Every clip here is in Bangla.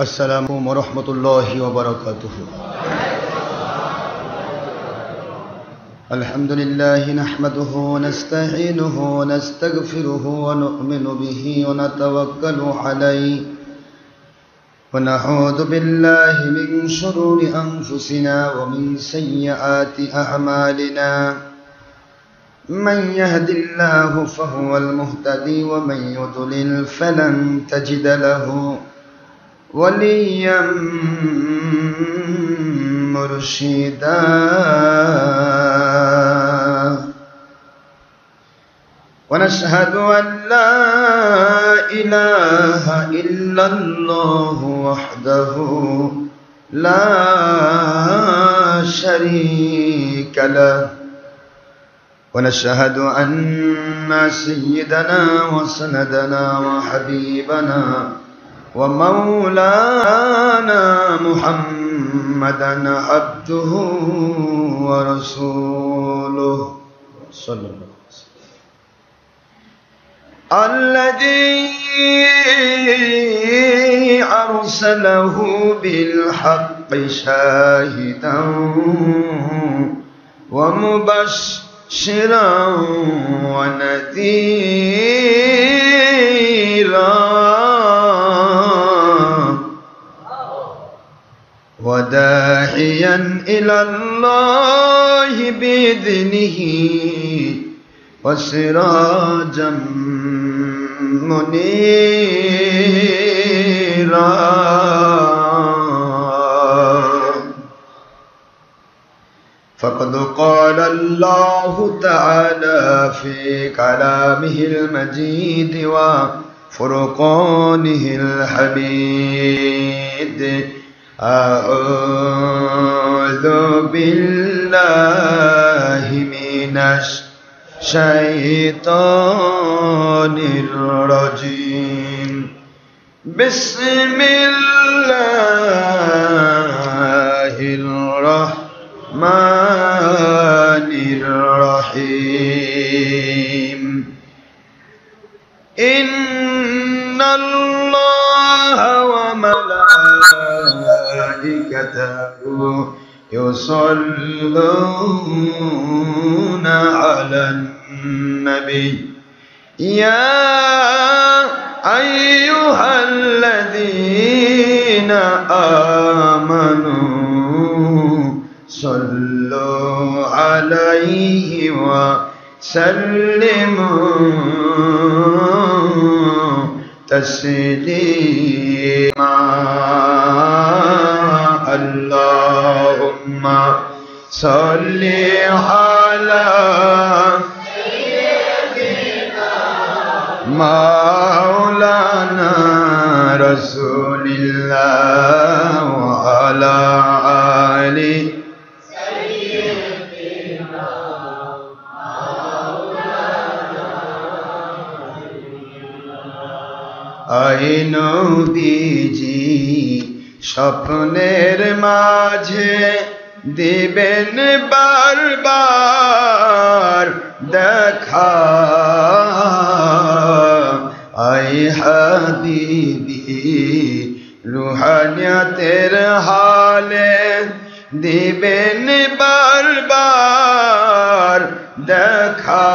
السلام عليكم ورحمة الله وبركاته. الحمد لله نحمده ونستعينه ونستغفره ونؤمن به ونتوكل عليه ونعوذ بالله من شرور أنفسنا ومن سيئات أعمالنا. من يهد الله فهو المهتدي ومن يضلل فلن تجد له وليا مرشدا. ونشهد أن لا إله إلا الله وحده لا شريك له. ونشهد أن سيدنا وسندنا وحبيبنا ومولانا محمدا عبده ورسوله صلى الله عليه وسلم الذي أرسله بالحق شاهدا ومبشرا ونذيرا وداعيا إلى الله بإذنه وسراجا منيرا. فقد قال الله تعالى في كلامه المجيد وفرقانه الحميد: أعوذ بالله من الشيطان الرجيم. بسم الله الرحمن الرحيم. إن الله وملائكته يصلون على النبي يا أيها الذين آمنوا صلوا عليه وسلموا تسليما. اللهم صل على سيدنا مولانا رسول الله وعلى آله سيدنا مولانا. আই নবীজি স্বপ্নের মাঝে দিবেন বারবার দেখা। আই হাবিবি রুহানিয়াতের হালে দিবেন বারবার দেখা।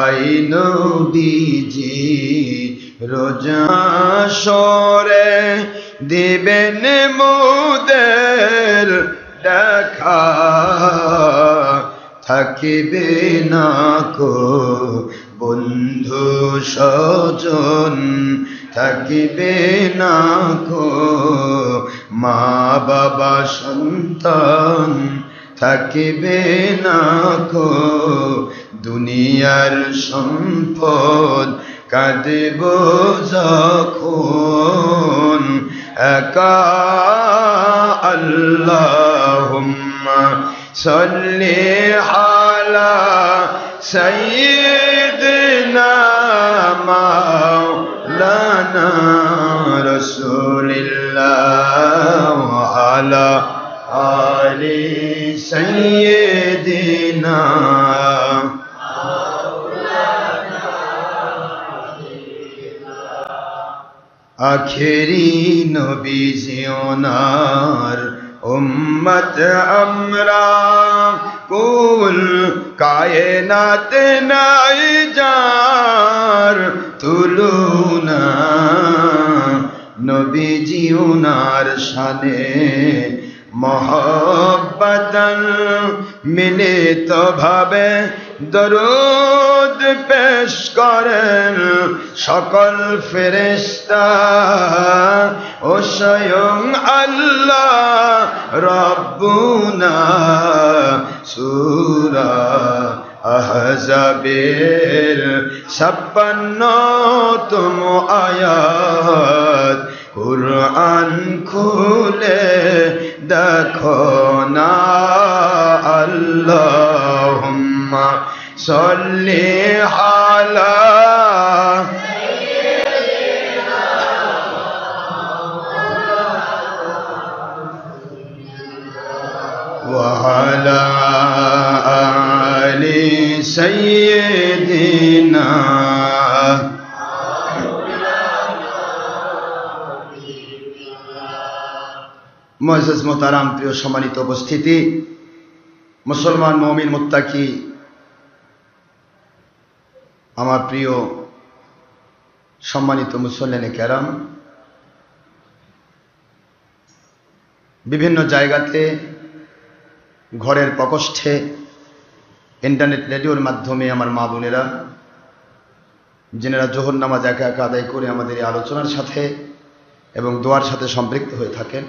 আই নবীজি রোজা সরে দিবেন মোদের দেখা। থাকিবে না কো বন্ধু স্বজন, থাকিবে না কো মা বাবা সন্তান, থাকিবে না কো দুনিয়ার সম্পদ। কাঁদব যখন একা। আল্লাহুম্মা সাল্লি আলা সাইয়্যিদিনা মাওলানা রাসূলিল্লাহ ওয়া আলা আলি সাইয়্যিদিনা। আখেরি নবীজি ওনার উম্মত আমরা, কুল কায়নাত নাই যার তুলনা, নবীজি ওনার শানে মোহব্বতন মিলিত ভাবে দরুদ পেশ করেন সকল ফেরেশতা ও স্বয়ং আল্লাহ রব্বুনা। সূরা আহজাবের 56তম আয়াত, কুরআন খুলে দেখো না। আল্লাহুম্মা সাল্লি আলা ওয়া আলা আলি সাইয়্যিদিনা। মুআজ্জাজ মোহতারাম, প্রিয় সম্মানিত উপস্থিতি, মুসলমান মুমিন মুত্তাকি, আমার প্রিয় সম্মানিত মুসল্লিনে কেরাম, বিভিন্ন জায়গাতে ঘরের প্রকোষ্ঠে ইন্টারনেট রেডিওর মাধ্যমে আমার মা বোনেরা, যিনারা জোহর নামাজ একা একা আদায় করে আমাদের এই আলোচনার সাথে এবং দোয়ার সাথে সম্পৃক্ত হয়ে থাকেন,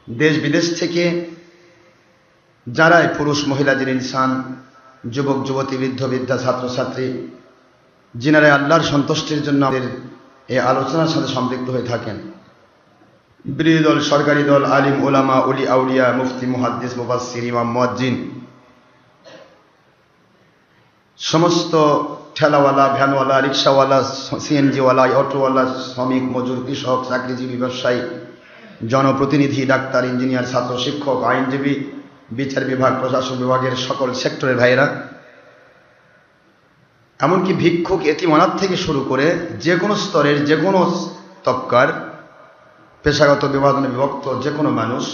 দেশ বিদেশ থেকে যারাই পুরুষ মহিলা যিনি ইনসান, যুবক যুবতী, বৃদ্ধ বৃদ্ধা, ছাত্রছাত্রী, যিনারা আল্লাহর সন্তুষ্টির জন্য আমাদের এই আলোচনার সাথে সম্পৃক্ত হয়ে থাকেন, বিরোধী দল, সরকারি দল, আলিম ওলামা, উলি আউলিয়া, মুফতি, মুহাদ্দিস, মুফাসসির, ইমাম, মুয়াজ্জিন, সমস্ত ঠেলাওয়ালা, ভ্যানওয়ালা, রিক্সাওয়ালা, সিএনজিওয়ালা, অটোওয়ালা, শ্রমিক, মজুর, কৃষক, চাকরিজীবী, ব্যবসায়ী, জনপ্রতিনিধি, ডাক্তার, ইঞ্জিনিয়ার, ছাত্র, শিক্ষক, আইনজীবী, বিচার বিভাগ, প্রশাসন বিভাগের সকল সেক্টরের ভাইয়েরা, এমনকি ভিক্ষুক, এতিম, অনাথ থেকে শুরু করে যে কোনো স্তরের, যে কোনো তবকার, পেশাগত বিভাজনে বিভক্ত যে কোনো মানুষ,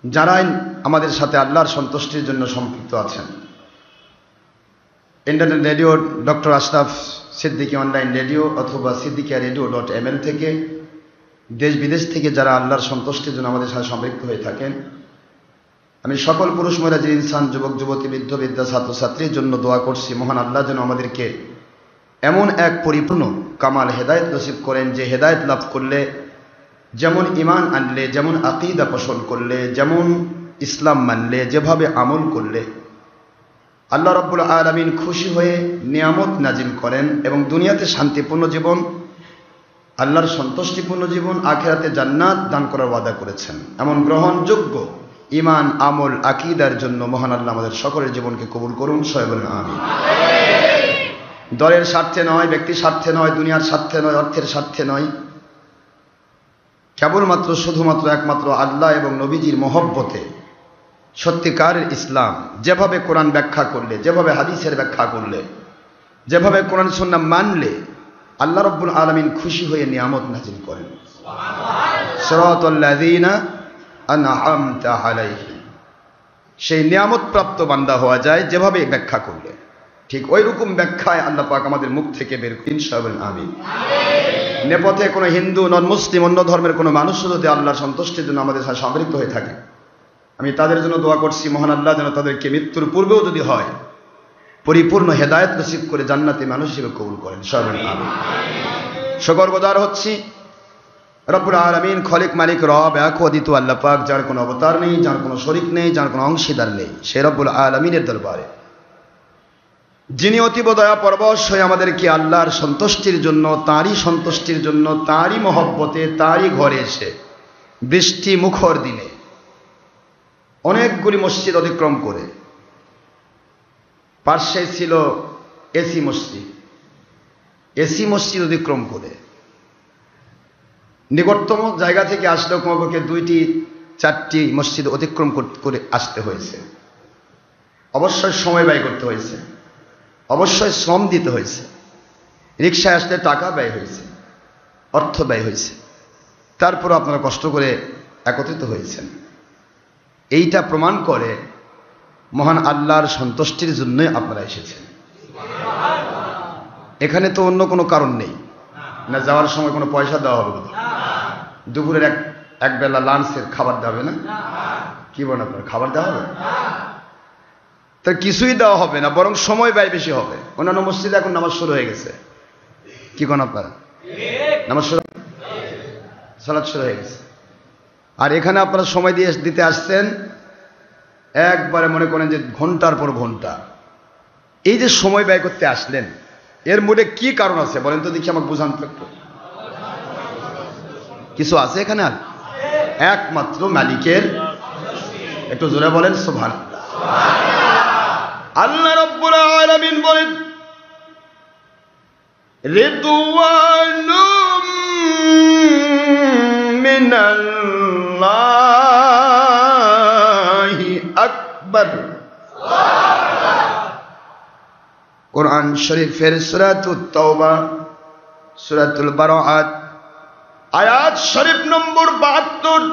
যারাই আমাদের সাথে আল্লাহর সন্তুষ্টির জন্য সম্পৃক্ত আছেন, internet radio doctor Ashraf Siddiqui online radio অথবা siddiqiyaredio.ml থেকে, দেশ বিদেশ থেকে যারা আল্লাহর সন্তুষ্টির জন্য আমাদের সাথে সম্পৃক্ত হয়ে থাকেন, আমি সকল পুরুষ মহিলা যিনি ইনসান, যুবক যুবতী, বৃদ্ধ বৃদ্ধা, ছাত্রছাত্রীর জন্য দোয়া করছি, মহান আল্লাহ যেন আমাদেরকে এমন এক পরিপূর্ণ কামাল হেদায়েত নসিব করেন, যে হেদায়েত লাভ করলে, যেমন ঈমান আনলে, যেমন আকীদা পোষণ করলে, যেমন ইসলাম মানলে, যেভাবে আমল করলে আল্লাহ রাব্বুল আলামিন খুশি হয়ে নিয়ামত নাজিল করেন এবং দুনিয়াতে শান্তিপূর্ণ জীবন, আল্লাহর সন্তুষ্টিপূর্ণ জীবন, আখিরাতে জান্নাত দান করার ওয়াদা করেছেন। এমন গ্রহণযোগ্য ঈমান, আমল, আকীদার জন্য মহান আল্লাহ আমাদের সকলের জীবনকে কবুল করুন, সবাই বলেন আমিন। দলের স্বার্থে নয়, ব্যক্তির স্বার্থে নয়, দুনিয়ার স্বার্থে নয়, অর্থের স্বার্থে নয়, কেবলমাত্র শুধুমাত্র একমাত্র আল্লাহ এবং নবীজির মহব্বতে সত্যিকারের ইসলাম যেভাবে কোরআন ব্যাখ্যা করলে, যেভাবে হাদিসের ব্যাখ্যা করলে, যেভাবে কোরআন সুন্নাহ মানলে আল্লাহ রাব্বুল আলামিন খুশি হয়ে নিয়ামত নাজিল করেন। সিরাতাল লাযিনা আনআমতা আলাইহিম, সেই নিয়ামত প্রাপ্ত বান্দা হওয়া যায় যেভাবে ব্যাখ্যা করলে। ঠিক ওই রকম ব্যাখ্যায় আল্লাহ পাক আমাদের মুখ থেকে বের করুন, ইনশাআল্লাহ আমিন। নেপথ্যে কোনো হিন্দু, নন মুসলিম, অন্য ধর্মের কোনো মানুষ যদি আল্লাহর সন্তুষ্টির জন্য আমাদের সাথে সম্পৃক্ত হয়ে থাকে, আমি তাদের জন্য দোয়া করছি, মহান আল্লাহ যেন তাদেরকে মৃত্যুর পূর্বেও যদি হয় পরিপূর্ণ হেদায়েত নসিব করে জান্নাতি মানুষ হিসেবে কবুল করেন, সবাই আমিন। শুকরগুজার হচ্ছি রব্বুল আলামিন, খলিক, মালিক, রব, এক অদ্বিতীয় আল্লাহ পাক, যার কোনো অবতার নেই, যার কোনো শরীক নেই, যার কোনো অংশীদার নেই, সেই রব্বুল আলামিনের দরবারে, যিনি অতীব দয়া পরবশ হয়ে আমাদেরকে আল্লাহর সন্তুষ্টির জন্য, তাঁরই সন্তুষ্টির জন্য, তাঁরই মহব্বতে, তাঁরই ঘরে এসে বৃষ্টি মুখর দিনে অনেকগুলি মসজিদ অতিক্রম করে, পার্শ্বে ছিল এসি মসজিদ, এসি মসজিদ অতিক্রম করে নিকটতম জায়গা থেকে আসলেও কমপক্ষে 2টি 4টি মসজিদ অতিক্রম করে আসতে হয়েছে। অবশ্যই সময় ব্যয় করতে হয়েছে, অবশ্যই শ্রম দিতে হয়েছে, রিক্সায় আসতে টাকা ব্যয় হয়েছে, অর্থ ব্যয় হয়েছে, তারপরও আপনারা কষ্ট করে একত্রিত হয়েছেন। এইটা প্রমাণ করে মহান আল্লাহর সন্তুষ্টির জন্যই আপনারা এসেছেন। এখানে তো অন্য কোনো কারণ নেই না, যাওয়ার সময় কোনো পয়সা দেওয়া হবে না, দুপুরের এক বেলা লাঞ্চের খাবার দেওয়া হবে না, কি বলেন আপনার, খাবার দেওয়া হবে? তা কিছুই দেওয়া হবে না, বরং সময় ব্যয় বেশি হবে। অন্যান্য মসজিদে এখন নামাজ শুরু হয়ে গেছে, কি কোন আপনারা নামাজ শুরু, সালাত শুরু হয়ে গেছে, আর এখানে আপনারা সময় দিতে আসছেন একবারে মনে করেন যে ঘন্টার পর ঘন্টা। এই যে সময় ব্যয় করতে আসলেন, এর মূলে কি কারণ আছে বলেন তো দেখি, আমাকে বুঝান তো একটু। কিছু আছে এখানে? আর একমাত্র মালিকের, একটু জোরে বলেন সুবহানাল্লাহ। আল্লাহ রাব্বুল আলামিন বলেন, রিদওয়ানুম মিনাল্লাহি আকবার। কোরআন শরীফের সূরাতুত তাওবা, সূরাতুল বারাআত, আয়াত শরীফ নম্বর 72,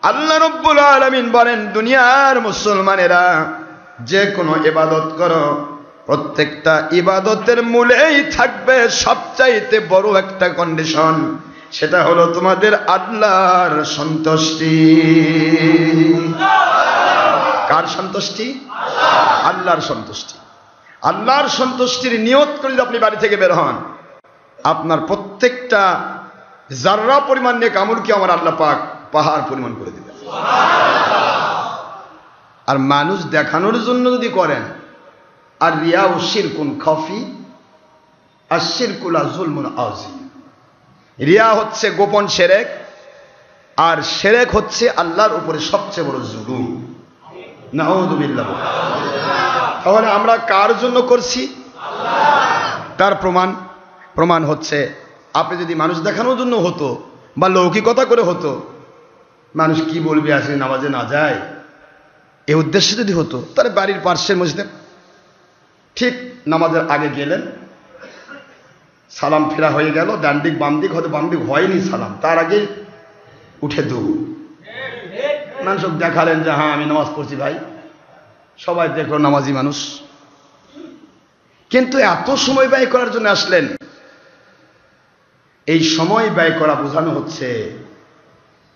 আল্লাহ রাব্বুল আলামিন বলেন, দুনিয়ার মুসলমানেরা যে কোনো ইবাদত করো, প্রত্যেকটা ইবাদতের মূলেই থাকবে সবচাইতে বড় একটা কন্ডিশন, সেটা হলো তোমাদের আল্লাহর সন্তুষ্টি। কার সন্তুষ্টি? আল্লাহর সন্তুষ্টি। আল্লাহর সন্তুষ্টির নিয়ত করে যদি আপনি বাড়ি থেকে বের হন, আপনার প্রত্যেকটা যাররা পরিমাণ নেক আমলকে আমার আল্লাহ পাক পাহাড় পরিমাণ করে দিবেন। আর মানুষ দেখানোর জন্য যদি করেন, আর রিয়া ও শিরকুন খাফি আর শিরকুলা যুলমুন আযীম। রিয়া হচ্ছে গোপন শিরক, আর শিরক হচ্ছে আল্লাহর উপরে সবচেয়ে বড় জুলুম। নাউযু বিল্লাহ। তাহলে আমরা কার জন্য করছি? তার প্রমাণ হচ্ছে, আপনি যদি মানুষ দেখানোর জন্য হতো বা লৌকিকতা করে হতো, মানুষ কি বলবে আসে নামাজে না যায়, এই উদ্দেশ্যে যদি হতো, তাহলে বাড়ির পার্শ্বের মসজিদে ঠিক নামাজের আগে গেলেন, সালাম ফেরা হয়ে গেল, ডান দিক বাম দিক, হয়তো বাম দিক হয়নি সালাম, তার আগে উঠে দৌড়, মানুষ দেখালেন যে হ্যাঁ আমি নামাজ পড়ছি ভাই, সবাই দেখলো নামাজি মানুষ। কিন্তু এত সময় ব্যয় করার জন্য আসলেন, এই সময় ব্যয় করা বোঝানো হচ্ছে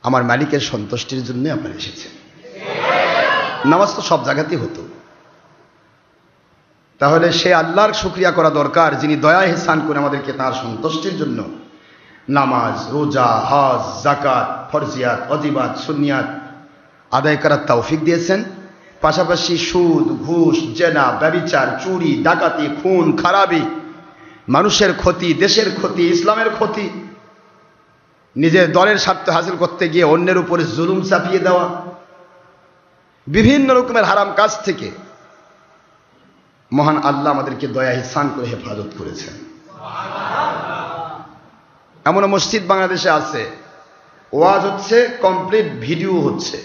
আমার মালিকের সন্তুষ্টির জন্য আপনারা এসেছেন। নামাজ তো সব জায়গাতেই হতো, তাহলে সে আল্লাহর শুকরিয়া করা দরকার, যিনি দয়া ইহসান করে আমাদেরকে তার সন্তুষ্টির জন্য নামাজ, রোজা, হজ, যাকাত, ফরজিয়াত, ওয়াজিবাত, সুন্নিয়াত আদায় করার তৌফিক দিয়েছেন। পাশাপাশি সুদ, ঘুষ, জেনা, ব্যভিচার, চুরি, ডাকাতি, খুন, খারাপি, মানুষের ক্ষতি, দেশের ক্ষতি, ইসলামের ক্ষতি, নিজের দলের স্বার্থ হাসিল করতে গিয়ে অন্যের উপরে জুলুম চাপিয়ে দেওয়া, বিভিন্ন রকমের হারাম কাজ থেকে মহান আল্লাহ আমাদেরকে দয়া ইহসান করে হেফাজত করেছেন। এমন মসজিদ বাংলাদেশে আছে, ওয়াজ হচ্ছে, কমপ্লিট ভিডিও হচ্ছে,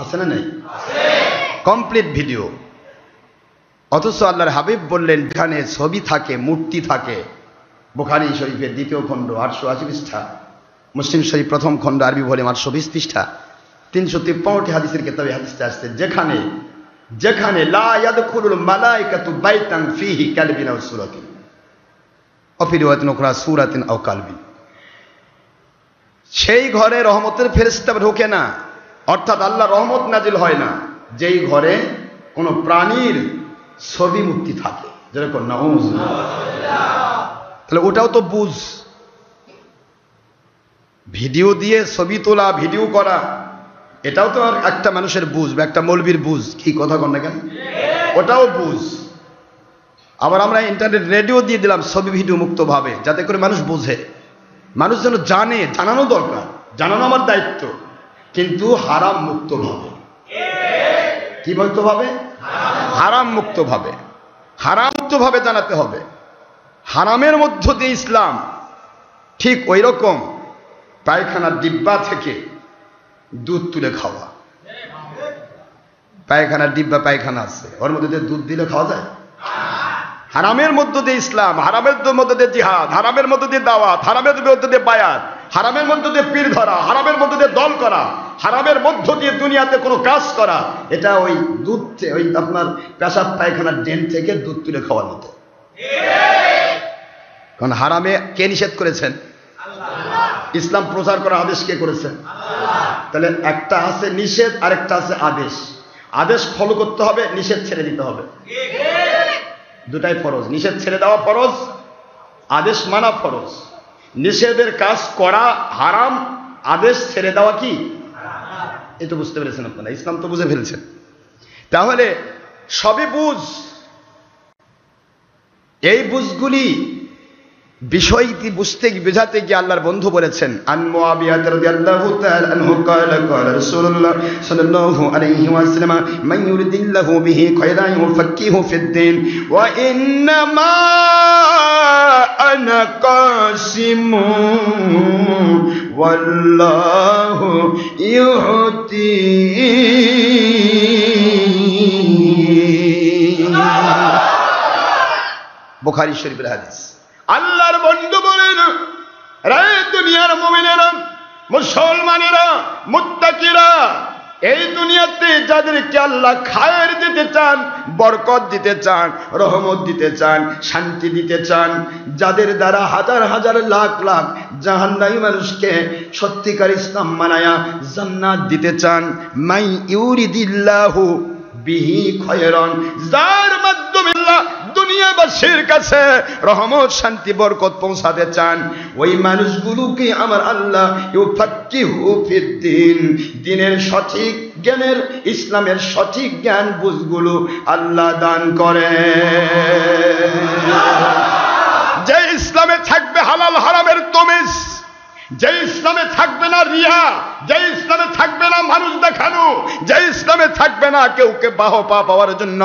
আছে না নাই? Complete video. অথচ আল্লাহর হাবিব বললেন, এখানে ছবি থাকে, মূর্তি থাকে। বুখারী শরীফের 2য় খণ্ড 880 পৃষ্ঠা, মুসলিম শরীফ 1ম খণ্ড আরবি ভলিউম 820 পৃষ্ঠা, 353টি হাদিসের কিতাবে হাদিসটা আসছে, যেখানে লা ইয়াদখুলুল মালায়েকাতু বাইতান ফীহি কালবিন আও সূরাতিন, অফি রিওয়ায়াতিন উখরা সূরাতিন আও কালবিন, সেই ঘরে রহমতের ফেরেশতা ঢোকে না, অর্থাৎ আল্লাহ রহমত নাজিল হয় না যেই ঘরে কোনো প্রাণীর ছবি মূর্তি থাকে, যেরকম নাউযুবিল্লাহ। তাহলে ওটাও তো বুঝ, ভিডিও দিয়ে ছবি তোলা, ভিডিও করা, এটাও তো আর একটা মানুষের বুঝ বা একটা মৌলবীর বুঝ, কি কথা কন না কেন, ওটাও বুঝ। আবার আমরা ইন্টারনেট, রেডিও দিয়ে দিলাম ছবি ভিডিও মুক্তভাবে, যাতে করে মানুষ বোঝে, মানুষ যেন জানে, জানানো দরকার, জানানো আমার দায়িত্ব, কিন্তু হারাম মুক্তভাবে। কি মুক্তভাবে? হারাম মুক্তভাবে, হারাম মুক্তভাবে জানাতে হবে। হারামের মধ্য দিয়ে ইসলাম, ঠিক ওই রকম পায়খানার ডিব্বা থেকে দুধ তুলে খাওয়া। পায়খানার ডিব্বা, পায়খানা আছে, ওর মধ্যে দুধ দিলে খাওয়া যায়? হারামের মধ্য দিয়ে ইসলাম, হারামের মধ্য দিয়ে জিহাদ, হারামের মধ্য দিয়ে দাওয়াত, হারামের মধ্য দিয়ে বায়াত, হারামের মধ্য দিয়ে পীর ধরা, হারামের মধ্য দিয়ে দল করা, হারামের মধ্য দিয়ে দুনিয়াতে কোনো কাজ করা, এটা ওই দুধ ওই আপনার পেশাব পায়খানার ড্রেন থেকে দুধ তুলে খাওয়ার মতো। কারণ হারামে কে নিষেধ করেছেন? ইসলাম প্রচার করার আদেশ কে করেছেন? তাহলে একটা আছে নিষেধ, আরেকটা আছে আদেশ। আদেশ ফলো করতে হবে, নিষেধ ছেড়ে দিতে হবে, দুটাই ফরজ। নিষেধ ছেড়ে দেওয়া ফরজ, আদেশ মানা ফরজ। নিষেধের কাজ করা হারাম, আদেশ ছেড়ে দেওয়া কি? এই তো বুঝতে পেরেছেন আপনারা, ইসলাম তো বুঝে ফেলছেন। তাহলে সবই বুঝ, এই বুঝগুলি বিষয়টি বুঝতে বোঝাতে গিয়ে আল্লাহর বন্ধু বলেছেন, আন মুআবিয়া রাদিয়াল্লাহু তাআলা আনহু ক্বালা ক্বালা রাসূলুল্লাহ সাল্লাল্লাহু আলাইহি ওয়াসাল্লাম মান ইউরিদিল্লাহু বিহি খায়রান ইউফাক্কিহু ফিদ-দীন ওয়া ইন্নামা আনা কাসিমুন ওয়াল্লাহু ইউতি। বুখারী শরীফের হাদিস। আল্লাহর বন্ধু বলেন, রে দুনিয়ার মুমিনেরা, মুসলমানেরা, মুত্তাকিরা, এই দুনিয়াতে যাদেরকে আল্লাহ খায়ের দিতে চান, বরকত দিতে চান, রহমত দিতে চান, শান্তি দিতে চান, যাদের দ্বারা হাজার হাজার লাখ লাখ জাহান্নামী মানুষকে সত্যিকার ইসলাম মানায়া জান্নাত দিতে চান, মাই ইউরিদিল্লাহু বিহি খায়রান, যার মাধ্যমে আল্লাহ দুনিয়াবাসীর কাছে রহমত শান্তি বরকত পৌঁছাতে চান, ওই মানুষগুলোকে আমার আল্লাহ ইউফাক্কিহু ফিদ-দীন, দ্বীনের সঠিক জ্ঞানের, ইসলামের সঠিক জ্ঞান বুঝগুলো আল্লাহ দান করে। যে ইসলামে থাকবে হালাল হারামের তমিজ, যে ইসলামে থাকবে না রিয়া, যে ইসলামে থাকবে না মানুষ দেখানো, যে ইসলামে থাকবে না কেউকে বাহবা পাওয়ার জন্য,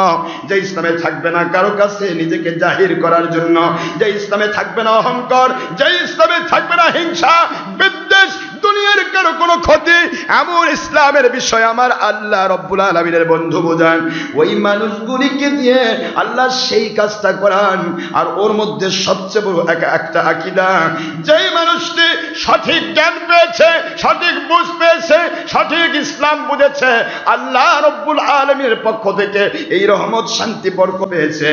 যে ইসলামে থাকবে না কারো কাছে নিজেকে জাহির করার জন্য, যে ইসলামে থাকবে না অহংকার, যে ইসলামে থাকবে না হিংসা বিদ্বেষ, দুনিয়ার কারো কোনো ক্ষতি, এমন ইসলামের বিষয় আমার আল্লাহ রব্বুল আলামিনের বন্ধু বোঝান, ওই মানুষগুলিকে দিয়ে আল্লাহ সেই কাজটা করান। আর ওর মধ্যে সবচেয়ে বড় একটা আকীদা, যেই মানুষটি সঠিক জ্ঞান পেয়েছে, সঠিক বুঝ পেয়েছে, সঠিক ইসলাম বুঝেছে, আল্লাহ রব্বুল আলামিনের পক্ষ থেকে এই রহমত শান্তি বরকত পেয়েছে,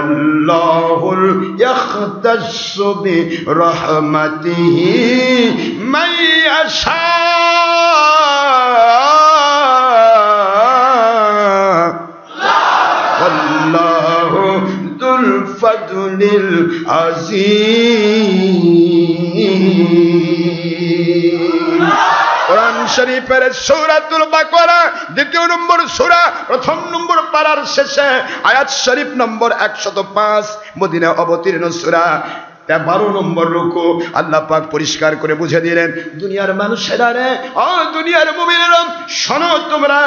আল্লাহুল ইয়াখতাসু বিরহমাতিহি মান ইয়াশা, আল্লাহু যুল ফাদলিল আযীম। কোরআন শরীফের সূরাতুল বাকারা ২য় নম্বর সূরা, ১ম নম্বর পারার শেষে আয়াত শরীফ নম্বর ১০৫, মদিনা অবতীর্ণ সূরা ১২ নম্বর রুকু, আল্লাহ পাক পরিষ্কার করে বুঝে দিলেন, দুনিয়ার মানুষেরা রে, ও দুনিয়ার মুমিনেরা, শোনো তোমরা,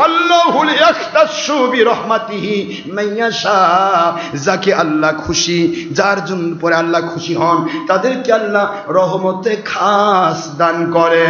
আল্লাহুল ইয়াখতাসু বিরহমাতিহি মান ইয়াশা, যাকে আল্লাহ খুশি, যার জন্য পরে আল্লাহ খুশি হন, তাদেরকে আল্লাহ রহমতে খাস দান করে,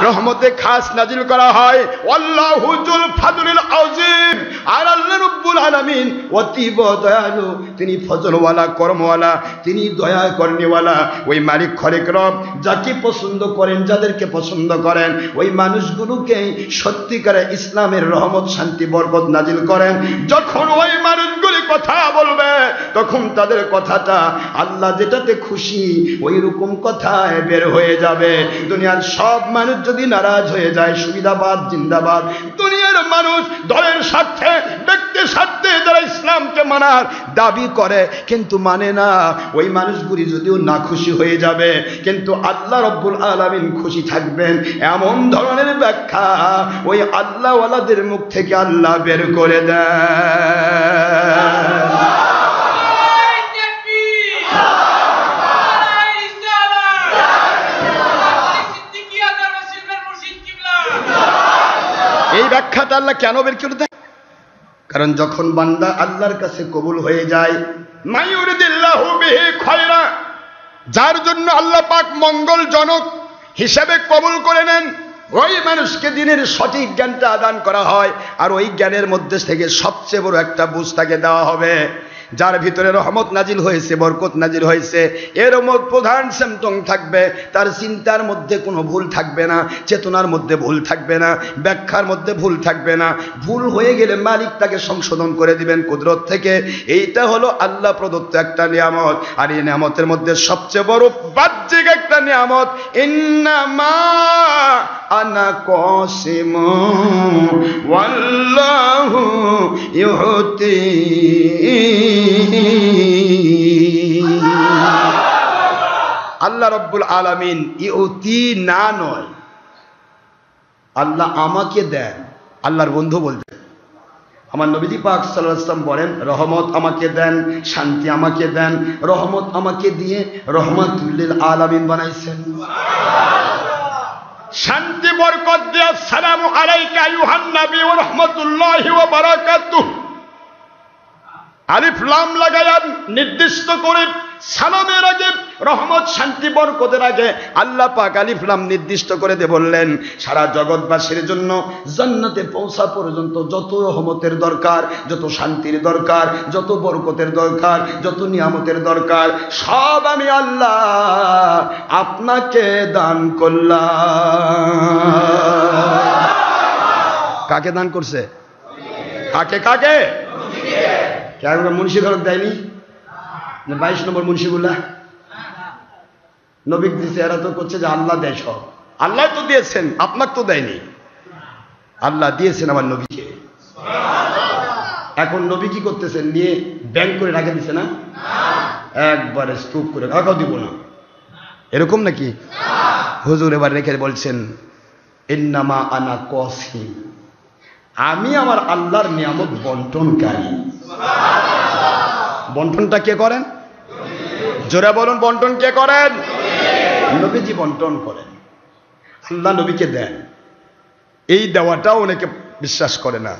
রহমতে খাস নাজিল করা হয়। আল্লাহু যুল ফাদলিল আযীম, আর আল্লাহ রব্বুল আলামিন অতীব দয়ালু, তিনি ফজলওয়ালা, কর্মওয়ালা, তিনি দয়া করনেওয়ালা, ওই মালিক খলিক রব যাকে পছন্দ করেন, যাদেরকে পছন্দ করেন, ওই মানুষগুলোকে সত্যিকারে ইসলামের রহমত শান্তি বরকত নাজিল করেন। যখন ওই মানুষগুলি কথা বলবে, তখন তাদের কথাটা আল্লাহ যেটাতে খুশি ওই রকম কথায় বের হয়ে যাবে। দুনিয়ার সব মানুষ যদি নারাজ হয়ে যায়, সুবিধাবাদ জিন্দাবাদ, দুনিয়ার মানুষ দলের স্বার্থে, ব্যক্তির স্বার্থে যারা ইসলামকে মানার দাবি করে কিন্তু মানে না, ওই মানুষগুলি যদিও না খুশি হয়ে যাবে, কিন্তু আল্লাহ রব্বুল আলামিন খুশি থাকবেন, এমন ধরনের ব্যাখ্যা ওই আল্লাহওয়ালাদের মুখ থেকে আল্লাহ বের করে দেন। এই ব্যাখ্যাটা আল্লাহ কেন বের করে দেয়? কারণ যখন বান্দা আল্লাহর কাছে কবুল হয়ে যায়, মাইয়ুরিদিল্লাহু বিহি খায়রা, যার জন্য আল্লাহ পাক মঙ্গলজনক হিসেবে কবুল করে নেন, ওই মানুষকে দিনের সঠিক জ্ঞানটা আদান করা হয়, আর ওই জ্ঞানের মধ্যে থেকে সবচেয়ে বড় একটা বুঝ তাকে দেওয়া হবে, যার ভিতরে রহমত নাজিল হয়েছে, বরকত নাজিল হয়েছে। এর প্রধান সিম্পটম থাকবে তার চিন্তার মধ্যে কোনো ভুল থাকবে না, চেতনার মধ্যে ভুল থাকবে না, ব্যাখ্যার মধ্যে ভুল থাকবে না। ভুল হয়ে গেলে মালিক তাকে সংশোধন করে দিবেন কুদরত থেকে। এইটা হলো আল্লাহ প্রদত্ত একটা নিয়ামত। আর এই নিয়ামতের মধ্যে সবচেয়ে বড় বাহ্যিক একটা নিয়ামত, ইন্নামা আনা কাসিম ওয়াল্লাহু ইউতি। আল্লাহ রব্বুল আলামিন ইউতি না নয়, আল্লাহ আমাকে দেন। আল্লাহর বন্ধু বলতেন, আমার নবীজি পাক সাল্লাল্লাহু আলাইহি ওয়াসাল্লাম বলেন, রহমত আমাকে দেন, শান্তি আমাকে দেন। রহমত আমাকে দিয়ে রহমাতুল লিল আলামিন বানাইছেন। শান্তি বরকত দিয়ে আসসালামু আলাইকা আইয়ুহান নবী ওয়া রাহমাতুল্লাহি ওয়া বারাকাতুহু। আলিফ লাম লাগায়া নির্দিষ্ট করে সালামের আগে, রহমত শান্তি বরকতের আগে আল্লাহ পাক আলিফ লাম নির্দিষ্ট করে দিয়ে বললেন, সারা জগৎবাসীর জন্য জান্নাতে পৌঁছা পর্যন্ত যত রহমতের দরকার, যত শান্তির দরকার, যত বরকতের দরকার, যত নিয়ামতের দরকার, সব আমি আল্লাহ আপনাকে দান করলাম। কাকে দান করছে? কাকে কাকে? মুন্সি ঘরক দেয়নি? 22 নম্বর মুন্সিগুলা নবী দিছে। এরা তো করছে যে আল্লাহ দেয় সব। আল্লাহ তো দিয়েছেন, আপনাকে তো দেয়নি। আল্লাহ দিয়েছেন আমার নবীকে। এখন নবী কি করতেছেন? নিয়ে ব্যাংক করে রাখে দিছে না? একবারে স্তূপ করে রাখাও দিব না, এরকম নাকি? হুজুর এবার রেখে বলছেন, ইন্নামা আনা কাসিম, আমি আমার আল্লাহর নিয়ামত বন্টনকারী। বন্টনটা কে করেন? জোরে বলুন, বন্টন কে করেন? নবীজি বন্টন করেন, আল্লাহ নবীকে দেন। এই দেওয়াটাও অনেকে বিশ্বাস করে না।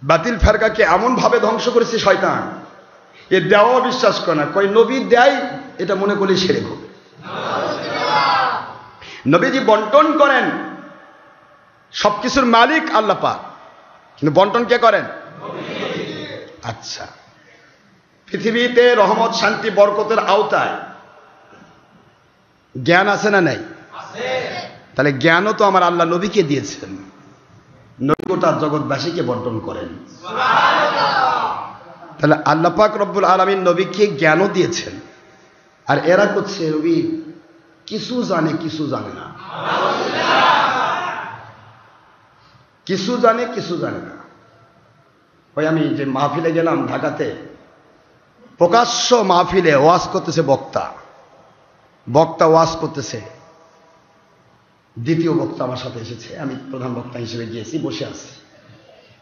বাতিল ফেরকাকে এমন ভাবে ধ্বংস করেছে শয়তান, এ দেওয়া বিশ্বাস করে না। কই নবী দেয়, এটা মনে করলে সেরে হবে। নবীজি বন্টন করেন, সবকিছুর মালিক আল্লাহ পাক, কিন্তু বন্টন কে করেন? আচ্ছা, পৃথিবীতে রহমত শান্তি বরকতের আওতায় জ্ঞান আছে না নাই? তাহলে জ্ঞানও তো আমার আল্লাহ নবীকে দিয়েছেন, নবী গোটা জগৎবাসীকে বন্টন করেন। তাহলে আল্লাহ পাক রব্বুল আলামিন নবীকে জ্ঞানও দিয়েছেন, আর এরা করছে নবী কিছু জানে কিছু জানে না, কিছু জানে কিছু জানে না। ওই আমি যে মাহফিলে গেলাম ঢাকাতে, প্রকাশ্য মাহফিলে ওয়াজ করতেছে বক্তা, বক্তা ওয়াজ করতেছে। দ্বিতীয় বক্তা আমার সাথে এসেছে, আমি প্রধান বক্তা হিসেবে গিয়েছি, বসে আছি।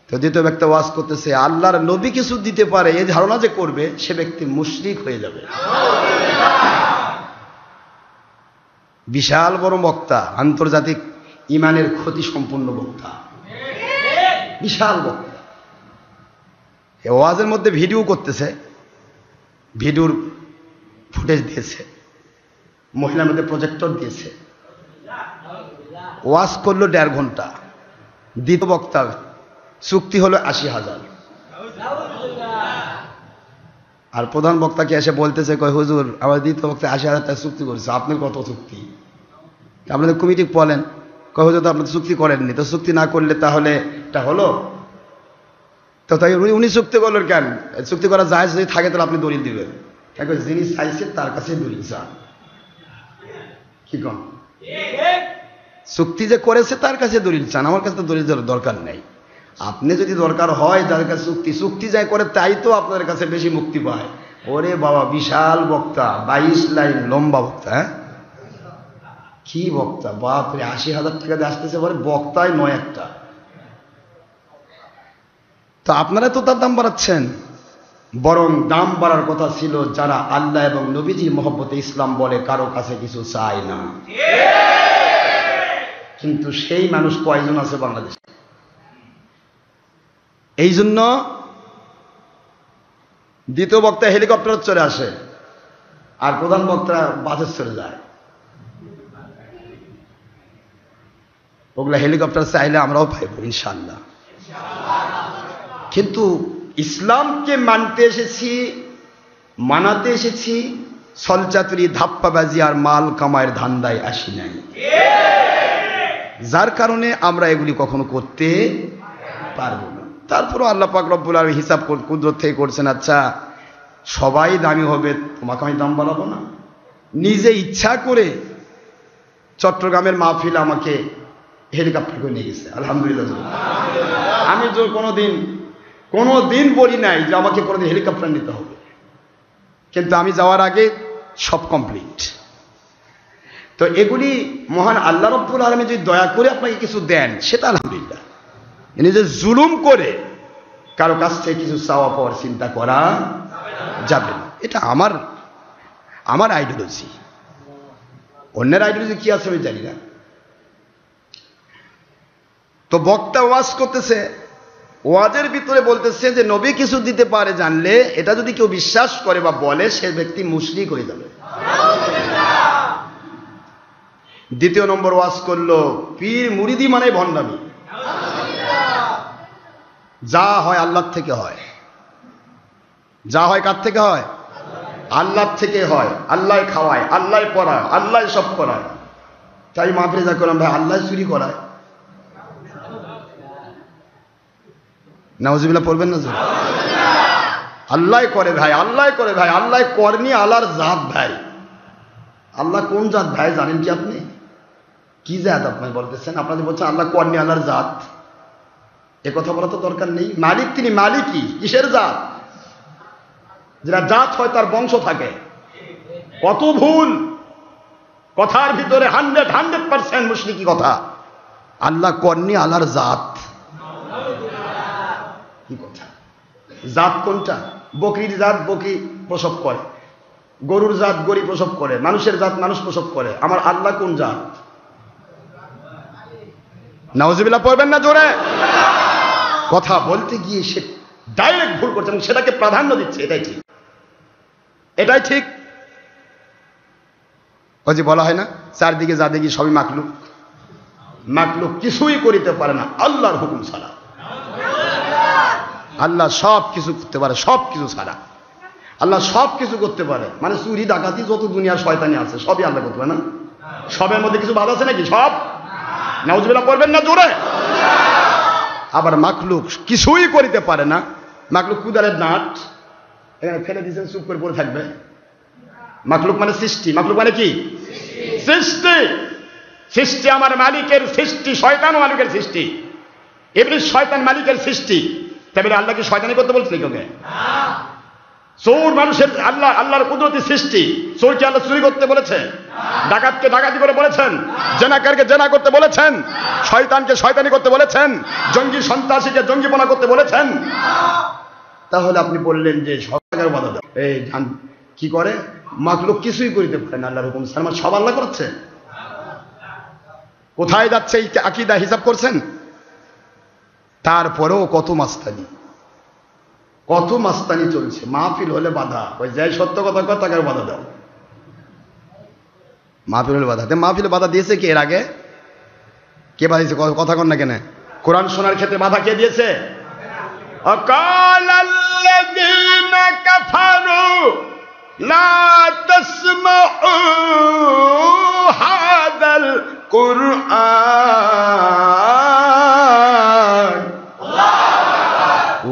তো দ্বিতীয় ব্যক্তি ওয়াজ করতেছে, আল্লাহর নবী কিছু দিতে পারে এই ধারণা যে করবে, সে ব্যক্তি মুশরিক হয়ে যাবে। বিশাল বড় বক্তা, আন্তর্জাতিক ইমানের ক্ষতি সম্পন্ন বক্তা, বিশাল বক্তা। ওয়াজের মধ্যে ভিডিও করতেছে, ভিডিওর ফুটেজ দিয়েছে, মহিলার মধ্যে প্রজেক্টর দিয়েছে। ওয়াজ করলো 1.5 ঘন্টা। দ্বিতীয় বক্তা চুক্তি হলো 80,000। আর প্রধান বক্তাকে এসে বলতেছে, কয় হুজুর আমার দ্বিতীয় বক্তা 80,000 টাকা চুক্তি করেছে, আপনার কত চুক্তি? আপনাদের কমিটি বলেন। কয় হুজুর তো আপনাদের চুক্তি করেননি, তো চুক্তি না করলে তাহলে এটা হলো? তো তাই উনি চুক্তি করলেন কেন? চুক্তি করা যায় যদি থাকে তাহলে আপনি দলিল দিবেন। যিনি চাইছে তার কাছে দলিল চান। কি কন? চুক্তি যে করেছে তার কাছে দলিল চান, আমার কাছে তো দলিল দরকার নেই। আপনি যদি দরকার হয় যার কাছে চুক্তি যাই করে, তাই তো আপনার কাছে বেশি মুক্তি পায়। ওরে বাবা, বিশাল বক্তা, 22 লাইন লম্বা বক্তা। হ্যাঁ, কি বক্তা! বাপরে, 80,000 টাকা দিয়ে আসতেছে, বলে বক্তায় নয় একটা। তো আপনারা তো তার দাম বাড়াচ্ছেন। বরং দাম বাড়ার কথা ছিল যারা আল্লাহ এবং নবীজির মহব্বতে ইসলাম বলে, কারো কাছে কিছু চায় না। কিন্তু সেই মানুষ কয়জন আছে বাংলাদেশে? এই জন্য দ্বিতীয় বক্তা হেলিকপ্টার চলে আসে, আর প্রধান বক্তা বাসে চলে যায়। ওগুলা হেলিকপ্টার চাইলে আমরাও পাইব ইনশাআল্লাহ। কিন্তু ইসলামকে মানতে এসেছি, মানাতে এসেছি, ছলচাতুরি ধাপ্পাবাজি আর মাল কামায়ের ধান্দায় আসি নাই, যার কারণে আমরা এগুলি কখনো করতে পারবো না। তারপরও আল্লাহ পাক রব্বুল আলামিন হিসাব কুদরত থেকে করছেন, আচ্ছা সবাই দামি হবে, তোমাকে আমি দাম বাড়াবো না। নিজে ইচ্ছা করে চট্টগ্রামের মাহফিল আমাকে হেলিকপ্টার করে নিয়ে গেছে, আলহামদুলিল্লাহ। আমি তো কোনোদিন বলি নাই যে আমাকে কোনোদিন হেলিকপ্টার নিতে হবে, কিন্তু আমি যাওয়ার আগে সব কমপ্লিট। তো এগুলি মহান আল্লাহ রাব্বুল আলামিন যদি দয়া করে আপনাকে কিছু দেন সেটা আলহামদুলিল্লাহ। নিজে জুলুম করে কারো কাছ থেকে কিছু চাওয়া পাওয়ার চিন্তা করা যাবে না। এটা আমার আইডিওলজি। অন্যের আইডিওলজি কি আছে আমি জানি না। তো বক্তা ওয়াজ করতেছে, ওয়াজের ভিতরে বলতেছে যে নবী কিছু দিতে পারে জানলে এটা যদি কেউ বিশ্বাস করে বা বলে সে ব্যক্তি মুশরিক হয়ে যাবে। দ্বিতীয় নম্বর ওয়াজ করলো পীর মুরিদি মানে ভণ্ডামি। যা হয় আল্লাহর থেকে হয়, যা হয় কার থেকে হয়? আল্লাহর থেকে হয়। আল্লাহ খাওয়ায়, আল্লাহ পড়ায়, আল্লাহ সব করায়। তাই মাহফিলে যা করলাম ভাই আল্লাহ চুরি করায়, নাউজুবিল্লাহ পড়বেন না? আল্লাহ করে ভাই, আল্লাহ করে ভাই, আল্লাহ করনি আল্লাহর জাত ভাই। আল্লাহ কোন জাত ভাই জানেন কি আপনি? কি জাত আপনি বলতেছেন? আপনাদের বলছেন আল্লাহ করনি আল্লাহর জাত, এ কথা বলা তো দরকার নেই। মালিক তিনি মালিকই, কিসের জাত? যেটা জাত হয় তার বংশ থাকে। কত ভুল কথার ভিতরে, 100% মুশরিকি কথা। আল্লাহ করনি আল্লাহর জাত, কি কথা? জাত কোনটা? বকরির জাত বকরি প্রসব করে, গরুর জাত গরু প্রসব করে, মানুষের জাত মানুষ প্রসব করে। আমার আল্লাহ কোন জাত? নাউজুবিল্লাহ পড়বেন না জোরে? কথা বলতে গিয়ে সে ডাইরেক্ট ভুল করছে এবং সেটাকে প্রাধান্য দিচ্ছে। এটাই ঠিক, এটাই ঠিক। ওই যে বলা হয় না, চারদিকে যা দেখি সবই মাখলুক, মাখলুক কিছুই করিতে পারে না আল্লাহর হুকুম ছাড়া। আল্লাহ সব কিছু করতে পারে, সব কিছু ছাড়া। আল্লাহ সব কিছু করতে পারে, মানে চুরি ডাকাতি যত দুনিয়ার শয়তানি আছে সবই আল্লাহ করতে পারে না? সবের মধ্যে কিছু বাধা আছে নাকি? সব। নাউজুবিল্লাহ পড়বেন না জোরে? আবার মাখলুক কিছুই করিতে পারে না। মাখলুক কুদালের দাঁত এখানে ফেলে দিয়েছেন, চুপ করে পড়ে থাকবে। মাখলুক মানে সৃষ্টি। মাখলুক মানে কি? সৃষ্টি। সৃষ্টি আমার মালিকের সৃষ্টি, শয়তান মালিকের সৃষ্টি। ইবলিস শয়তান মালিকের সৃষ্টি। তাহলে আল্লাহ কি শয়তানি করতে বলছেন কাউকে? চোর মানুষের আল্লাহর কুদরতি সৃষ্টি। চোরকে আল্লাহ চুরি করতে বলেছে, ডাকাতকে ডাকাতি করে বলেছেন, জেনাকারকে জেনা করতে বলেছেন, শয়তানকে শয়তানি করতে বলেছেন, জঙ্গি সন্ত্রাসীকে জঙ্গিপনা করতে বলেছেন। তাহলে আপনি বললেন যে সরকার বাধা দাও, এই কি করে? মাখলুক কিছুই করিতে পারে না আল্লাহর হুকুম ছাড়া। সব আল্লাহ করছে। কোথায় যাচ্ছে এই আকীদা হিসাব করছেন? তারপরেও কত মাস্তানি, কত মাস্তানি চলছে। মাহফিল হলে বাধা, ওই যাই সত্য কথা কয় তাকে বাধা দাও। মাহফিল হলে বাধা, মাহফিলে বাধা দিয়েছে কে? এর আগে কে বাধা দিয়েছে? কথা কন না কেন? কোরআন শোনার ক্ষেত্রে বাধা কে দিয়েছে? আকালাল্লাযীনা কাফারু লা তাসমাউ হাদাল কুরআন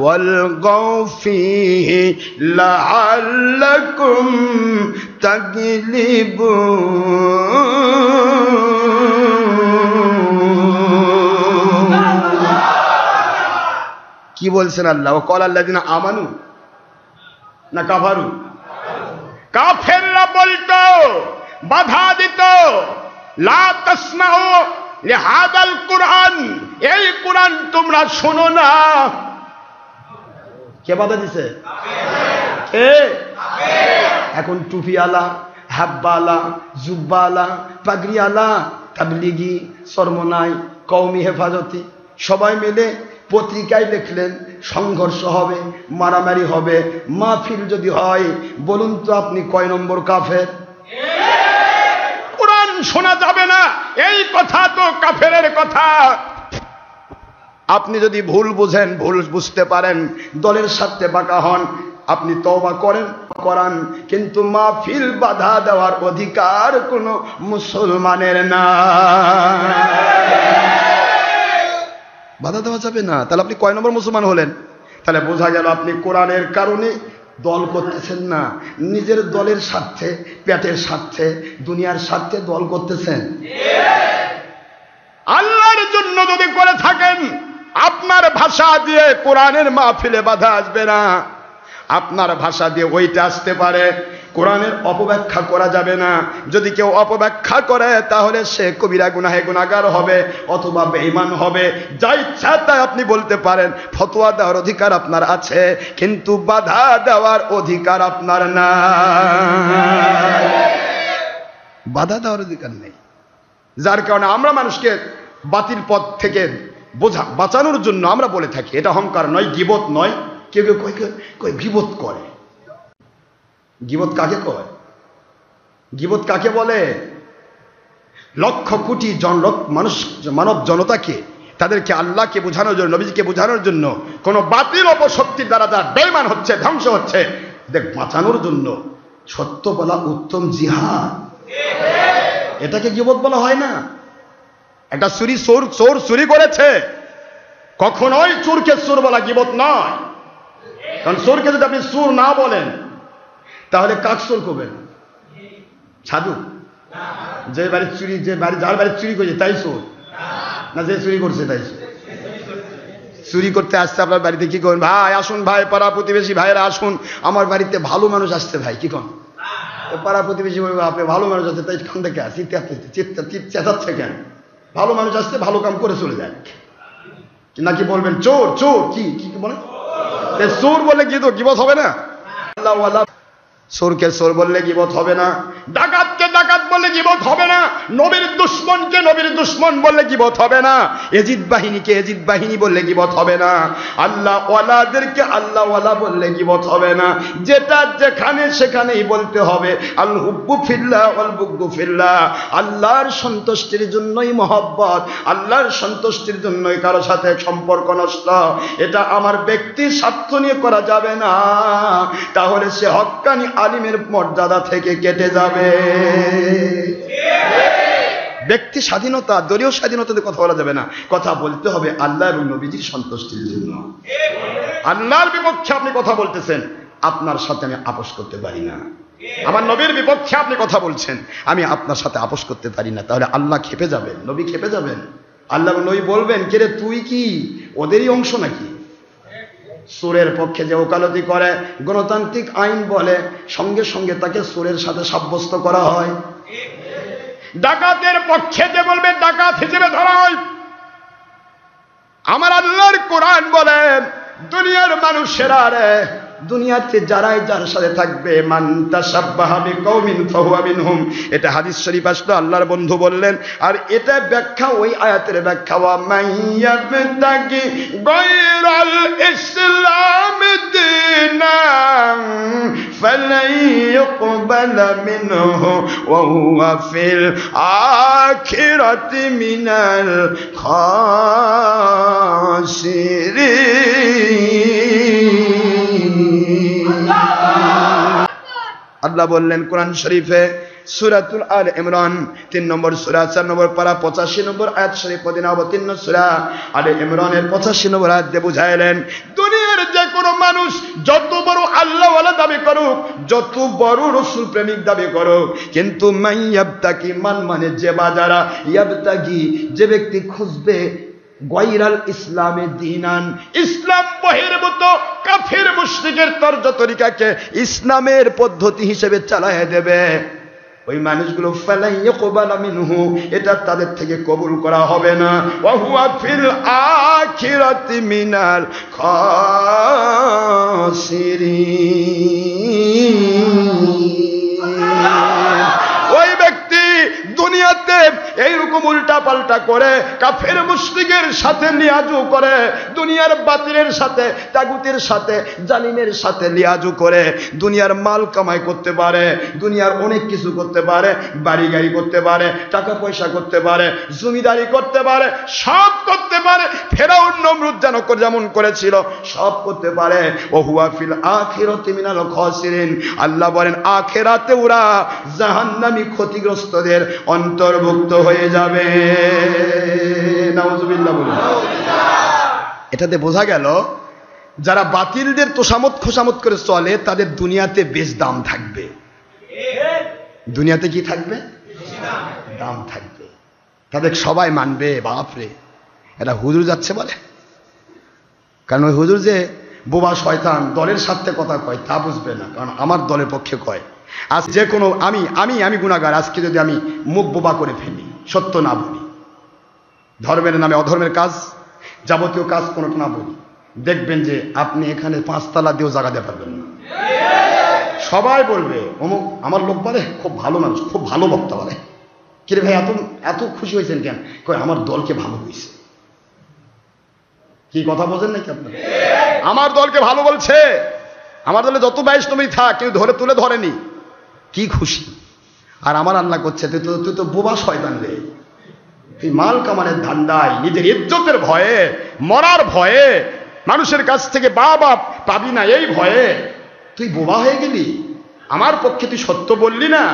ওয়ালগাউ ফীহি লাআল্লাকুম তাগলিবুন। কি বলছেন আল্লাহ? ওয়াকাল আল্লাযিনা আমানু না কাফারু? কাফেররা বলতো, বাধা দিত, লা তাসমাউ লিহাদাল কুরআন, এই কুরআন তোমরা শোনো না। কে বাধা দিছে? কে? এখন টুপিওয়ালা, হাব্বালা, জুব্বালা, পাগড়িওয়ালা, তাবলিগি, সরমনাই, কওমি হেফাজতি সবাই মিলে পত্রিকায় লিখলেন সংঘর্ষ হবে, মারামারি হবে। মাহফিল যদি হয় বলুন তো আপনি কয় নম্বর কাফের? কোরআন শোনা যাবে না এই কথা তো কাফেরের কথা। আপনি যদি ভুল বুঝেন, ভুল বুঝতে পারেন, দলের স্বার্থে বাঁকা হন, আপনি তওবা করান, কিন্তু মাহফিল বাধা দেওয়ার অধিকার কোনো মুসলমানের না। বাধা দেওয়া যাবে না। তাহলে আপনি কয় নম্বর মুসলমান হলেন? তাহলে বোঝা গেল আপনি কোরআনের কারণে দল করতেছেন না, নিজের দলের স্বার্থে, পেটের স্বার্থে, দুনিয়ার স্বার্থে দল করতেছেন। আল্লাহর জন্য যদি করে থাকেন, আপনার ভাষা দিয়ে কোরআনের মাহফিলে বাধা আসবে না। আপনার ভাষা দিয়ে ওইটা আসতে পারে, কোরআনের অপব্যাখ্যা করা যাবে না। যদি কেউ অপব্যাখ্যা করে তাহলে সে কবিরা গুনাহে গুনাহগার হবে অথবা বেঈমান হবে। যা ইচ্ছা তাই আপনি বলতে পারেন, ফতোয়া দেওয়ার অধিকার আপনার আছে, কিন্তু বাধা দেওয়ার অধিকার আপনার না। বাধা দেওয়ার অধিকার নেই। যার কারণে আমরা মানুষকে বাতিল পথ থেকে বাঁচানোর জন্য আমরা বলে থাকি, এটা অহংকার নয়, গীবত নয়। কেউ কেউ কয় গীবত করে। গীবত কাকে কয়? গীবত কাকে বলে? লক্ষ কোটি মানুষ, মানব জনতাকে, তাদেরকে আল্লাহকে বোঝানোর জন্য, নবীজিকে বোঝানোর জন্য কোন বাতিল অপশক্তির দ্বারা যা বেঈমান হচ্ছে, ধ্বংস হচ্ছে, দেখ বাঁচানোর জন্য সত্য বলা উত্তম জিহাদ। এটাকে গীবত বলা হয় না। একটা চোর চুরি করেছে, কখনোই চোরকে চোর বলা গীবত নয়। কারণ চোরকে যদি আপনি চোর না বলেন তাহলে কাক চোর করবেন? সাধু? যে বাড়ির চুরি, যার বাড়ির চুরি করেছে তাই চোর না যে চুরি করছে তাই চোর? চুরি করতে আসছে আপনার বাড়িতে, কি করেন? ভাই আসুন, ভাই পাড়া প্রতিবেশী ভাইয়েরা আসুন, আমার বাড়িতে ভালো মানুষ আসছে ভাই, কি করেন? পাড়া প্রতিবেশী আপনি ভালো মানুষ আসছে তাই খান থেকে চেঁচাচ্ছে কেন? ভালো মানুষ আসছে, ভালো কাম করে চলে যায়। নাকি বলবেন চোর? চোর কি বলে? চোর বললে কি তো গীবত হবে না? আল্লাহ চোরকে চোর বললে গীবত হবে না, ডাকাতকে ডাকাত বললে গীবত হবে না, নবীর দুশমনকে নবীর দুশমন বললে গীবত হবে না, এজিদ বাহিনীকে এজিদ বাহিনী বললে গীবত হবে না, আল্লাহ ওয়ালাদেরকে আল্লাহ ওয়ালা বললে গীবত হবে না। যেটা যেখানে সেখানেই বলতে হবে আল হুব্বু ফিল্লাহ ওয়াল বুগদু ফিল্লাহ। আল্লাহর সন্তুষ্টির জন্যই মহব্বত, আল্লাহর সন্তুষ্টির জন্যই কারো সাথে সম্পর্ক নষ্ট, এটা আমার ব্যক্তির স্বার্থ নিয়ে করা যাবে না। তাহলে সে হক্কানি আলিমের মর্যাদা থেকে কেটে যাবে। ব্যক্তি স্বাধীনতা, দলীয় স্বাধীনতাতে কথা বলা যাবে না। কথা বলতে হবে আল্লাহ এবং নবীজির সন্তুষ্টির জন্য। আল্লাহর বিপক্ষে আপনি কথা বলতেছেন, আপনার সাথে আমি আপোষ করতে পারি না। আমার নবীর বিপক্ষে আপনি কথা বলছেন, আমি আপনার সাথে আপোষ করতে পারি না। তাহলে আল্লাহ খেপে যাবেন, নবী খেপে যাবেন। আল্লাহ নবী বলবেন, কে রে তুই কি ওদেরই অংশ নাকি? চোরের পক্ষে যে ওকালতি করে, গণতান্ত্রিক আইন বলে, সঙ্গে সঙ্গে তাকে চোরের সাথে সাব্যস্ত করা হয়। ডাকাতের পক্ষে যে বলবে ডাকাত হিসেবে ধরা হয়। আমার আল্লাহর কোরআন বলে, দুনিয়ার মানুষেরা রে, দুনিয়াতে যারাই যার সাথে থাকবে, মান তাশাব্বাহা বিকওমিন ফাহুয়া মিনহুম, এটা হাদিস শরীফ আসলো, আল্লাহর বন্ধু বললেন। আর এটা ব্যাখ্যা, ওই আয়াতের ব্যাখ্যা, ওয়া মাইয়াবতাগি গায়রাল ইসলাম দীনান ফালাই ইউকবালা মিনহু ওয়া হুয়া ফিল আখিরাতি মিনাল খাসিরিন। আল্লাহ বললেন কোরআন শরীফে, সূরাতুল আল ইমরান 3 নম্বর সূরা 4 নম্বর পারা 85 নম্বর আয়াত শরীফ মদিনা অবতীর্ণ সূরা আলে ইমরানের 85 নম্বর আয়াত দিয়ে বুঝাইলেন, দুনিয়ার যে কোনো মানুষ যত বড় আল্লাহ ওয়ালা দাবি করুক, যত বড় রাসূল প্রেমিক দাবি করুক, কিন্তু মাইয়াবতাকি মান মানে যে বাজারা, ইয়াবতাকি যে ব্যক্তি খুঁজবে, গায়রাল ইসলামে দীনান ইসলাম বহির্ভূত কাফির মুশরিকের তর্জ তরিকাকে ইসলামের পদ্ধতি হিসেবে চালায় দেবে, ওই মানুষগুলো ফালাই ইউকবালা মিনহু, এটা তাদের থেকে কবুল করা হবে না, ওয়া হুয়া ফিল আখিরাতি মিনাল খাসিরিন। ওই ব্যক্তি দুনিয়াতে এইরকম উল্টা পাল্টা করে কাফের মুশরিকের সাথে লিয়াজু করে, দুনিয়ার বাতিলের সাথে, তাগুতের সাথে, জালিমের সাথে লিয়াজু করে দুনিয়ার মাল কামাই করতে পারে, দুনিয়ার অনেক কিছু করতে পারে, বাড়ি গাড়ি করতে পারে, টাকা পয়সা করতে পারে, জমিদারি করতে পারে, সব করতে পারে। ফেরাউন নমরুদ যেমন করেছিল সব করতে পারে। ও হুয়া ফিল আখিরাতি মিনাল খাসিরিন, আল্লাহ বলেন আখিরাতে ওরা জাহান্নামী ক্ষতিগ্রস্তদের অন্তর্ভুক্ত হয়ে যাবে। নাউজুবিল্লাহ বলুন। এটাতে বোঝা গেল যারা বাতিলদের তোষামত খোসামত করে চলে তাদের দুনিয়াতে বেশ দাম থাকবে। দুনিয়াতে কি থাকবে? দাম থাকবে। তাদের সবাই মানবে, বাপরে এটা হুজুর যাচ্ছে বলে। কারণ ওই হুজুর যে বোবা শয়তান, দলের সাথে কথা কয় তা বুঝবে না, কারণ আমার দলের পক্ষে কয়। আজ যে কোনো আমি গুনাহগার, আজকে যদি আমি মুখ বোবা করে ফেলি, সত্য না বলি, ধর্মের নামে অধর্মের কাজ, যাবতীয় কাজ কোনোটা না বলি, দেখবেন যে আপনি এখানে 5 তালা দিয়েও জাগাতে পারবেন না। সবাই বলবে অমুক আমার লোক বলে খুব ভালো মানুষ, খুব ভালো বক্তা বলে। কিরে ভাই এত খুশি হয়েছেন কেন? কয় আমার দলকে ভালো হয়েছে। কি কথা বোঝেন নাকি আপনারা? আমার দলকে ভালো বলছে, আমার দলে যত বৈষ্ণবী থাক কেউ তুলে ধরেনি, কি খুশি। আর আমার আল্লাহ করছে তুই তো বোবা শয়তান রে, তুই মাল কামানের ধান্দায়, নিজের ইজ্জতের ভয়ে, মরার ভয়ে, মানুষের কাছ থেকে বাবা পাবি না এই ভয়ে তুই বোবা হয়ে গেলি। আমার পক্ষে তুই সত্য বললি না,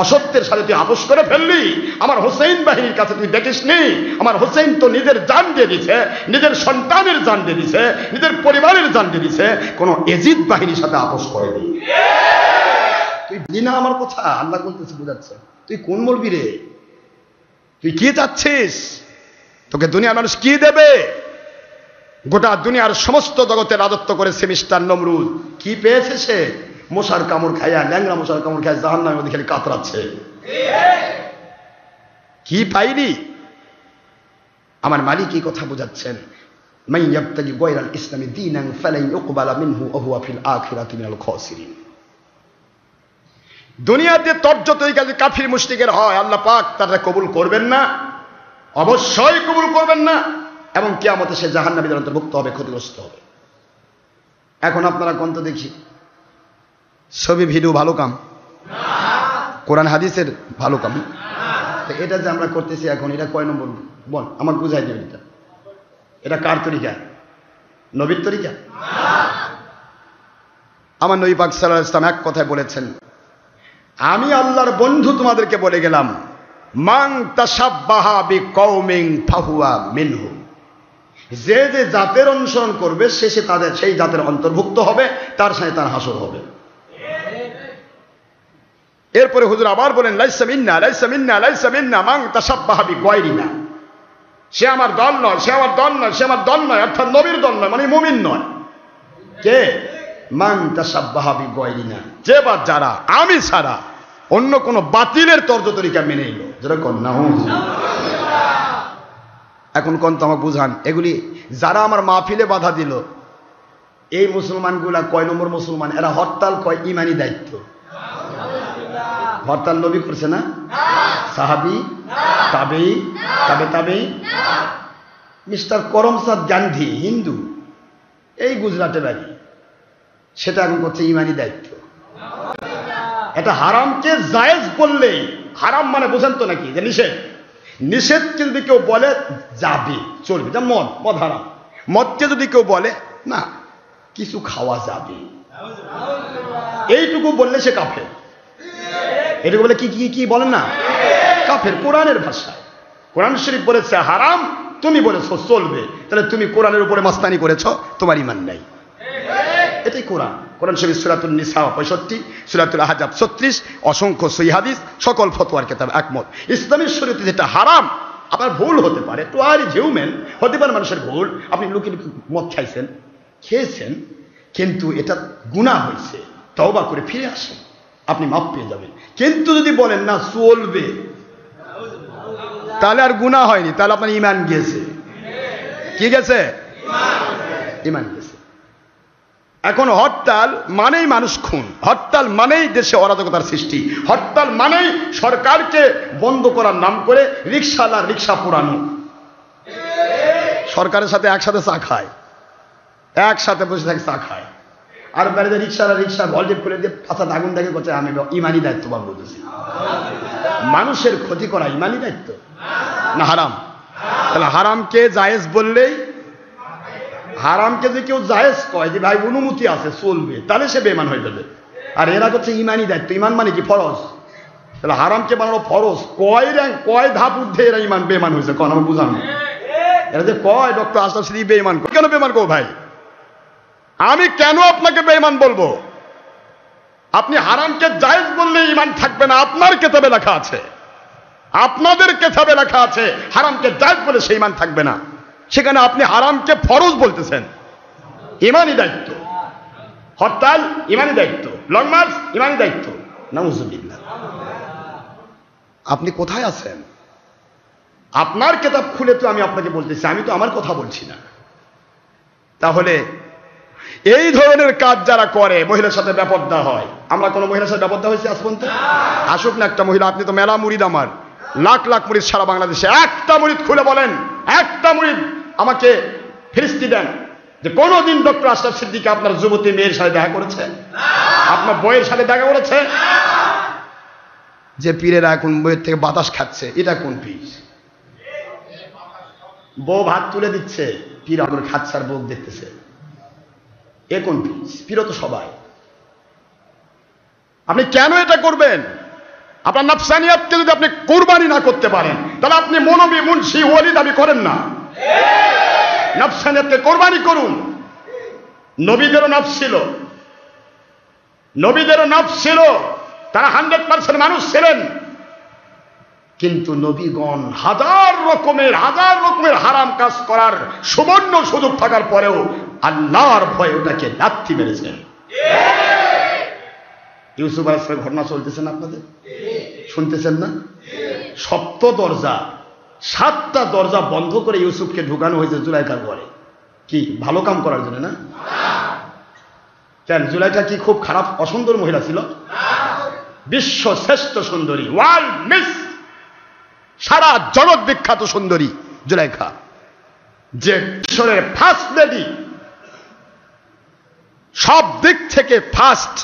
অসত্যের সাথে তুই আপোষ করে ফেললি। আমার হোসেন বাহিনীর কাছে তুই দেখিসনি, আমার হোসেন তো নিজের জান দিয়ে দিছে, নিজের সন্তানের জান দিয়ে দিছে, নিজের পরিবারের জান দিয়ে দিছে, কোনো এজিদ বাহিনীর সাথে আপোষ করেনি। তুই বুঝলি না আমার কথা? আল্লাহ বলতেছে, বুঝাচ্ছে তুই কোন মরবি রে? তুই কি চাচ্ছিস? তোকে দুনিয়ার মানুষ কি দেবে? গোটা দুনিয়ার সমস্ত জগতে রাজত্ব করেছে মিস্টার নমরুদ। কি পেয়েছে সে? মশার কামড় খাইয়া, ল্যাংরা মশার কামড় খাইয়া জাহান্নামের মধ্যে খালি কাতরাচ্ছে। কি পাইনি? আমার মালিক এই কথা বোঝাচ্ছেন, মান ইয়াবতাগি গায়রাল ইসলামি দীনান ফালান ইউকবালা মিনহু ওয়া হুয়া ফিল আখিরাতি মিনাল খাসিরিন। দুনিয়াতে তর্জত এই কাজে কাফির মুশরিকের হয়, আল্লাহ পাক তারা কবুল করবেন না, অবশ্যই কবুল করবেন না, এবং কিয়ামতে সে জাহান্নামীদের অন্তর্ভুক্ত হবে, ক্ষতিগ্রস্ত হবে। এখন আপনারা কোন তো দেখি, ছবি ভিডিও ভালো কাম, কোরআন হাদিসের ভালো কাম, এটা যে আমরা করতেছি এখন, এটা কয় নম্বর বল? আমার বুঝাই দেবেন এটা কার তরিকা? নবীর তরিকা? আমার নবী পাক সাল্লাল্লাহু আলাইহি ওয়াসাল্লাম এক কথায় বলেছেন, আমি আল্লাহর বন্ধু তোমাদেরকে বলে গেলাম, মান তাশাব্বাহা বিকওমিন ফাহুয়া মিনহু। যে যে জাতের অনুসরণ করবে শেষে তাদের সেই জাতের অন্তর্ভুক্ত হবে, তার সাথে তার হাসর হবে। এরপরে হুজুর আবার বলেন, লাইসা মিন্না লাইসা মিন্না লাইসা মিন্না মান তাশাব্বাহা বিগায়রিনা। সে আমার দল নয়, সে আমার দল নয়, সে আমার দল নয়, অর্থাৎ নবীর দল নয়, মানে মুমিন নয়। কে? মান তাশাব্বাহা বিগায়রিনা, যে বা যারা আমি ছাড়া অন্য কোন বাতিলের তর্জ তরিকা মেনে নিল। যেরকম এখন কোন তো আমাকে বুঝান, এগুলি যারা আমার মাহফিলে বাধা দিল, এই মুসলমানগুলা কয় নম্বর মুসলমান? এরা হরতাল কয় ইমানি দায়িত্ব। হরতাল নবী করছে না? সাহাবি, তাবেঈ, তাবে তাবেঈ। মিস্টার করমচাঁদ গান্ধী হিন্দু, এই গুজরাটে বাড়ি, সেটা এখন করছে ইমানি দায়িত্ব। এটা হারামকে জায়েজ বললেই, হারাম মানে বোঝেন তো নাকি যে নিষেধ, নিষেধকে যদি কেউ বলে যাবে, চলবে। যেমন মদ হারাম, মদকে যদি কেউ বলে না কিছু খাওয়া যাবে, এইটুকু বললে সে কাফের। এটুকু বলে কি কি কি বলেন না? কাফের। কোরআনের ভাষায় কোরআন শরীফ বলেছে হারাম, তুমি বলেছো চলবে, তাহলে তুমি কোরআনের উপরে মাস্তানি করেছো, তোমার ঈমান নাই। এটাই কোরআন। কোরআন শরীফ সূরাতুন নিসা 65, সূরাতুল আহজাব 36, অসংখ্য সহিহ হাদিস, সকল ফতোয়ার কিতাব একমত। ইসলামের শরীয়তে যেটা হারাম, আপনার ভুল হতে পারে, তো আর হিউম্যান হতে পারে, মানুষের ভুল। আপনি লুকিয়ে লুকিয়ে মদ খেয়েছেন, কিন্তু এটা গুনাহ হয়েছে, তওবা করে ফিরে আসেন, আপনি মাফ পেয়ে যাবেন। কিন্তু যদি বলেন না চলবে, তাহলে আর গুনাহ হয়নি, তাহলে আপনার ঈমান গেছে। কি গেছে? ঈমান গেছে। এখন হরতাল মানেই মানুষ খুন, হরতাল মানেই দেশে অরাজকতার সৃষ্টি, হরতাল মানেই সরকারকে বন্ধ করার নাম করে রিক্সাওয়ালা রিক্সা পোড়ানো, সরকারের সাথে একসাথে চা খায়, একসাথে বসে থাকে চা খায়, আর বাড়িতে রিক্সাওয়ালা রিক্সা ভলটেপ খুলে দিয়ে পাশাতে আগুন দেখে করছে আমি ইমানি দায়িত্ব বা বলতেছি। মানুষের ক্ষতি করা ইমানি দায়িত্ব না হারাম? তাহলে হারামকে জায়েজ বললেই, হারামকে যে কেউ জায়েজ কয় যে ভাই অনুমতি আছে চলবে, তাহলে সে বেঈমান হয়ে যাবে। আর এরা করছে ইমানি দায়িত্ব, ইমান মানে কি ফরজ, তাহলে হারামকে বানানো ফরজ, কয় র্যাঙ্ক কয় ধাপ ঊর্ধ্বে এরা ইমান বেঈমান হয়েছে কোন আমার বুঝানো। এরা যে কয় ডক্টর আশরাফ সিদ্দিকী বেঈমান, কেন বেঈমান কো ভাই? আমি কেন আপনাকে বেঈমান বলবো? আপনি হারামকে জায়েজ বললে ইমান থাকবে না, আপনার কিতাবে লেখা আছে, আপনাদের কিতাবে লেখা আছে হারামকে জায়েজ বলে সেই ইমান থাকবে না, সেখানে আপনি হারামকে ফরজ বলতেছেন। ইমানি দায়িত্ব, হরতাল ইমানি দায়িত্ব, লং মার্চ ইমানি দায়িত্ব, নাউজুবিল্লাহ। আপনি কোথায় আছেন? আপনার কিতাব খুলে তো আমি আপনাকে বলতেছি, আমি তো আমার কথা বলছি না। তাহলে এই ধরনের কাজ যারা করে, মহিলার সাথে বেপর্দা হয়, আমরা কোনো মহিলার সাথে বেপর্দা হয়েছি আজ পর্যন্ত? আসুক না একটা মহিলা, আপনি তো মেলা মুরিদ, আমার লাখ লাখ মুরিদ সারা বাংলাদেশে, একটা মুরিদ খুলে বলেন, একটা মুরিদ আমাকে ফিরিস্তি দেন যে কোনদিন ডক্টর আশরাফ সিদ্দিকী আপনার যুবতী মেয়ের সাথে দেখা করেছে, আপনার বইয়ের সাথে দেখা করেছে? যে পীরেরা এখন বইয়ের থেকে বাতাস খাচ্ছে, এটা কোন পীর? বউ ভাত তুলে দিচ্ছে, পীর আমার খাচ্ছে আর বউ দেখতেছে, এ কোন পীর? পীর তো সবাই। আপনি কেন এটা করবেন? আপনার নফসানিয়াতকে যদি আপনি কুরবানি না করতে পারেন, তাহলে আপনি মৌলবী মুন্সি ওলি দাবি করেন না। নফসানিয়াতকে কোরবানি করুন। নবীদেরও নফস ছিল, নবীদেরও নফস ছিল, তারা 100% মানুষ ছিলেন, কিন্তু নবীগণ হাজার রকমের হারাম কাজ করার সুবর্ণ সুযোগ থাকার পরেও আল্লাহর ভয়ে ওটাকে লাথি মেরেছেন। ইউসুফ আলাইহিস সালামের ঘটনা চলতেছেন, আপনাদের শুনতেছেন না? সপ্ত দরজা, 7টা দরজা বন্ধ করে ইউসুফকে ঢুকানো হয়েছে জুলাইখার ঘরে। কি ভালো কাম করার জন্য না? কেন জুলাইখা কি খুব খারাপ অসুন্দর মহিলা ছিল? বিশ্ব শ্রেষ্ঠ সুন্দরী, ওয়ার্ল্ড মিস, সারা জগৎ বিখ্যাত সুন্দরী জুলাইখা, যে মিশরের ফার্স্ট লেডি, সব দিক থেকে ফার্স্ট,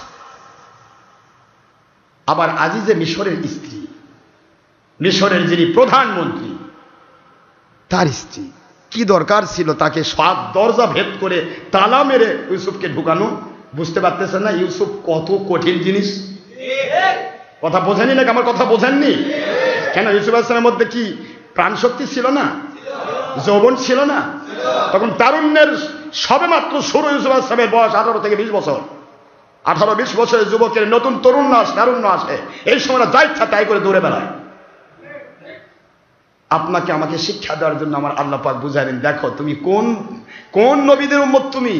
আবার আজিজে মিশরের স্ত্রী, মিশরের যিনি প্রধানমন্ত্রী তার স্ত্রী। কি দরকার ছিল তাকে 7 দরজা ভেদ করে তালা মেরে ইউসুফকে ঢুকানো? বুঝতে পারতেছেন না ইউসুফ কত কঠিন জিনিস? কথা বোঝেনি নাকি? আমার কথা বোঝেননি কেন? ইউসুফ আলাইহিস সালামের মধ্যে কি প্রাণ শক্তি ছিল না? যৌবন ছিল না? তখন তারুণ্যের সবে মাত্র শুরু। ইউসুফ আলাইহিস সালামের বয়স 18 থেকে 20 বছর। 18-20 বছরের যুবকের নতুন তারুণ্য আসে, এই সময় যা ইচ্ছা তাই করে দৌড়ে বেড়ায়। আপনাকে আমাকে শিক্ষা দেওয়ার জন্য আমার আল্লাহ পাক বুঝালেন, দেখো তুমি কোন নবীদের উম্মত তুমি।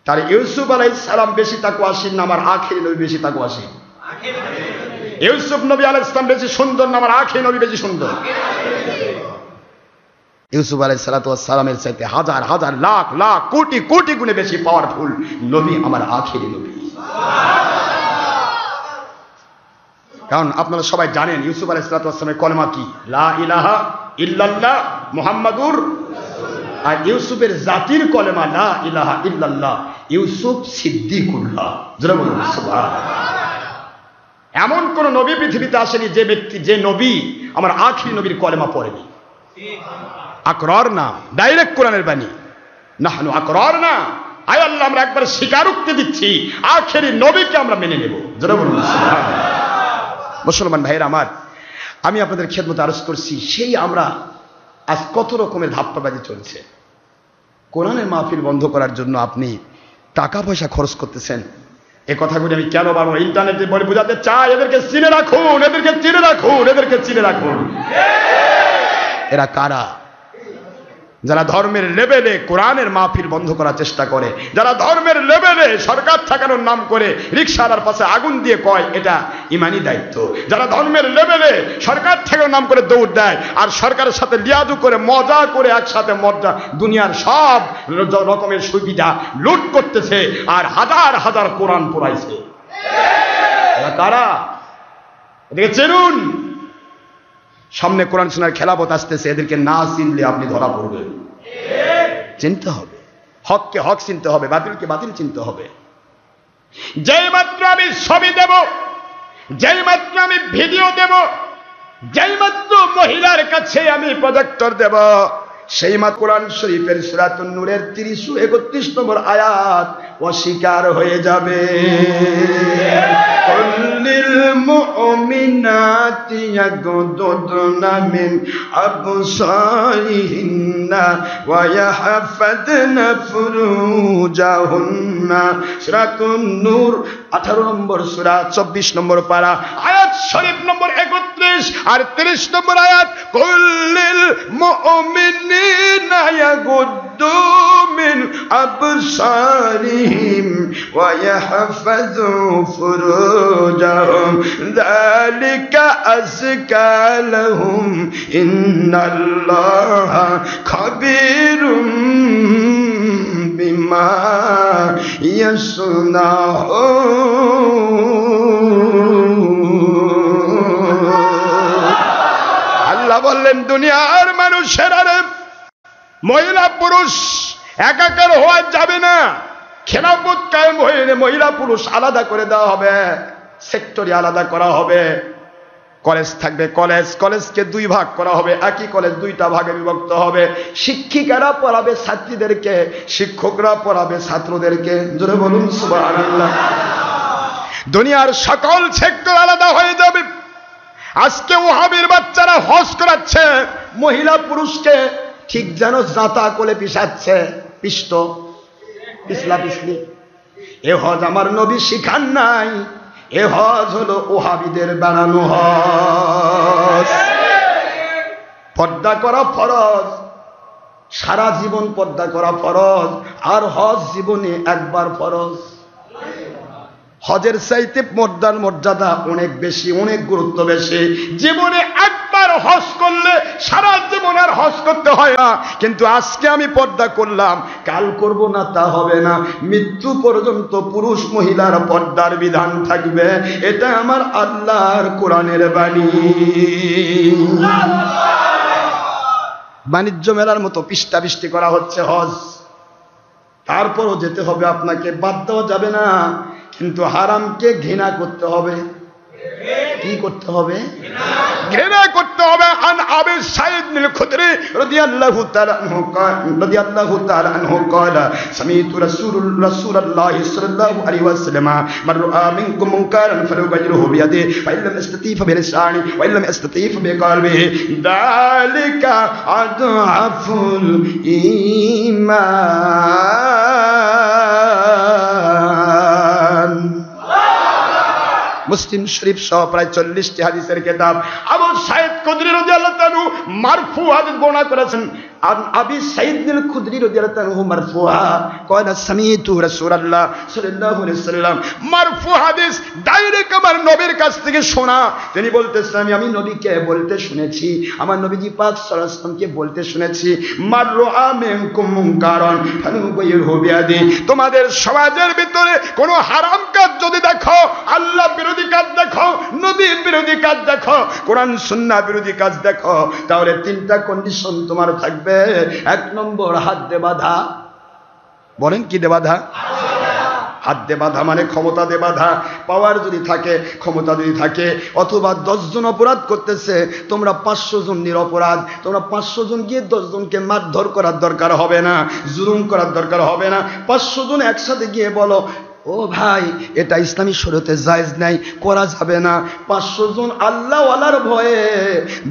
তার ইউসুফ আলাইহিস সালাম বেশি তাকওয়াশীল না আমার আখিরি নবী বেশি তাকওয়াশীল? ইউসুফ নবী আলাইহিস সালাম বেশি সুন্দর না আমার আখিরি নবী বেশি সুন্দর? ইউসুফ আলাইহিস সালামের চাইতে হাজার হাজার লাখ লাখ কোটি কোটি গুণে বেশি পাওয়ারফুল নবী আমার আখিরি নবী। কারণ আপনারা সবাই জানেন ইউসুফ আলাইহিস সালামের কলেমা কি? লা ইলাহা ইল্লাল্লাহ মুহাম্মাদুর। আর ইউসুফের জাতির কলেমা লা ইলাহা ইল্লাল্লাহ ইউসুফ সিদ্দিকুল্লাহ। যারা বলুন সুবহানাল্লাহ। এমন কোন নবী পৃথিবীতে আসেনি যে ব্যক্তি, যে নবী আমার আখিরি নবীর কলেমা পড়েনি। আকরার না, ডাইরেক্ট কোরআনের বাণী, নাহনু আকরার না, আয় আল্লাহ আমরা একবার স্বীকারোক্তি দিচ্ছি আখিরি নবীকে আমরা মেনে নেব। যারা বলুন সুবহানাল্লাহ। মুসলমান ভাইয়েরা আমার, আমি আপনাদের খেদমতে আরজ করছি, সেই আমরা আজ কত রকমের ধাপ্পাবাজি চলছে। কোরআনের মাহফিল বন্ধ করার জন্য আপনি টাকা পয়সা খরচ করতেছেন। এ কথাগুলি আমি কেন বারবার ইন্টারনেটে বলে বোঝাতে চাই, এদেরকে চিনে রাখুন, এদেরকে চিনে রাখুন, এদেরকে চিনে রাখুন। এরা কারা? যারা ধর্মের লেভেলে কোরআনের মাহফিল বন্ধ করার চেষ্টা করে, যারা ধর্মের লেভেলে সরকার ঠেকানোর নাম করে রিকশাওয়ালার পাশে আগুন দিয়ে কয় এটা ইমানি দায়িত্ব, যারা ধর্মের লেভেলে সরকার ঠেকানোর নাম করে দৌড় দেয় আর সরকারের সাথে লিয়াজু করে মজা করে একসাথে মজা দুনিয়ার সব রকমের সুবিধা লুট করতেছে আর হাজার হাজার কোরআন পড়াইছে, এরা কারা? এদিকে চেনুন, সামনে কোরআন শোনার খেলাফত আসতেছে, এদেরকে না চিনলে আপনি ধরা পড়বেন। চিনতে হবে, হককে হক চিনতে হবে, বাতিলকে বাতিল চিনতে হবে। যেই মাত্র আমি ছবি দেব, যেই মাত্র আমি ভিডিও দেব, যেই মাত্র মহিলার কাছে আমি প্রজেক্টর দেব, সেই মাত্র কোরআন শরীফের সূরাতুন নূরের ৩৩ নম্বর আয়াত অস্বীকার হয়ে যাবে। কুল্লিল মুমিনাতি ইয়াগুদুদনা মিন আবসারিহিন্না ওয়া ইয়াহফাযনা ফুরুজাহুন্না। সূরাতুন নূর 18 নম্বর সূরা 24 নম্বর পারা, আয়াত শরীফ নম্বর 31 আর 30 নম্বর আয়াত। কুল্লিল মুমিনিনা ইয়াগুদ্দু মিন আবসারিহিম ওয়া ইয়াহফাযু ফুরুজাহুম যালিকা আযকা লাহুম ইন্নাল্লাহা খাবীরুম বিমা ইয়াসনাউন। আল্লাহ বললেন দুনিয়ার মানুষের আরে মহিলা পুরুষ একাকার হওয়া যাবে না, খেলাফত কায়েম হয়ে মহিলা পুরুষ আলাদা করে দেওয়া হবে, সেক্টরে আলাদা করা হবে। কলেজ থাকবে, কলেজকে 2 ভাগ করা হবে, একই কলেজ 2টা ভাগে বিভক্ত হবে। শিক্ষিকারা পড়াবে ছাত্রীদেরকে, শিক্ষকরা পড়াবে ছাত্রদেরকে। জোরে বলুন সুবহানাল্লাহ। দুনিয়ার সকল সেক্টর আলাদা হয়ে যাবে। আজকে ওহাবির বাচ্চারা হজ করাচ্ছে মহিলা পুরুষকে ঠিক যেন জাতা কোলে পিছাচ্ছে, পিষ্ট পিছলা পিছলি। এ হজ আমার নবী শিখান নাই, এ হজ হলো ওহাবিদের বানানো হজ। পর্দা করা ফরজ, সারা জীবন পর্দা করা ফরজ, আর হজ জীবনে একবার ফরজ। হজের চাইতে পর্দার মর্যাদা অনেক বেশি, অনেক গুরুত্ব বেশি। জীবনে একবার হজ করলে সারা জীবন আর হজ করতে হয় না। কিন্তু আজকে আমি পর্দা করলাম, কাল করব না তা হবে না। মৃত্যু পর্যন্ত পুরুষ মহিলার পর্দার বিধান থাকবে। এটা আমার আল্লাহর কোরআনের বাণী। বাণিজ্য মেলার মতো পৃষ্ঠাবৃষ্টি করা হচ্ছে হজ, তারপরও যেতে হবে আপনাকে, বাদ দেওয়া যাবে না। কিন্তু হারামকে ঘৃণা করতে হবে। কি করতে হবে? ঘৃণা করতে হবে। আন আবি সাঈদ বিন খুদরি রাদিয়াল্লাহু তাআলা আনহু قال سمعت رسول الله صلى الله عليه وسلم من رأى منكم منكرا فليغيره بيده فإن لم يستطع فبلسانه وإن لم يستطع فبقلبه ذلك أضعف الإيمان। মুসলিম শরীফ সহ প্রায় 40টি হাদিসের কিতাব। আবু সাঈদ খুদরি রাদিয়াল্লাহু তাআলা মারফু হাদিস বর্ণনা করেছেন। আবি সাঈদ বিন খুদরি রাদিয়াল্লাহু তাআলা মারফুআ قال سمعت رسول الله صلى الله عليه وسلم। মারফু হাদিস ডাইরেক্ট আমার নবীর কাছ থেকে শোনা। তিনি বলতেছেন আমি নবীকে বলতে শুনেছি, আমার নবীজি পাক সাল্লাল্লাহু আলাইহি ওয়াসাল্লামকে বলতে শুনেছি, মান রাআ মিনকুম মুনকারান ফালইয়ুগয়িরহু বিয়াদি। তোমাদের সমাজের ভিতরে কোনো হারাম কাজ যদি দেখো, আল্লাহ বিরোধী কাজ দেখো, নবী বিরোধী কাজ দেখো, কোরআন সুন্নাহ বিরোধী কাজ দেখো, তাহলে 3টা কন্ডিশন তোমার থাকবে। 1 নম্বর হাত দে বাধা। বলেন কি দে বাধা? হাত দে বাধা মানে ক্ষমতা দে বাধা। পাওয়ার যদি থাকে, ক্ষমতা যদি থাকে, অথবা 10 জন অপরাধ করতেছে, তোমরা 500 জন নিরপরাধ, তোমরা 500 জন গিয়ে 10 জনকে মারধর করার দরকার হবে না, জুলুম করার দরকার হবে না। 500 জন একসাথে গিয়ে বলো ও ভাই এটা ইসলামী শরীয়তে জায়েজ নাই, করা যাবে না। 500 জন আল্লাহওয়ালার ভয়ে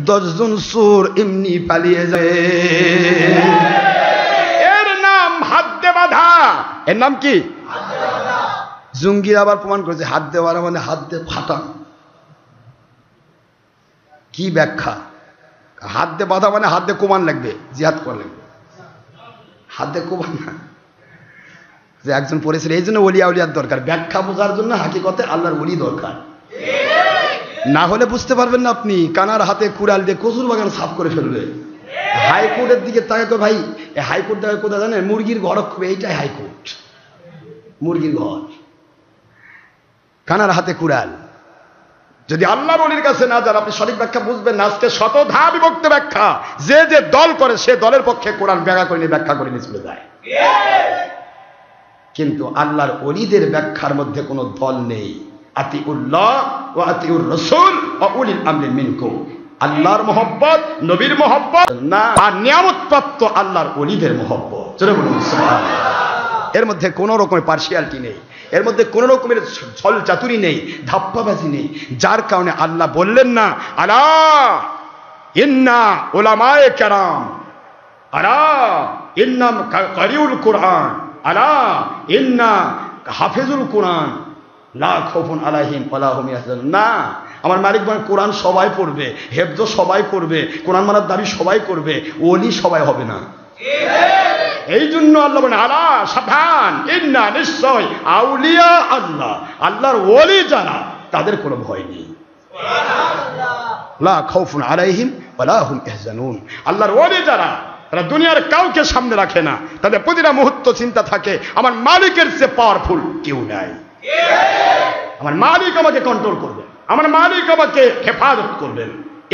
10 জন চোর এমনি পালিয়ে যায়। এর নাম হাত দে বাধা। এর নাম কি? জঙ্গি আবার প্রমাণ করেছে হাত দে বাধা মানে হাত দে ফাটা। কি ব্যাখ্যা? হাত দে বাধা মানে হাত দে কমান লাগবে, জিহাদ করা লাগবে। হাতে কোবা না, যে একজন পড়েছিল এই জন্য ওলিয়া উলিয়ার দরকার, ব্যাখ্যা বোঝার জন্য হাকিকতে আল্লাহর ওলি দরকার, না হলে বুঝতে পারবেন না আপনি। কানার হাতে কুড়াল দিয়ে কচুর বাগান সাফ করে ফেলবে। হাইকোর্টের দিকে তাকে তো ভাই, হাইকোর্ট দেখে কোথায় জানেন? মুরগির ঘর, এইটাই হাইকোর্ট, মুরগির ঘর, কানার হাতে কুড়াল। যদি আল্লাহর ওলির কাছে না যান আপনি সঠিক ব্যাখ্যা বুঝবেন না। আজকে শতধা বিভক্ত ব্যাখ্যা, যে যে দল করে সে দলের পক্ষে কোরআন ব্যাখ্যা করে নিয়ে ব্যাখ্যা করে নিয়ে চলে যায়। কিন্তু আল্লাহর ওলিদের ব্যাখ্যার মধ্যে কোনো দল নেই। আতিউল্লাহ ওয়া আতিউর রাসূল ওয়া উলিল আমরি মিনকুম, আল্লাহর মহব্বত, নবীর মহব্বত না, আর নিয়ামত প্রাপ্ত আল্লাহর ওলিদের মহব্বত। জোরে বলুন সুবহানাল্লাহ। এর মধ্যে কোনো রকমের পার্সিয়ালিটি নেই, এর মধ্যে কোনো রকমের ছল চাতুরি নেই, ধাপ্পাবাজি নেই। যার কারণে আল্লাহ বললেন না আলা ইন্না উলামায়ে কেরাম, আলা ইন্না কারিউল কোরআন, আলা ইন্না হাফিজুল কোরআন লা খাউফুন আলাইহিম ওয়ালা হুম ইয়াহজানুন। না, আমার মালিক বলেন কোরআন সবাই পড়বে, হেফজ সবাই করবে, কোরআন মানার দাবি সবাই করবে, ওলি সবাই হবে না। এই জন্য আল্লাহ বলেন আলা সাবধান, ইন্না নিশ্চয় আউলিয়া আল্লাহ, আল্লাহর ওলি যারা তাদের কোনো ভয় নেই। লা খাউফুন আলাইহিম ওয়ালা হুম ইয়াহজানুন। আল্লাহর ওলি যারা, তারা দুনিয়ার কাউকে সামনে রাখে না, তাদের প্রতিটা মুহূর্ত চিন্তা থাকে আমার মালিকের চেয়ে পাওয়ারফুল কেউ নাই, আমার মালিক আমাকে কন্ট্রোল করবে, আমার মালিক আমাকে হেফাজত করবেন।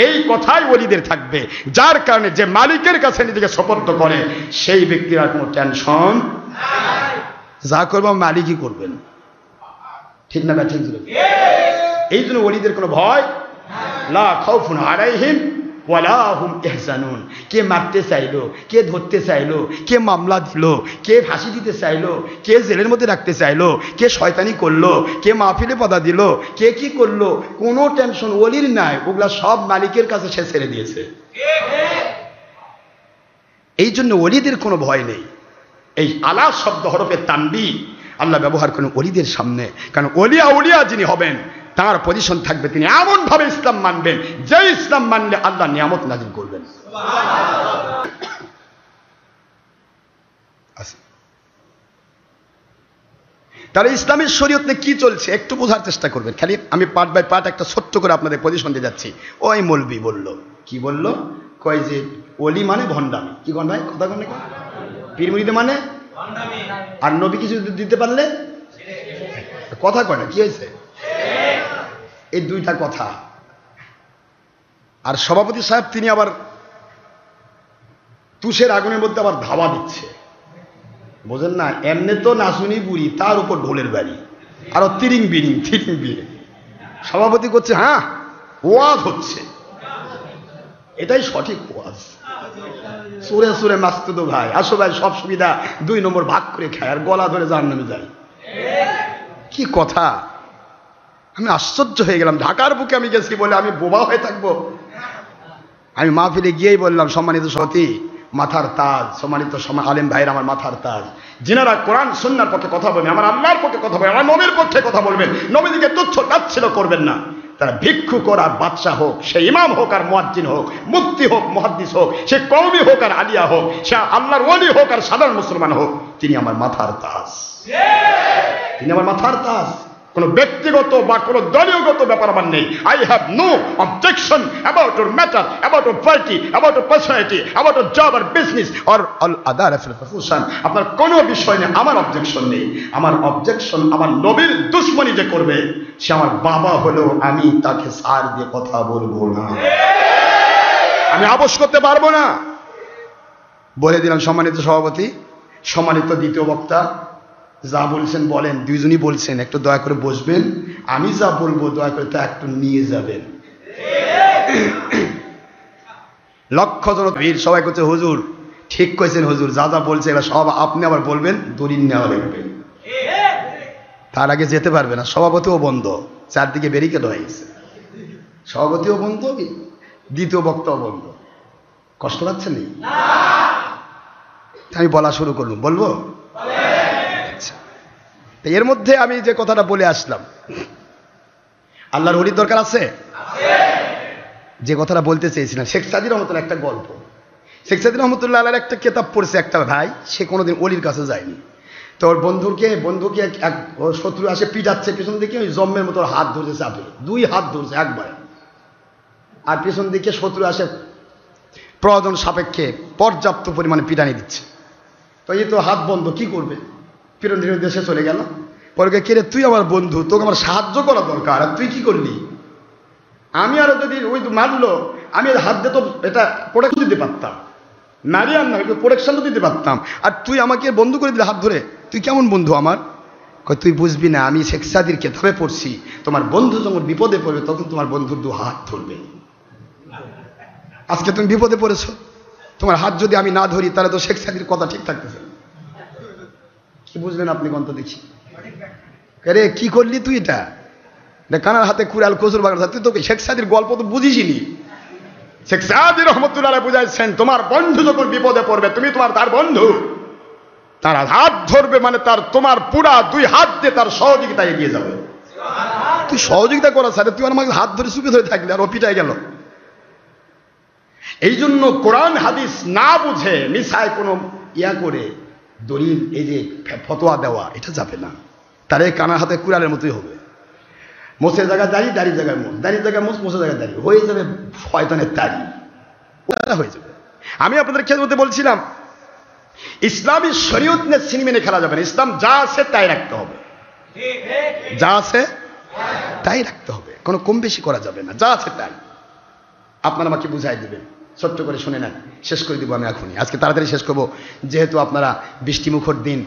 এই কথাই ওলিদের থাকবে। যার কারণে যে মালিকের কাছে নিজেকে সুপর্দ করে সেই ব্যক্তির আর কোনো টেনশন নাই, যা করবো মালিকই করবেন। ঠিক না ঠিক? এই জন্য ওলিদের কোনো ভয়, লা খাউফুন আলাইহিম ওয়ালা হুম ইয়াহজানুন। কে মারতে চাইলো, কে ধরতে চাইলো, কে মামলা দিল, কে ফাঁসি দিতে চাইলো, কে জেলের মধ্যে রাখতে চাইলো, কে শয়তানি করলো, কে মাহফিলে বাধা দিল, কে কি করলো, কোনো টেনশন ওলির নাই। ওগুলা সব মালিকের কাছে সে ছেড়ে দিয়েছে। এই জন্য ওলিদের কোনো ভয় নেই। এই আলা শব্দ হরফে তানবীহ আল্লাহ ব্যবহার করেন ওলিদের সামনে, কারণ ওলিয়া উলিয়া যিনি হবেন তার পজিশন থাকবে, তিনি এমন ভাবে ইসলাম মানবেন যে ইসলাম মানলে আল্লাহ নিয়ামত নাজিল করবেন। তাহলে ইসলামের শরীয়তে কি চলছে একটু বোঝার চেষ্টা করবেন। খালি আমি পার্ট বাই পার্ট একটা ছোট্ট করে আপনাদের পজিশন দিয়ে যাচ্ছি। ওই মৌলবি বলল, কি বলল, কয় যে ওলি মানে ভণ্ডামি। কি কন ভাই, কথা কন না? পীর মুরিদ মানে ভণ্ডামি, আর নবী কিছু দিতে পারলে কথা কয় না। কি হয়েছে? এই দুইটা কথা। আর সভাপতি সাহেব তিনি আবার তুষের আগুনের মধ্যে আবার ধাওয়া দিচ্ছে, বোঝেন না? এমনি তো নাচুনি বুড়ি, তার উপর ঢোলের বাড়ি, আরো তিরিং বিরিং থিরিং বিরিং। সভাপতি করছে হ্যাঁ ওয়াজ হচ্ছে, এটাই সঠিক ওয়াজ। সুরে সুরে মাস্তুদ ভাই, আসো ভাই সব সুবিধা 2 নম্বর ভাগ করে খায় আর গলা ধরে জাহান্নামে যায়। কি কথা! আমি আশ্চর্য হয়ে গেলাম। ঢাকার বুকে আমি গেছি বলে আমি বোবা হয়ে থাকবো? আমি মাহফিলে গিয়েই বললাম, সম্মানিত সতী মাথার তাজ, সম্মানিত আলেম ভাইয়ের আমার মাথার তাজ, যিনারা কোরআন সুন্নাহর পক্ষে কথা বলবেন, আমার আল্লাহর পক্ষে কথা বলবেন, আমার নবীর পক্ষে কথা বলবেন, নবীদিকে তুচ্ছ তাচ্ছিল্য করবেন না। তারা ভিক্ষুক আর বাদশাহ হোক, সে ইমাম হোক আর মুয়াজ্জিন হোক, মুফতি হোক, মুহাদ্দিস হোক, সে কওমি হোক আর আলিয়া হোক, সে আল্লাহর ওলি হোক আর সাধারণ মুসলমান হোক, তিনি আমার মাথার তাজ, তিনি আমার মাথার তাজ। কোনো ব্যক্তিগত বা কোনো দলীয়গত ব্যাপার আমার নেই। I have no objection about your matter, about your party, about your personality, about your job আর business or all other profession. আপনার কোনো বিষয় নিয়ে আমার অবজেকশন নেই। আমার অবজেকশন আমার নবীর দুশ্মনী যে করবে, সে আমার বাবা হলেও আমি তাকে সার দিয়ে কথা বলবো না, আমি আপোস করতে পারবো না। বলে দিলাম সম্মানিত সভাপতি, সম্মানিত দ্বিতীয় বক্তা, যা বলছেন বলেন, দুইজনই বলছেন, একটু দয়া করে বসবেন। আমি যা বলবো দয়া করে তা একটু নিয়ে যাবেন। লক্ষ জন ভিড়, সবাই করছে হুজুর ঠিক কইছেন, হুজুর যা যা বলছে এরা সব আপনি আবার বলবেন, দলিল নেওয়া লাগবে। তার আগে যেতে পারবে না। সভাপতিও বন্ধ, চারদিকে ব্যারিকেড হয়ে গেছে, সভাপতিও বন্ধ, দ্বিতীয় বক্তাও বন্ধ। কষ্ট পাচ্ছেন নি? আমি বলা শুরু করলাম, বলবো? এর মধ্যে আমি যে কথাটা বলে আসলাম, আল্লাহর ওলির দরকার আছে। যে কথাটা বলতে চেয়েছিলাম, শেখ সাদির রহমতুল্লাহ একটা গল্প। শেখ সাদী রহমতুল্লাহ আলাইহির একটা কিতাব পড়ছে একটা ভাই, সে কোনোদিন অলির কাছে যায়নি। তো ওর বন্ধুকে এক শত্রু আসে পিটাচ্ছে, পেছন দিকে ওই জম্মের মতো হাত ধরছে চাপে, 2 হাত ধরছে একবারে, আর পেছন দিকে শত্রু আসে প্রয়োজন সাপেক্ষে পর্যাপ্ত পরিমাণে পিটানি দিচ্ছে। তো এই তো হাত বন্ধ, কি করবে, পিটনের দেশে চলে গেল। পরে কে রে, তুই আমার বন্ধু, তোকে আমার সাহায্য করা দরকার, আর তুই কি করলি? আমি আরো যদি ওই তো মারলো, আমি হাত দিয়ে তো এটা প্রোটেকশন দিতে পারতাম, নারী আর না প্রোটেকশন তো দিতে পারতাম, আর তুই আমাকে বন্ধু করে দিলে হাত ধরে, তুই কেমন বন্ধু আমার? কয় তুই বুঝবি না, আমি শেখ সাদীর কিতাবে পড়ছি, তোমার বন্ধু যখন বিপদে পড়বে তখন তোমার বন্ধুর 2 হাত ধরবে। আজকে তুমি বিপদে পড়েছো, তোমার হাত যদি আমি না ধরি তাহলে তো শেখ সাদীর কথা ঠিক থাকতেছে। কি বুঝলেন আপনি? গন্ত দেখি রে, কি করলি তুই? এটা কানার হাতে কুড়াল কচুর বাগান, তুই তো শেখ সাদীর গল্প তো বুঝিসনি। শেখ সাদী রহমতুল্লাহ আলাইহি বুঝাইছেন, তোমার বন্ধু যখন বিপদে পড়বে, তুমি তার বন্ধু, তার হাত ধরবে মানে তোমার পুরা 2 হাত দিয়ে তার সহযোগিতায় এগিয়ে যাবে। তুই সহযোগিতা করা স্যার, তুই আমাকে হাত ধরে চুপে ধরে থাকলে, আর ও পিটাই গেল। এই জন্য কোরআন হাদিস না বুঝে মিছায় কোনো করে দলিল, এই যে ফতোয়া দেওয়া, এটা যাবে না। তার এই কানার হাতে কুড়ালের মতোই হবে। মোছের জায়গায় দাড়ি, দাড়ির জায়গায় মোছ, দাড়ির জায়গায় মোছ, মোছের জায়গায় দাড়ি, হয়ে যাবে শয়তানের দাড়ি, হয়ে যাবে। আমি আপনাদের খেদমতে বলছিলাম, ইসলামী শরীয়ত নিয়ে সিনেমেনে খেলা যাবে না। ইসলাম যা আছে তাই রাখতে হবে, যা আছে তাই রাখতে হবে, কোনো কম বেশি করা যাবে না, যা আছে তাই। আপনারা আমাকে বুঝাই দেবেন, ছোট্ট করে শুনে নেন, শেষ করে দিব আমি এখনই, আজকে তাড়াতাড়ি শেষ করবো, যেহেতু আপনারা বৃষ্টিমুখর দিন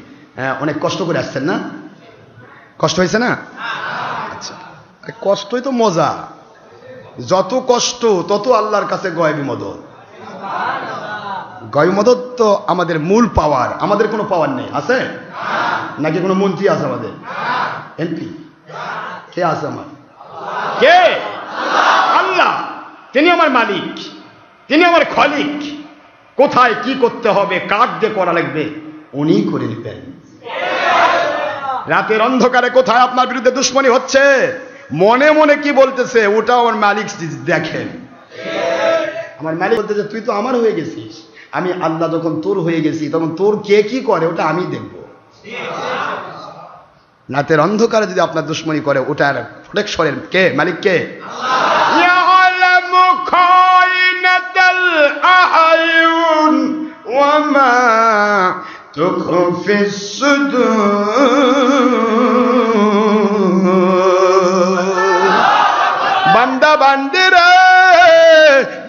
অনেক কষ্ট করে আসছেন না? কষ্ট হয়েছে না? আচ্ছা, কষ্টই তো মজা, যত কষ্ট তত আল্লাহর কাছে গয়বী মদদ। গয়বী মদদ তো আমাদের মূল পাওয়ার। আমাদের কোনো পাওয়ার নেই, আছে নাকি? কোনো মন্ত্রী আছে আমাদের? এমপি কে আছে? আমার কে? আল্লাহ, তিনি আমার মালিক, তিনি আমার খালিক। কোথায় কি করতে হবে, কাক দিয়ে করা লাগবে, উনি করে নেবেন। রাতের অন্ধকারে কোথায় আপনার বিরুদ্ধে দুশ্মনী হচ্ছে, মনে মনে কি বলতেছে, ওটাও আমার মালিক দেখেন। আমার মালিক বলতেছে, তুই তো আমার হয়ে গেছিস, আমি আল্লাহ যখন তোর হয়ে গেছি তখন তোর কে কি করে ওটা আমি দেখব। রাতের অন্ধকারে যদি আপনার দুশ্মনী করে, ওটার প্রোটেকশনের কে? মালিক কে? বান্দা বান্দিরা,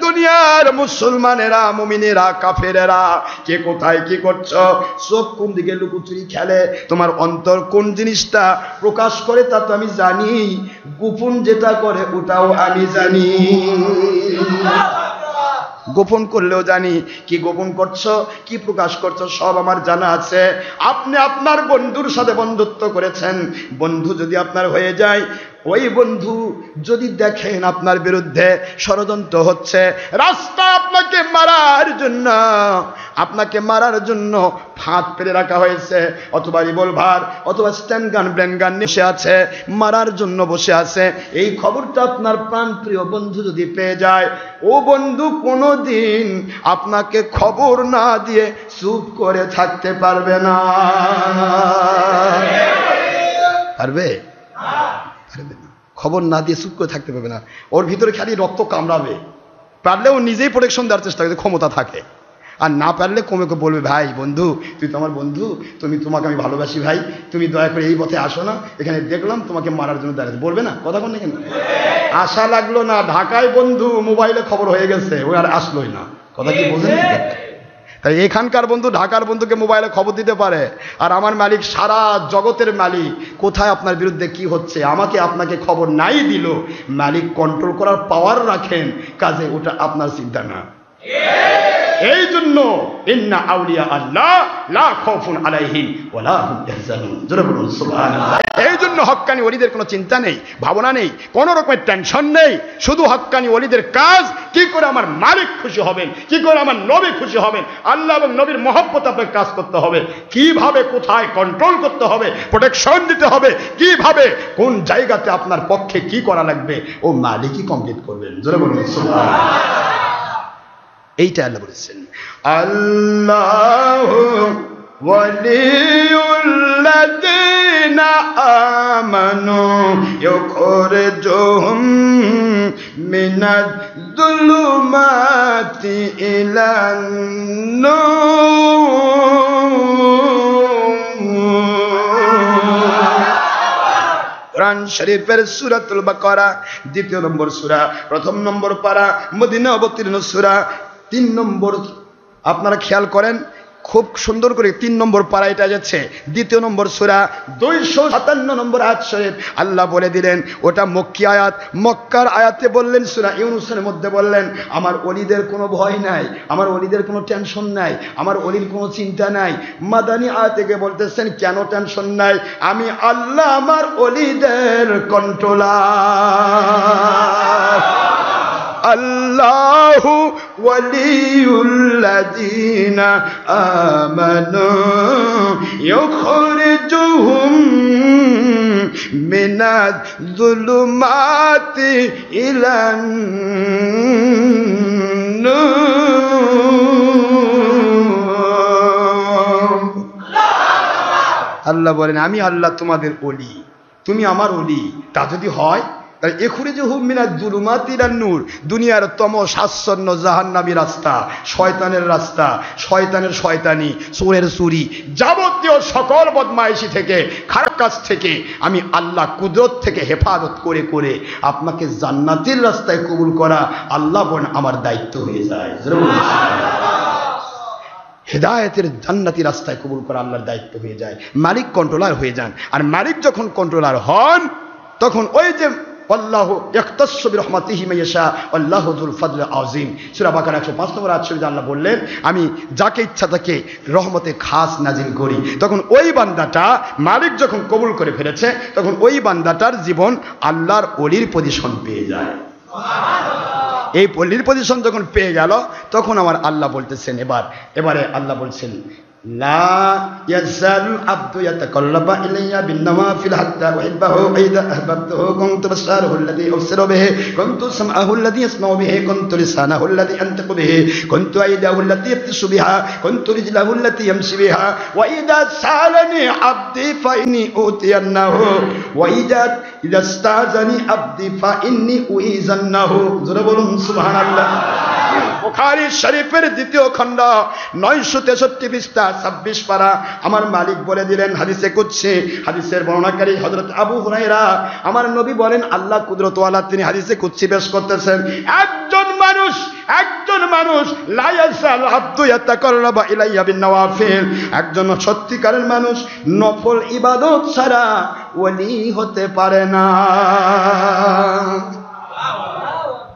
দুনিয়ার মুসলমানেরা, মুমিনেরা, কাফেরেরা, কে কোথায় কি করছো, চোখ কোন দিকে লুকোচুরি খেলে, তোমার অন্তর কোন জিনিসটা প্রকাশ করে তা তো আমি জানি, গোপন যেটা করে ওটাও আমি জানি। গোপন করলেও জানি, কি গোপন করছো, কি প্রকাশ করছো, সব আমার জানা আছে। আপনি আপনার বন্ধুর সাথে বন্ধুত্ব করেছেন, বন্ধু যদি আপনার হয়ে যায়, ওই বন্ধু যদি দেখেন আপনার বিরুদ্ধে ষড়যন্ত্র হচ্ছে, রাস্তা আপনাকে মারার জন্য ফাঁদ পেরে রাখা হয়েছে, অথবা রিভলভার অথবা স্ট্যান্ড গান, ব্রেন গান বসে আছে, মারার জন্য বসে আছে, এই খবরটা আপনার প্রাণপ্রিয় বন্ধু যদি পেয়ে যায়, ও বন্ধু কোনোদিন আপনাকে খবর না দিয়ে চুপ করে থাকতে পারবে না। পারবে? খবর না দিয়ে চুপ করে থাকতে পারবে না। ওর ভিতরে খালি রক্ত কামড়াবে, পারলে ও নিজেই প্রোটেকশন দেওয়ার চেষ্টা করে, ক্ষমতা থাকে। আর না পারলে কমে বলবে, ভাই বন্ধু, তুই তো আমার বন্ধু, তোমাকে আমি ভালোবাসি ভাই, তুমি দয়া করে এই পথে আসো না, এখানে দেখলাম তোমাকে মারার জন্য দাঁড়াতে। বলবে না? কথা বল না কেন? আশা লাগলো না, ঢাকায় বন্ধু, মোবাইলে খবর হয়ে গেছে, ও আর আসলোই না। কথা কি বোঝেন? তাই এখানকার বন্ধু ঢাকার বন্ধুকে মোবাইলে খবর দিতে পারে, আর আমার মালিক সারা জগতের মালিক, কোথায় আপনার বিরুদ্ধে কি হচ্ছে আমাকে আপনাকে খবর নাই দিল, মালিক কন্ট্রোল করার পাওয়ার রাখেন, কাজে ওটা আপনার চিন্তা না। এই জন্য ইন্না আউলিয়া আল্লাহ লা খাউফুন আলাইহিম ওয়ালা হুম ইয়াহজানুন, জোরে বলুন সুবহানাল্লাহ। এই জন্য হক্কানি ওলিদের কোনো চিন্তা নেই, ভাবনা নেই, কোনো রকমের টেনশন নেই। শুধু হক্কানি ওলিদের কাজ, কি করে আমার মালিক খুশি হবেন, কি করে আমার নবী খুশি হবেন, আল্লাহ এবং নবীর মহব্বত আপনাকে কাজ করতে হবে, কিভাবে কোথায় কন্ট্রোল করতে হবে, প্রোটেকশন দিতে হবে, কিভাবে কোন জায়গাতে আপনার পক্ষে কি করা লাগবে, ও মালিকই কমপ্লিট করবেন। জোরে বলুন সুবহানাল্লাহ। এইটা আল্লাহ বলেছেন, আল্লাহু ওয়ালিউল্লাযীনা আমানু ইউখরিজুহুম মিনাজ-যুলুমাতি ইলান-নূর। কোরআন শরীফের সূরাতুল বাকারা 2 নম্বর সূরা, 1 নম্বর পারা, মদিনা অবতীর্ণ সূরা, 3 নম্বর। আপনারা খেয়াল করেন খুব সুন্দর করে 3 নম্বর পারা এটা যাচ্ছে, 2 নম্বর সূরা 257 নম্বর আয়াত শরীফ আল্লাহ বলে দিলেন ওটা মক্কি আয়াত। মক্কার আয়াতে বললেন, সূরা ইউনূসের মধ্যে বললেন আমার ওলিদের কোনো ভয় নাই, আমার ওলিদের কোনো টেনশন নাই, আমার ওলির কোনো চিন্তা নাই। মাদানী আয়াতে গিয়ে বলতেছেন কেন টেনশন নাই, আমি আল্লাহ আমার ওলিদের কন্ট্রোলার। আল্লাহু ওয়ালিউল্লাযীনা আমানু ইউখরিজুহুম মিনাজ-যুলুমাতি ইলান-নূর। আল্লাহ বলেন আমি আল্লাহ তোমাদের ওলি, তুমি আমার ওলি। তা যদি হয় তাহলে ইখরিজুহুম মিনাজ-যুলুমাতি ইলান-নূর, দুনিয়ার তমস আচ্ছন্ন জাহান্নামী রাস্তা, শয়তানের রাস্তা, শয়তানের শয়তানি, চোরের চুরি, যাবতীয় সকল বদমাইশি থেকে, খারাপ কাজ থেকে আমি আল্লাহ কুদরত থেকে হেফাজত করে করে আপনাকে জান্নাতের রাস্তায় কবুল করা আল্লাহ বলেন আমার দায়িত্ব হয়ে যায়। হেদায়েতের জান্নাতি রাস্তায় কবুল করা আল্লাহর দায়িত্ব হয়ে যায়। মালিক কন্ট্রোলার হয়ে যান। আর মালিক যখন কন্ট্রোলার হন তখন ওই যে আল্লাহু ইয়াখতাসসু বিরহমাতিহি মান ইয়াশা আল্লাহু যুল ফাদলিল আযীম, সূরা বাকারা 105 নম্বর আয়াত শরীফে আল্লাহ বললেন আমি যাকে ইচ্ছা তাকে রহমতে খাস নাজিল করি। তখন ওই বান্দাটা মালিক যখন কবুল করে ফেলেছে তখন ওই বান্দাটার জীবন আল্লাহর ওলির পজিশন পেয়ে যায়। এই ওলির পজিশন যখন পেয়ে গেল তখন আমার আল্লাহ বলতেছেন এবারে আল্লাহ বলছেন লা ইয়াজালু আবদু ইয়াতাকাল্লাবু ইলাইয়া বিন-নওয়াফিল হাত্তা উহিব্বাহু আইদা আহবাবতুহু কুনতু বাসারাহু আল্লাযী ইবসিরু বিহি কুনতু সামআহু আল্লাযী ইয়াসমাউ বিহি কুনতু লিসানাহু আল্লাযী ইয়ানতিকু বিহি কুনতু আইদাহু আল্লাতী ইয়াবতিশু বিহা কুনতু রিজলাহু আল্লাতী ইয়ামশি বিহা ওয়া ইযা সালানি আবদি ফাইন্নী উতিয়ান্নাহু ওয়া ইযা ইস্তাযানি আবদি ফাইন্নী উইজান্নাহু। জোরে বলুন সুবহানাল্লাহ। বুখারী শরীফের 2য় খণ্ড 963 পৃষ্ঠা 26 পারা আমার মালিক বলে দিলেন হাদিসে কুদসি, হাদিসের বর্ণনাকারী হযরত আবু হুরায়রা আমার নবী বলেন আল্লাহ কুদরতওয়ালা তিনি হাদিসে কুদসি পেশ করতেছেন একজন মানুষ লা ইয়াজাল আবদু ইয়াতাকাররাবু ইলাইয়া বিন-নওয়াফিল, একজন সত্যিকারের মানুষ নফল ইবাদত ছাড়া ওলি হতে পারে না।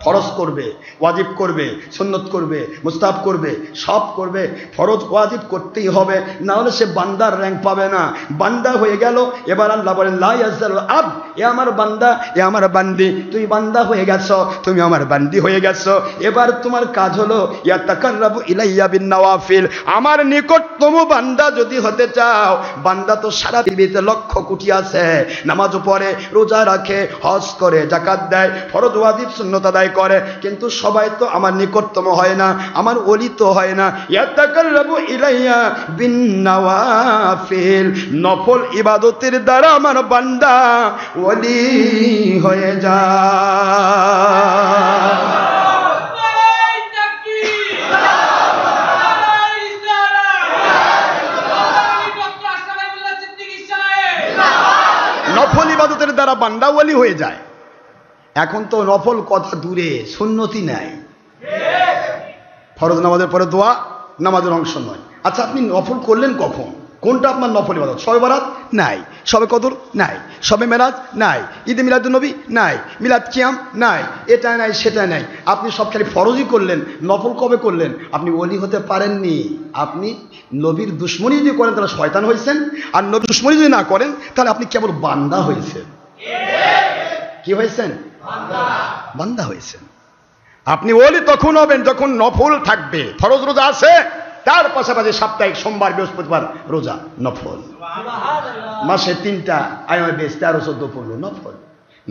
ফরজ করবে, ওয়াজিব করবে, সুন্নত করবে, মুস্তাহাব করবে, সব করবে। ফরজ ওয়াজিব করতেই হবে, না হলে সে বান্দার র্যাঙ্ক পাবে না। বান্দা হয়ে গেল। এবার আল্লাহ বলেন লা ইয়াজালু আব, এ আমার বান্দা, এ আমার বান্দি, তুমি বান্দা হয়ে গেছো, তুমি আমার বান্দি হয়ে গেছো। এবার তোমার কাজ হলো ইয়াতাকাররাবু ইলাইয়া বিন-নওয়াফিল, আমার নিকটতম বান্দা যদি হতে চাও। বান্দা তো সারা পৃথিবীতে লক্ষ কোটি আছে, নামাজও পড়ে, রোজা রাখে, হজ করে, যাকাত দেয়, ফরজ ওয়াজিব সুন্নত আদায় করে, কিন্তু সবাই তো আমার নিকটতম হয় না, আমার ওলি তো হয় না। ইয়াতাকাররাবু ইলাইয়া বিন-নওয়াফিল, নফল ইবাদতের দ্বারা আমার বান্দা ওলি হয়ে যায়। নফল ইবাদতের দ্বারা বান্দা ওলি হয়ে যায়। এখন তো নফল কথা দূরে, সুন্নতি নাই। ফরজ নামাজের পরে দোয়া নামাজের অংশ নয়। আচ্ছা আপনি নফল করলেন কখন? কোনটা আপনার নফল ইবাদত? শবে বরাত নাই, শবে কদর নাই, শবে মেরাজ নাই, ঈদে মিলাদুন নবী নাই, মিলাদ কিয়াম নাই, এটা নাই সেটা নাই। আপনি সব খালি ফরজই করলেন, নফল কবে করলেন? আপনি ওলি হতে পারেননি। আপনি নবীর দুশ্মনী যদি করেন তাহলে শয়তান হয়েছেন, আর নবীর দুশ্মনী যদি না করেন তাহলে আপনি কেবল বান্দা হয়েছেন। কি হয়েছেন? বান্দা হয়েছেন। আপনি ওলি তখন হবেন যখন নফল থাকবে। ফরজ রোজা আছে, তার পাশাপাশি সাপ্তাহিক সোমবার বৃহস্পতিবার রোজা নফল, মাসে 3টা আয়ামে বেশ 13-14 পড়লো নফল।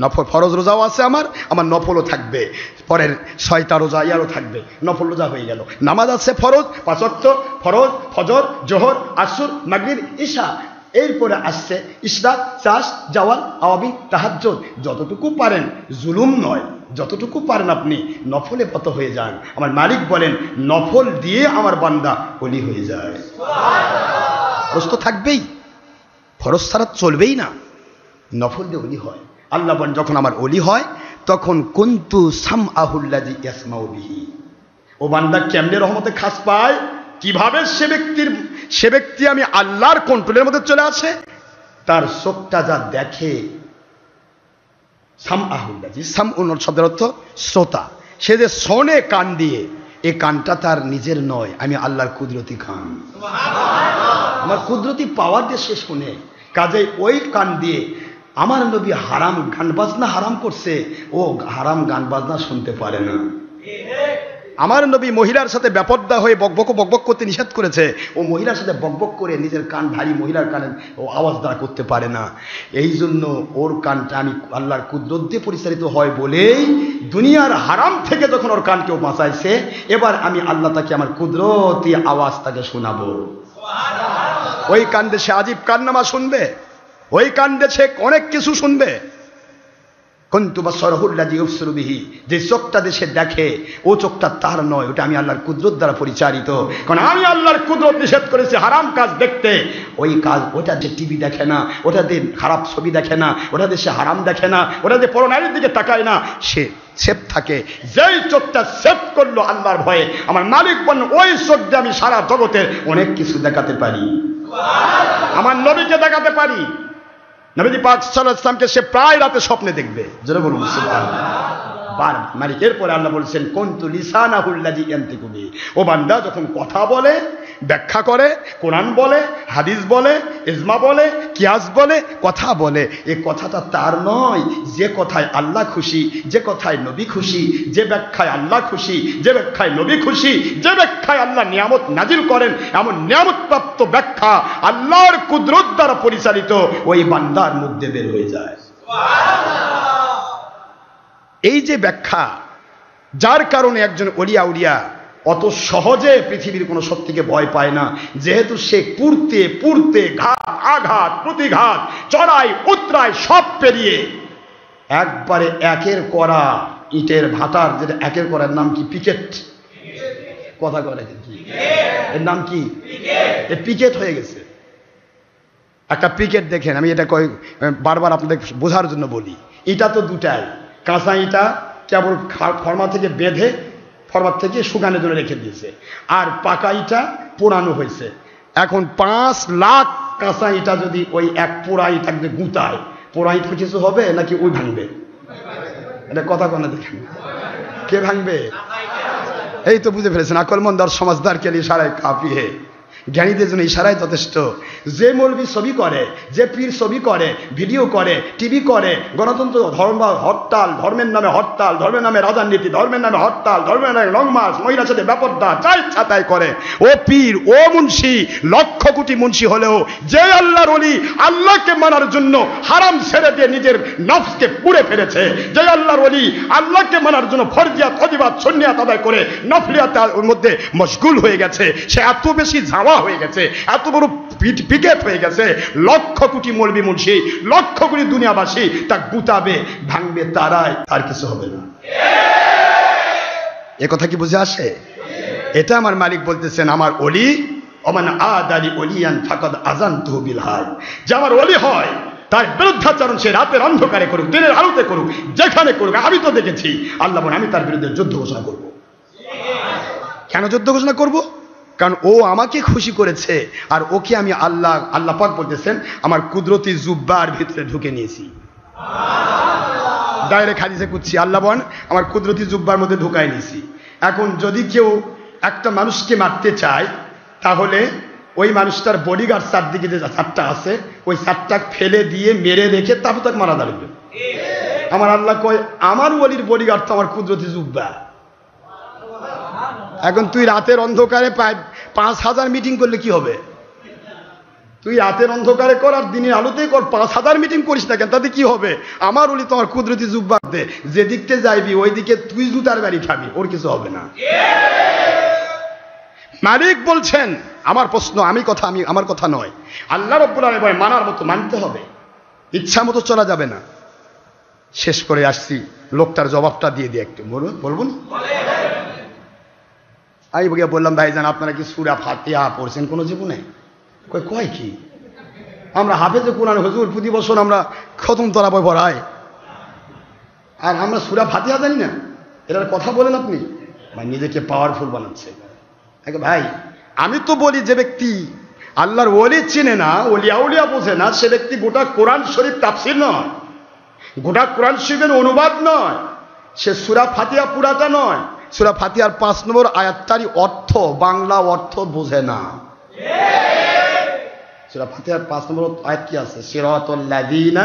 নফল ফরজ রোজাও আছে আমার নফলও থাকবে, পরের 6টা রোজা ইয়ারও থাকবে, নফল রোজা হয়ে গেল। নামাজ আছে ফরজ 5 ওয়াক্ত, ফরজ ফজর জোহর আসর মাগরিব ঈশা, এরপরে আসছে ইশরাক চাষ জাওয়াল আওয়াবি তাহাজ্জুদ। যতটুকু পারেন, জুলুম নয়, যতটুকু পারেন আপনি নফলে পত হয়ে যান। আমার মালিক বলেন নফল দিয়ে আমার বান্দা ওলি হয়ে যায়। ফরজ তো থাকবেই, ফরজ ছাড়া চলবেই না, নফল দিয়ে ওলি হয়। আল্লাহ বলেন যখন আমার ওলি হয় তখন কুনতু সামআহুল্লাযী ইয়াসমাউ বিহি। ও বান্দা কেমনে রহমতে খাস পায়, কিভাবে সে ব্যক্তি আমি আল্লাহর কন্ট্রোলের মধ্যে চলে আসে, তার চোখটা যা দেখে। সামআহুল্লাযী, সামউন শব্দের অর্থ শ্রোতা, সে যে শোনে কান দিয়ে, এই কানটা তার নিজের নয়, আমি আল্লাহর কুদরতি কান, আমার কুদরতি পাওয়ার দিয়ে সে শোনে। কাজেই ওই কান দিয়ে আমার নবী হারাম গান বাজনা হারাম করছে, ও হারাম গান বাজনা শুনতে পারে না। আমার নবী মহিলার সাথে বেপরদা হয়ে বকবক করতে নিষেধ করেছে, ও মহিলার সাথে বকবক করে নিজের কান ভারী মহিলার কানে ও আওয়াজ দ্বারা করতে পারে না। এই জন্য ওর কানটা আমি আল্লাহর কুদরত দিয়ে পরিচালিত হয় বলেই দুনিয়ার হারাম থেকে যখন ওর কানকেও বাঁচাইছে, এবার আমি আল্লাহ তাকে আমার কুদরতি আওয়াজ তাকে শোনাবো। ওই কান্দে সে আজীব কান্নামা শুনবে, ওই কান্দে সে অনেক কিছু শুনবে। কুনতু বাসরাহুল্লাযী ইউবসিরু বিহি, যে চোখটা দিয়ে সে দেখে, ও চোখটা তার নয়, ওটা আমি আল্লাহর কুদরত দ্বারা পরিচালিত। কারণ আমি আল্লাহর কুদরত নিষেধ করেছি হারাম কাজ দেখতে। ওই কাজ, ওটা যে টিভি দেখে না, ওটা দিয়ে খারাপ ছবি দেখে না, ওটা দিয়ে সে হারাম দেখে না, ওটা দিয়ে পরনারীর দিকে তাকায় না, সে সেফ থাকে। যেই চোখটা সেফ করলো আল্লাহর ভয়ে, আমার মালিক বলেন ওই চোখ দিয়ে আমি সারা জগতের অনেক কিছু দেখাতে পারি, আমার নবীকে দেখাতে পারি। নবী পাক সাল্লাল্লাহু আলাইহি ওয়াসাল্লামকে সে প্রায় রাতে স্বপ্নে দেখবে, জোরে বলুন সুবহানাল্লাহ। মানে এরপরে আল্লাহ বলছেন কুনতু লিসানাহুল্লাযী ইয়ানতিকু বিহি, ও বান্দা যখন কথা বলে, ব্যাখ্যা করে, কোরআন বলে, হাদিস বলে, ইজমা বলে, কিয়াস বলে, কথা বলে, এই কথাটা তার নয়। যে কথায় আল্লাহ খুশি, যে কথায় নবী খুশি, যে ব্যাখ্যায় আল্লাহ খুশি, যে ব্যাখ্যায় নবী খুশি, যে ব্যাখ্যায় আল্লাহ নিয়ামত নাজিল করেন, এমন নিয়ামত প্রাপ্ত ব্যাখ্যা আল্লাহর কুদরত দ্বারা পরিচালিত ওই বান্দার মুখ দিয়ে বের হয়ে যায়। এই যে ব্যাখ্যা, যার কারণে একজন ওলিয়া উলিয়া অত সহজে পৃথিবীর কোনো শক্তিকে ভয় পায় না, যেহেতু সে পুরতে পুরতে ঘাত আঘাত প্রতিঘাত চড়াই উতরায় সব পেরিয়ে একবারে একের করা ইটের ভাটার, যেটা একের করার নাম কি, পিকেট কথা করে কি, এর নাম কি, পিকেট হয়ে গেছে। একটা পিকেট দেখেন, আমি এটা বারবার আপনাদের বোঝার জন্য বলি, ইটা তো দুটাই, কাঁচা ইটা কেবল ফর্মা থেকে বেঁধে ফরমার থেকে শুকানোর জন্য রেখে দিয়েছে, আর পাকা ইটা পোড়ানো হয়েছে। এখন 5 লাখ কাঁচা ইটা যদি ওই এক পোড়া ইটাকে গুঁতায়, পোড়া ইটা কিছু হবে নাকি ওই ভাঙবে? এটা কথা কোনা দেখেন, কে ভাঙবে? এই তো বুঝে ফেলেছেন, আকলমন্দার সমাজদার কে লিয়ে সারায় কাফি হে, জ্ঞানীদের জন্য ইশারাই যথেষ্ট। যে মৌলবী ছবি করে, যে পীর ছবি করে, ভিডিও করে, টিভি করে, গণতন্ত্র ধর্ম হরতাল, ধর্মের নামে হরতাল, ধর্মের নামে রাজনীতি, ধর্মের নামে হরতাল, ধর্মের নামে লং মার্চ, মহিলার সাথে ব্যাপারটা চাই ছাতাই করে, ও পীর ও মুন্সি লক্ষ কোটি মুন্সি হলেও যে আল্লাহর ওলি আল্লাহকে মানার জন্য হারাম ছেড়ে দিয়ে নিজের নফসকে পুড়ে ফেলেছে, যে আল্লাহর ওলি আল্লাহকে মানার জন্য ফরজিয়াত ওয়াজিবাত সুন্নিয়াত আদায় করে নফলিয়াতের মধ্যে মশগুল হয়ে গেছে, সে এত বেশি ঝাওয়া হয়ে গেছে, এত বড় পিকেট হয়ে গেছে, লক্ষ কোটি মৌলবী মুন্সি, লক্ষ কোটি দুনিয়াবাসী তা গুতাবে, ভাঙবে, তারাই, তার কিছু হবে না। এ কথা কি বুঝে আসে? এটা আমার মালিক বলতেছেন, আমার ওলি ওমান আদালি ওলিয়ান ফাকাদ আযানতুহু বিল হারব, যে আমার ওলি হয় তার বিরুদ্ধাচরণ সে রাতের অন্ধকারে করুক, দিনের আলোতে করুক, যেখানে করুক, আমি তো দেখেছি আল্লাহ বলেন আমি তার বিরুদ্ধে যুদ্ধ ঘোষণা করব। কেন যুদ্ধ ঘোষণা করব? কারণ ও আমাকে খুশি করেছে, আর ওকে আমি আল্লাহ পাক বলতেছেন আমার কুদরতি জুব্বার ভিতরে ঢুকে নিয়েছি। ডাইরেক্ট হাদিসে কুচ্ছি, আল্লাহ বলেন আমার কুদরতি জুব্বার মধ্যে ঢুকাই নিয়েছি। এখন যদি কেউ একটা মানুষকে মারতে চায়, তাহলে ওই মানুষটার বডিগার্ড চারদিকে যে 4টা আছে, ওই 4টা ফেলে দিয়ে মেরে রেখে তারপর তাকে মারা দাঁড়াবে। আমার আল্লাহ কয় আমার ওলির বডিগার্ড তো আমার কুদরতি জুব্বা। এখন তুই রাতের অন্ধকারে 5000 মিটিং করলে কি হবে? তুই রাতের অন্ধকারে কর আর দিনের আলোতেই কর, 5,000 মিটিং করিস না কেন, তাতে কি হবে? আমার ওলি তোমার কুদরতি জুব্বাত দে, যেদিকতে যাইবি ওই দিকে তুই জুতার বাড়ি খাবি, ওর কিছু হবে না। মালিক বলছেন, আমার প্রশ্ন, আমার কথা নয়, আল্লাহ রাব্বুল আলামিন বলেন মানার মতো মানতে হবে, ইচ্ছা মতো চলা যাবে না। শেষ করে আসছি, লোকটার জবাবটা দিয়ে একটু বলবো না? আমি বললাম ভাইজান আপনারা কি সূরা ফাতিহা পড়ছেন কোনো জীবনে? কয় কি আমরা হাফেজে কোরআন হুজুর প্রতি বছর আমরা খতম তরাবো পড়াই, আর আমরা সূরা ফাতিহা জানি না? এটার কথা বলেন আপনি? ভাই নিজেকে পাওয়ারফুল বানাচ্ছে। ভাই আমি তো বলি, যে ব্যক্তি আল্লাহর ওলি চিনে না, ওলিয়া বোঝে না, সে ব্যক্তি গোটা কোরআন শরীফ তাফসীর নয়, গোটা কোরআন শরীফের অনুবাদ নয়, সে সূরা ফাতিহা পুরাটা নয়, সূরা ফাতিহার 5 নম্বর আয়াতটারই অর্থ, বাংলা অর্থ বোঝে না। সূরা ফাতিহার 5 নম্বর আয়াত কি আছে? সিরাতাল লাযিনা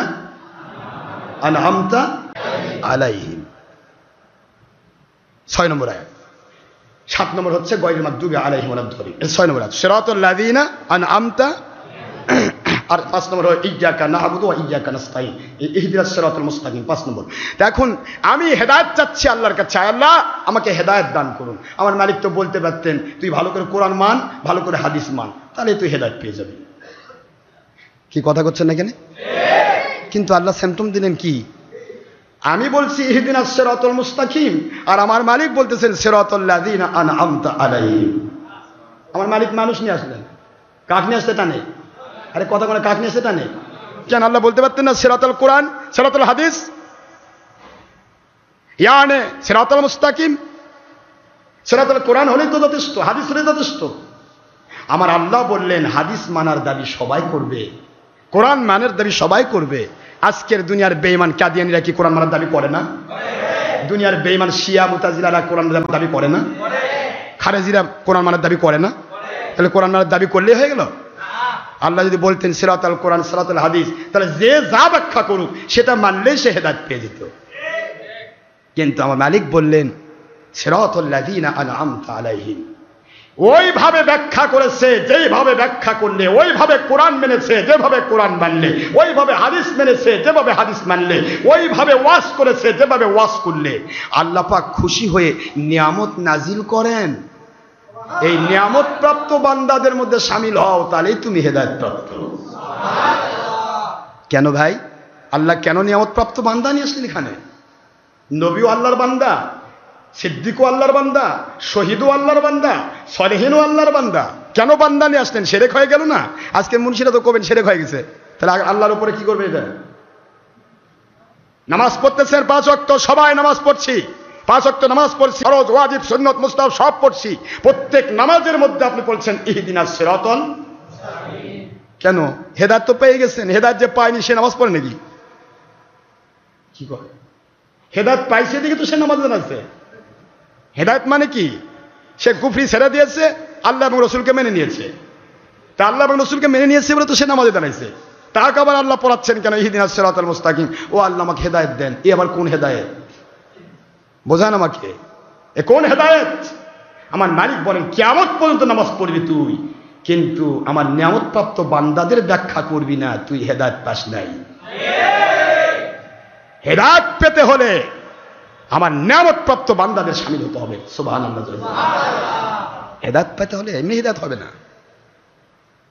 আনআমতা আলাইহিম, 6 নম্বর আয়াত। 7 নম্বর হচ্ছে গায়রিল মাগদুবি আলাইহিম ওয়ালাদ দাল্লিন, 6 নম্বর আয়াত সিরাতাল লাযিনা আনআমতা, আর 5 নম্বর হয় ইয়্যাকা না'বুদু ওয়া ইয়্যাকা নাস্তাঈন, ইহদিনাস সিরাতাল মুস্তাকিম, 5 নম্বর। এখন আমি হেদায়েত চাচ্ছি আল্লাহর কাছে, আল্লাহ আমাকে হেদায়েত দান করুন। আমার মালিক তো বলতে পারতেন তুই ভালো করে কোরআন মান, ভালো করে হাদিস মান, তাহলে তুই হেদায়েত পেয়ে যাবি। কি কথা করছেন না এখানে? কিন্তু আল্লাহ সিম্পটম দিলেন কি? আমি বলছি ইহদিনাস সিরাতাল মুস্তাকিম, আর আমার মালিক বলতেছেন সিরাতাল লাযিনা আনআমতা আলাইহিম। আমার মালিক মানুষ নিয়ে আসলেন, কাক নিয়ে আসতে টানে? আরে কথা বলে কাক নিয়ে আসতে টানে কেন? আল্লাহ বলতে পারতেন না সিরাতাল কোরআন, সিরাতাল হাদিস, ইয়ানে সিরাতাল মুস্তাকিম? সিরাতাল কোরআন হলেই তো যথেষ্ট, হাদিস হলেই যথেষ্ট। আমার আল্লাহ বললেন হাদিস মানার দাবি সবাই করবে, কোরআন মানের দাবি সবাই করবে। আজকের দুনিয়ার বেঈমান কাদিয়ানীরা কি কোরআন মানার দাবি করে না? দুনিয়ার বেঈমান শিয়া মুতাজিলারা কোরআন মানার দাবি করে না? খারেজিরা কোরআন মানার দাবি করে না? তাহলে কোরআন মানার দাবি করলেই হয়ে গেল? আল্লাহ যদি বলতেন সিরাতাল কোরআন সিরাতাল হাদিস, তাহলে যে যা ব্যাখ্যা করুক সেটা মানলেই সে হেদায়েত পেয়ে যেত। কিন্তু আমার মালিক বললেন সিরাতাল লাযিনা আনআমতা আলাইহিম, ওইভাবে ব্যাখ্যা করেছে, যেইভাবে ব্যাখ্যা করলে, ওইভাবে কোরআন মেনেছে, যেভাবে কোরআন মানলে, ওইভাবে হাদিস মেনেছে, যেভাবে হাদিস মানলে, ওইভাবে ওয়াজ করেছে, যেভাবে ওয়াজ করলে আল্লাহ পাক খুশি হয়ে নিয়ামত নাজিল করেন। এই নিয়ামত প্রাপ্ত বান্দাদের মধ্যে শামিল হও, তাহলেই তুমি হেদায়েত প্রাপ্ত। কেন ভাই? আল্লাহ কেন নিয়ামত প্রাপ্ত বান্দা নিয়ে আসলেন এখানে? নবীও আল্লাহর বান্দা, সিদ্দিকও আল্লাহর বান্দা, শহীদও আল্লাহর বান্দা, সলেহিনও আল্লাহর বান্দা। কেন বান্দা নিয়ে আসলেন? সেরেক হয়ে গেল না? আজকে মুন্সিরা তো কবেন সেরেক হয়ে গেছে, তাহলে আল্লাহর উপরে কি করবে? এটা নামাজ পড়তেছেন 5 ওয়াক্ত, সবাই নামাজ পড়ছি, 5 ওয়াক্ত নামাজ পড়ছি, ফরজ ওয়াজিব সুন্নাত মুস্তাহাব সব পড়ছি, প্রত্যেক নামাজের মধ্যে আপনি বলছেন ইহদিনাস সিরাতাল মুস্তাকিম। কেন? হেদায়েত তো পেয়ে গেছেন, হেদায়েত যে পায়নি সে নামাজ পড়ে নাকি? কি করে? হেদায়েত পাইছে দিকে তো সে নামাজ জানাচ্ছে। হেদায়েত মানে কি? সে কুফরি ছেড়ে দিয়েছে, আল্লাহ এবং রসুলকে মেনে নিয়েছে। তা আল্লাহ এবং রসুলকে মেনে নিয়েছে বলে তো সে নামাজে দাঁড়াইছে। তাকে আবার আল্লাহ পড়াচ্ছেন কেন ইহদিনাস সিরাতাল মুস্তাকিম? ও আল্লাহ আমাকে হেদায়েত দেন। এ আবার কোন হেদায়েত? বোঝান আমাকে, এ কোন হেদায়েত? আমার মালিক বলেন কিয়ামত পর্যন্ত নামাজ পড়বি তুই, কিন্তু আমার নিয়ামত প্রাপ্ত বান্দাদের ব্যাখ্যা করবি না, তুই হেদায়েত পাস নাই। হেদায়েত পেতে হলে আমার নিয়ামত প্রাপ্ত বান্দাদের শামিল হতে হবে। সুবহানাল্লাহ। হেদায়েত পেতে হলে এমনি হেদায়েত হবে না।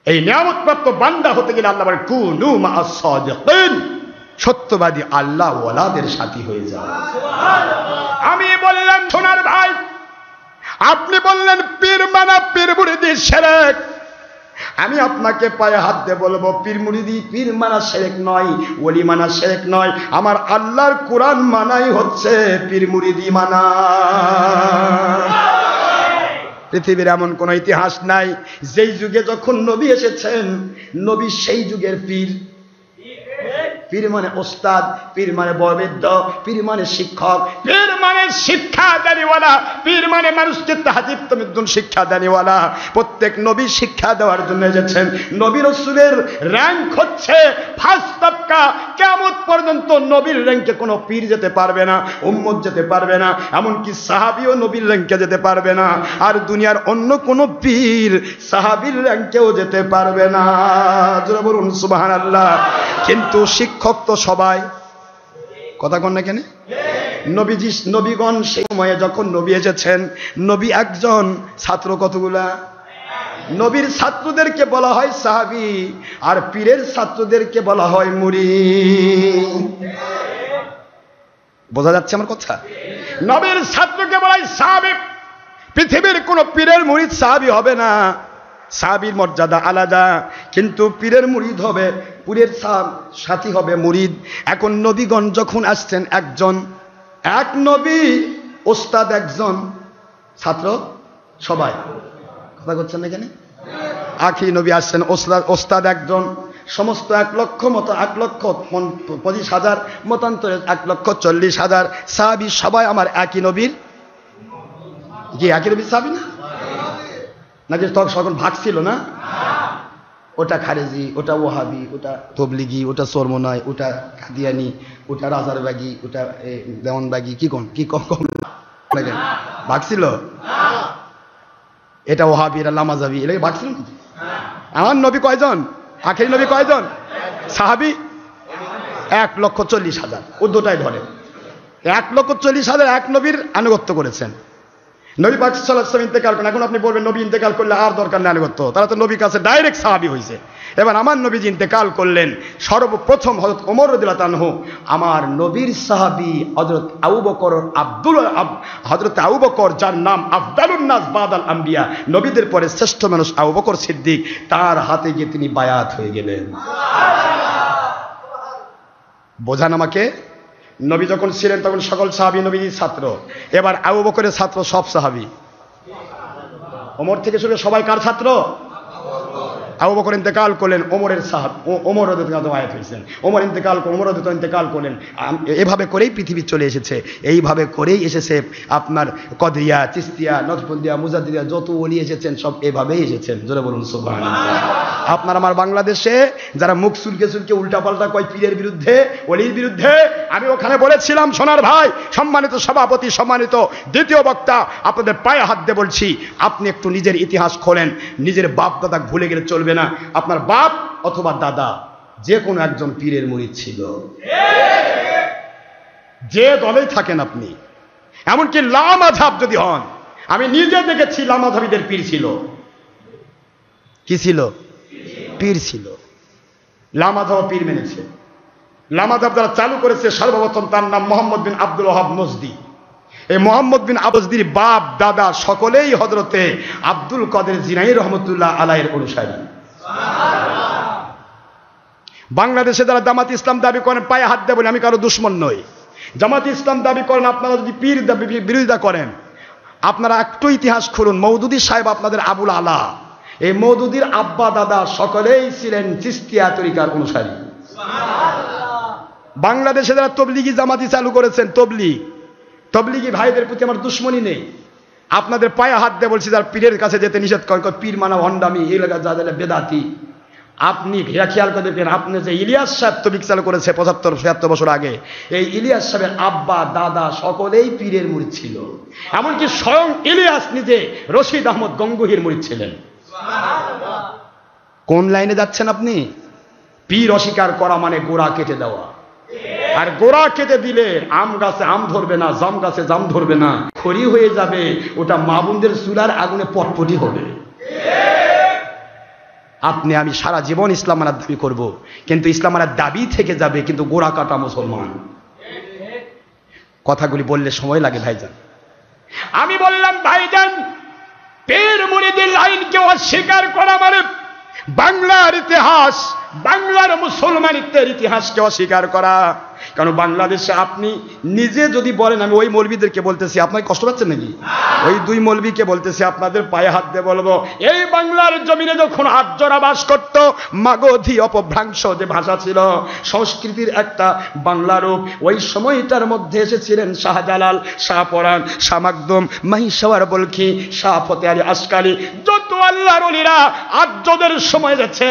এই নিয়ামত প্রাপ্ত বান্দা হতে গেলে আল্লাহ বলেন কুনু মা'আস সাদিকিন, সত্যবাদী আল্লাহ ওয়ালাদের সাথী হয়ে যাও। আমি বললাম সোনার ভাই, আপনি বললেন পীর মানা পীর মুরিদি শিরক। আমি আপনাকে পায়ে হাত দিয়ে বলবো পীর মুরিদি পীর মানা শিরক নয়, ওলি মানা শিরক নয়। আমার আল্লাহর কোরআন মানাই হচ্ছে পীর মুরিদি মানা। পৃথিবীর এমন কোন ইতিহাস নাই যেই যুগে যখন নবী এসেছেন নবী সেই যুগের পীর। পীর মানে ওস্তাদ, পীর মানে বৈদ্য, পীর মানে শিক্ষক, পীর মানে শিক্ষা দানিওয়ালা, পীর মানে মানুষকে তাহজিব তামাদ্দুন শিক্ষা দানিওয়ালা। প্রত্যেক নবী শিক্ষা দেওয়ার জন্য এসেছেন। নবী রাসূলের র‍্যাঙ্ক হচ্ছে ফার্স্ট তবকা। কেমন কিয়ামত পর্যন্ত নবীর র্যাঙ্কে কোনো পীর যেতে পারবে না, উম্মত যেতে পারবে না, এমনকি সাহাবীও নবীর র্যাঙ্কে যেতে পারবে না, আর দুনিয়ার অন্য কোনো পীর সাহাবীর র্যাঙ্কেও যেতে পারবে না। জোরে বলুন সুবহানাল্লাহ। কিন্তু শিক্ষক তো সবাই, কথা কন না কেন? নবীগণ সেই সময়ে যখন নবী এসেছেন, নবী একজন, ছাত্র কতগুলা? নবীর ছাত্রদেরকে বলা হয় সাহাবী, আর পীরের ছাত্রদেরকে বলা হয় মুরিদ। বোঝা যাচ্ছে আমার কথা? নবীর ছাত্রকে বলা হয় সাহাবী। পৃথিবীর কোন পীরের মুরিদ সাহাবী হবে না, সাহাবীর মর্যাদা আলাদা, কিন্তু পীরের মুরিদ হবে, পীরের সাথী হবে মুরিদ। এখন নবীগণ যখন আসছেন, একজন, এক নবী, ওস্তাদ একজন, ছাত্র সবাই, কথা করছেন এখানে? আখিরি নবী আসছেন, ওস্তাদ একজন, সমস্ত 1,25,000 মতান্তরে 1,40,000 সাহাবী সবাই আমার একই নবীর, কি একই নবীর সাহাবী না? নাকি তখন সকল ভাগ ছিল না? ওটা খারেজি, ওটা ওহাবি, ওটা তবলিগি, ওটা চরমনাই, ওটা কাদিয়ানি, ওটা রাজারবাগি, ওটা দেওয়ানবাগি, কি কম ভাগ ছিল? এটা ওহাবি, এটা লামাজাবি, এটাকে ভাগ ছিল? আমার নবী কয়জন? আখেরি নবী কয়জন? সাহাবী 1,40,000, উর্দুটাই ধরে 1,40,000 এক নবীর আনুগত্য করেছেন। নবী পাক সাল্লাল্লাহু আলাইহি ওয়াসাল্লাম ইন্তেকাল করেন। এখন আপনি বলবেন নবী ইন্তেকাল করলে আর দরকার নেই আনুগত্য, তারা তো নবীর কাছে ডাইরেক্ট সাহাবী হয়েছে। এবার আমার নবীজি ইন্তেকাল করলেন, সর্বপ্রথম হযরত ওমর রাদিয়াল্লাহু আনহু, আমার নবীর সাহাবী হযরত হযরত আবু বকর, যার নাম আফদালুন নাস বাদাল আম্বিয়া, নবীদের পরে শ্রেষ্ঠ মানুষ আবু বকর সিদ্দিক, তার হাতে গিয়ে তিনি বায়াত হয়ে গেলেন। বোঝান আমাকে? নবী যখন ছিলেন তখন সকল সাহাবী নবীর ছাত্র, এবার আবু বকরের ছাত্র সব সাহাবী। ওমর থেকে শুরু সবাই কার ছাত্র? আবু বকর ইন্তেকাল করলেন, ওমরের ওমর রাদিয়াল্লাহু আয়াত হয়েছেন, ওমর ইন্তেকাল করলেন, ওমর রাদিয়াল্লাহু ইন্তেকাল করলেন। এভাবে করেই পৃথিবী চলে এসেছে, এইভাবে করেই এসেছে আপনার কদরিয়া, চিশতিয়া, নকশবন্দিয়া, মুজাদ্দিদিয়া, যত ওলি এসেছেন সব এভাবেই এসেছেন। জোরে বলুন সুবহানাল্লাহ। আপনার আমার বাংলাদেশে যারা মুখ চুলকে উল্টাপাল্টা কয় পীরের বিরুদ্ধে, ওলির বিরুদ্ধে, আমি ওখানে বলেছিলাম, সোনার ভাই, সম্মানিত সভাপতি, সম্মানিত দ্বিতীয় বক্তা, আপনাদের পায়ে হাত দিয়ে বলছি, আপনি একটু নিজের ইতিহাস খোলেন। নিজের বাপ দাদা ভুলে গেলে চলবে না। আপনার বাপ অথবা দাদা যে কোনো একজন পীরের মুরিদ ছিল, যে দলেই থাকেন আপনি, এমনকি লামাযহাব যদি হন, আমি নিজে দেখেছি লামাযহাবীদের পীর ছিল। কি ছিল? পীর ছিল। লামাযহাব পীর মেনেছে। লামাযহাব যারা চালু করেছে, সর্বপ্রথম তার নাম মোহাম্মদ বিন আব্দুল ওয়াহাব নজদি। এই মোহাম্মদ বিন আবজদির বাপ দাদা সকলেই হযরতে আব্দুল কাদের জিলানী রহমতুল্লাহ আলাইহির অনুসারী। বাংলাদেশে যারা জামাত ইসলাম দাবি করেন, পায়ে হাত দিয়ে বলে, আমি কারো দুশমন নই, জামাত ইসলাম দাবি করেন, আপনারা যদি পীর বিরোধিতা করেন, আপনারা একটু ইতিহাস খুলুন। মওদুদী সাহেব আপনাদের আবুল আলা, এই মওদুদীর আব্বা দাদা সকলেই ছিলেন চিশতিয়া তরিকার অনুসারী। বাংলাদেশে যারা তবলিগি জামাতি চালু করেছেন, তবলিগি ভাইদের প্রতি আমার দুশ্মনী নেই, আপনাদের পায়ে হাত দিয়ে বলছি, যার পীরের কাছে যেতে নিষেধ করেন, পীর মানা ভণ্ডামি, এলাকা যা বেদাতি। আপনি খেয়াল করে দেখবেন, আপনি যে ইলিয়াস সাহেব তবলিগ চালু করেছে 75-76 বছর আগে, এই ইলিয়াস সাহেবের আব্বা দাদা সকলেই পীরের মুরিদ ছিল। এমনকি স্বয়ং ইলিয়াস নিজে রশিদ আহমদ গঙ্গোহীর মুরিদ ছিলেন। কোন লাইনে যাচ্ছেন আপনি? পীর অস্বীকার করা মানে গোড়া কেটে দেওয়া। আর গোড়া কেটে দিলে আম গাছে আম ধরবে না, জাম গাছে জাম ধরবে না, খড়ি হয়ে যাবে, ওটা মা বোনদের চুলার আগুনে পটপটি হবে। আপনি আমি সারা জীবন ইসলাম মানার দাবি করব, কিন্তু ইসলাম মানার দাবি থেকে যাবে, কিন্তু গোড়া কাটা মুসলমান। কথাগুলি বললে সময় লাগে ভাইজান। আমি বললাম ভাইজান, পীর মুরিদের লাইনকে অস্বীকার করা মানে বাংলার ইতিহাস, বাংলার মুসলমানিত্বের ইতিহাসকে অস্বীকার করা। কারণ বাংলাদেশে আপনি নিজে যদি বলেন, আমি ওই মৌলবীদেরকে বলতেছি, আপনাকে কষ্ট পাচ্ছেন নাকি? ওই দুই মৌলবীকে বলতেছি, আপনাদের পায়ে হাত দিয়ে বলবো, এই বাংলার জমিনে যখন আর্যরা বাস করত, মাগধী অপভ্রাংশ যে ভাষা ছিল, সংস্কৃতির একটা বাংলা রূপ, ওই সময়টার মধ্যে এসেছিলেন শাহজালাল, শাহপরাণ, শাহ মাকদুম, মাহিসাওয়ার বলখি, শাহ ফতে আলী আসকালি, যত আল্লাহর ওলিরা আর্যদের সময় যাচ্ছে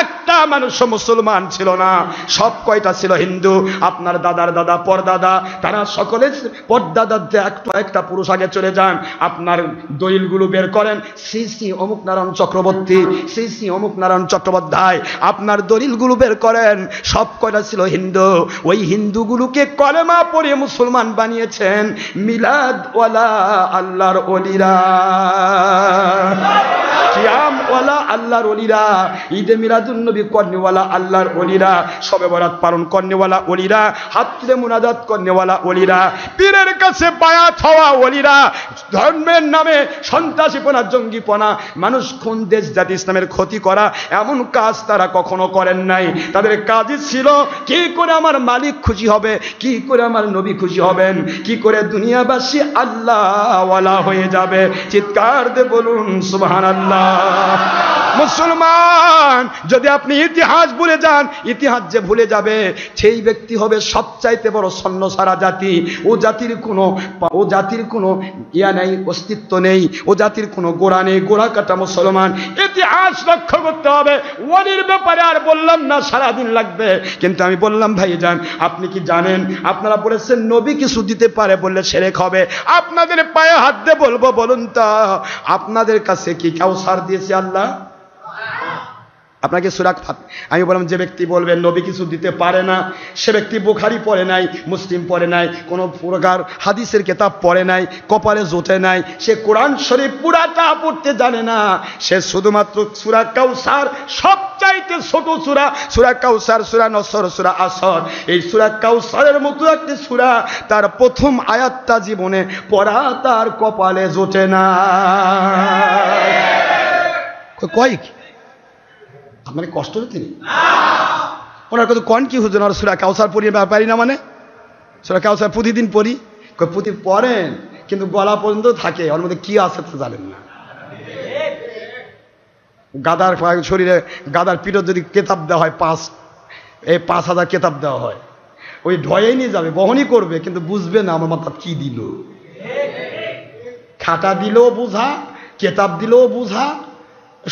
একটা মানুষ মুসলমান ছিল না, সব কয়টা ছিল হিন্দু। আপনার দাদার দাদা পরদাদা তারা সকলে পরদাদাতে একটা পুরুষ আগে চলে যান, আপনার দলিলগুলো বের করেন, শ্রী শ্রী অমুক নারায়ণ চক্রবর্তী, শ্রী শ্রী অমুক নারায়ণ চট্টোপাধ্যায়, আপনার দলিলগুলো বের করেন, সব কয়টা ছিল হিন্দু। ওই হিন্দুগুলোকে কলেমা পড়ে মুসলমান বানিয়েছেন মিলাদ ওয়ালা আল্লাহর ওলিরা, কিয়াম ওয়ালা আল্লাহর ওলিরা, ঈদে মিলাদুন নবী করনেওয়ালা আল্লাহর ওলিরা, শবে বরাত পালন করনেওয়ালা ওলিরা, হাতরে মুনাজাত করনেওয়ালা ওলিরা, পীরের কাছে বায়াত হওয়া ওলিরা, ধর্মের নামে সন্ত্রাসীপনা জঙ্গিপনা মানুষ খুন দেশ জাতি ইসলামের ক্ষতি করা এমন কাজ তারা কখনো করেন নাই। তাদের কাজই ছিল কি করে আমার মালিক খুশি হবে, কি করে আমার নবী খুশি হবেন, কি করে দুনিয়াবাসী আল্লাহ ওয়ালা হয়ে যাবে। চিৎকার দিয়ে বলুন সুবহানাল্লাহ। মুসলমান যদি আপনি ইতিহাস ভুলে যান, ইতিহাস যে ভুলে যাবে সেই ব্যক্তি হবে সবচাইতে বড় ছন্নছাড়া জাতি। ও জাতির কোনো ইয়া নেই, অস্তিত্ব নেই, ও জাতির কোনো গোড়া নেই, গোড়া কাটা মুসলমান। ইতিহাস লক্ষ্য করতে হবে। ওলির ব্যাপারে আর বললাম না, সারাদিন লাগবে, কিন্তু আমি বললাম ভাইজান আপনি কি জানেন, আপনারা বলেছেন নবী কিছু দিতে পারে বললে শিরক হবে। আপনাদের পায়ে হাত দিয়ে বলবো, বলুন তো আপনাদের কাছে কি কাউসার দিয়েছে আল্লাহ? আপনাকে সূরা আমি বললাম যে ব্যক্তি বলবেন নবী কিছু দিতে পারে না, সে ব্যক্তি বুখারী পড়ে নাই, মুসলিম পড়ে নাই, কোনো প্রকার হাদিসের কিতাব পড়ে নাই, কপালে জোটে নাই, সে কোরআন শরীফ পুরাটা পড়তে জানে না, সে শুধুমাত্র সূরা কাউসার সবচাইতে ছোট সূরা কাউসার, সূরা নসর, সূরা আসর, এই সূরা কাউসারের মতো একটি সূরা তার প্রথম আয়াতটা জীবনে পড়া তার কপালে জোটে না। কয় কি আপনার কষ্ট হচ্ছে নি? ওনার কত কন কি হুজুর আর সূরা কাউসার পড়িয়ে পারি না, মানে সূরা কাউসার প্রতিদিন পড়ি, প্রতি পড়েন কিন্তু গলা পর্যন্ত থাকে, ওর মধ্যে কি আছে তো জানেন না। গাদার শরীরে গাদার পিঠে যদি কেতাব দেওয়া হয় 5,000 কেতাব দেওয়া হয়, ওই ঢয়েই নিয়ে যাবে, বহনই করবে, কিন্তু বুঝবে না আমার মাথা কি দিল। খাটা দিলেও বোঝা, কেতাব দিলেও বোঝা,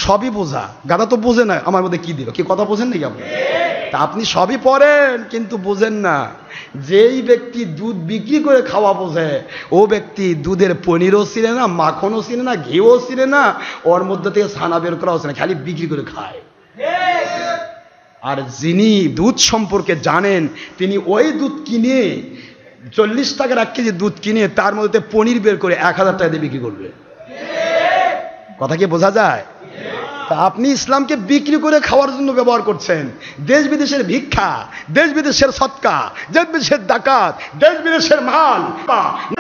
সবই বোঝা, গাদা তো বোঝে না আমার মধ্যে কি দিল। কি কথা বোঝেন নাকি আপনি? তা আপনি সবই পড়েন কিন্তু বোঝেন না। যেই ব্যক্তি দুধ বিক্রি করে খাওয়া বোঝে, ও ব্যক্তি দুধের পনিরও চিনে না, মাখনও চিনে না, ঘিও চিনে না, ওর মধ্যে থেকে ছানা বের করা হচ্ছে না, খালি বিক্রি করে খায়। আর যিনি দুধ সম্পর্কে জানেন তিনি ওই দুধ কিনে 40 টাকার 1 কেজি দুধ কিনে তার মধ্যে পনির বের করে 1000 টাকা দিয়ে বিক্রি করবে। কথা কি বোঝা যায়? আপনি ইসলামকে বিক্রি করে খাওয়ার জন্য ব্যবহার করছেন। দেশ বিদেশের ভিক্ষা, দেশ বিদেশের সৎকা, দেশ বিদেশের ডাকাত, দেশ বিদেশের মাল,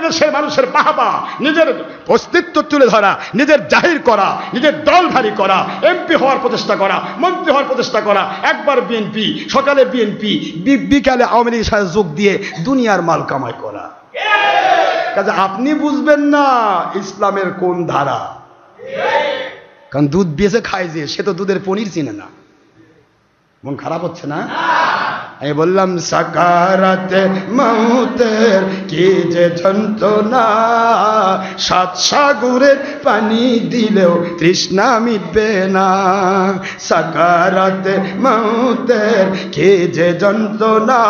দেশের মানুষের বাহবা, নিজের অস্তিত্ব তুলে ধরা, নিজের জাহির করা, নিজের দল ভারী করা, এমপি হওয়ার প্রচেষ্টা করা, মন্ত্রী হওয়ার প্রচেষ্টা করা, একবার বিএনপি, সকালে বিএনপি, বিকালে আওয়ামী লীগের সাথে যোগ দিয়ে দুনিয়ার মাল কামাই করা। কাজে আপনি বুঝবেন না ইসলামের কোন ধারা, কারণ দুধ বেঁচে খায় যে, সে তো দুধের পনির চিনে না। মন খারাপ হচ্ছে না? আমি বললাম সাকারাতে মাউতের কি যে যন্ত্রণা, 7 সাগরের পানি দিলেও তৃষ্ণা মিটবে না। সাকারাতে মাউতের কি যে যন্ত্রণা,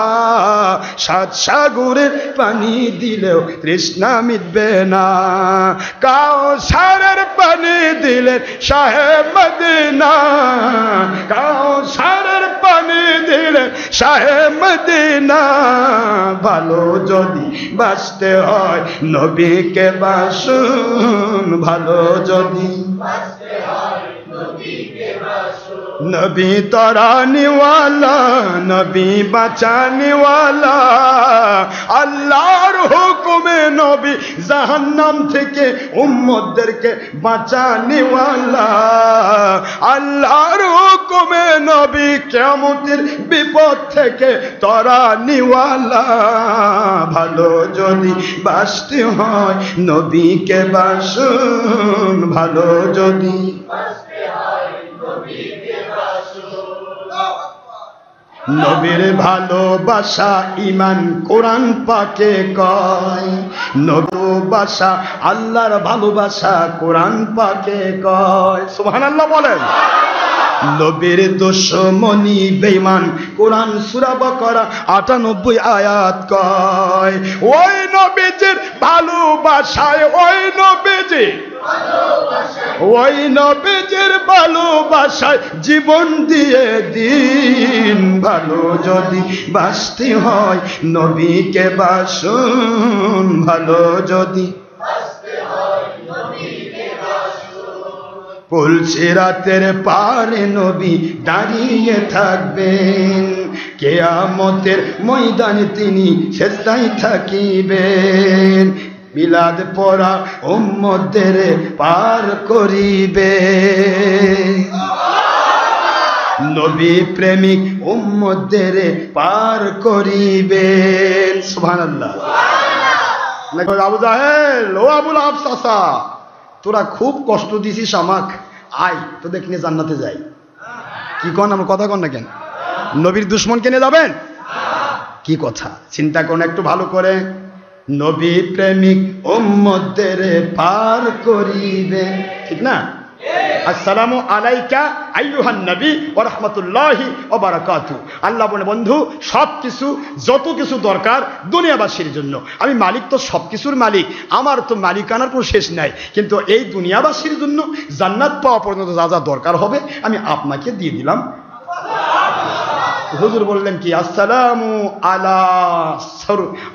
7 সাগরের পানি দিলেও তৃষ্ণা মিটবে না। কাউসারের পানি দিলে শাহে মদিনা, কাউসারের পানি দিলে শাহে মদিনা। ভালো যদি বাঁচতে হয় নবীকে বাসুন, ভালো যদি বাঁচতে হয় নবীকে বাসুন। নবী তরানিওয়ালা, নবী বাঁচানিওয়ালা, আল্লাহর হুকুমে নবী জাহান্নাম থেকে উম্মতদেরকে বাঁচানিওয়ালা, আল্লাহর হুকুমে নবী কিয়ামতের বিপদ থেকে তরানিওয়ালা। ভালো যদি বাঁচতে হয় নবীকে বাসুন, ভালো যদি বাঁচতে হয় নবীকে বাসুন। নবীর ভালোবাসা ঈমান কোরআন পাকে কয়, ভালোবাসা আল্লাহর ভালোবাসা কোরআন পাকে কয়। সুবহানাল্লাহ বলেন। নবীর দুশমনি বেঈমান কোরআন সূরা বাকারা ৯৮ আয়াত কয়। ওই নবীজির ভালোবাসায় ওই নবীজির ভালোবাসায় জীবন দিয়ে দিন। ভালো যদি বাসতে হয় নবীকে বাসুন, ভালো যদি পুলসিরাতের পারে নবী দাঁড়িয়ে থাকবেন, কিয়ামতের ময়দানে তিনি সেজদায় থাকিবেন। মিলাদ পড়া উম্মতদের পার করিবে, নবী প্রেমিক উম্মতদের পার করিবেন। সুবহানাল্লাহ। আবু জাহেল, ও আবুল আহাব চাচা, তোরা খুব কষ্ট দিছিস আমাক, আয় তোদের কিনে জান্নাতে যাই। কি কন, আমার কথা কন না কেন? নবীর দুশ্মন কিনে যাবেন? কি কথা, চিন্তা করুন একটু ভালো করে। নবী প্রেমিক উম্মতদের পার করিবেন, ঠিক না? আসসালামু আলাইকা আইয়ুহান নবী ওয়া রাহমাতুল্লাহি ওয়া বারাকাতুহু। আল্লাহ বলে, বন্ধু সবকিছু যত কিছু দরকার দুনিয়াবাসীর জন্য, আমি মালিক তো সবকিছুর মালিক, আমার তো মালিকানার কোনো শেষ নাই, কিন্তু এই দুনিয়াবাসীর জন্য জান্নাত পাওয়া পর্যন্ত যা যা দরকার হবে আমি আপনাকে দিয়ে দিলাম। হুজুর বললেন কি, আসসালামু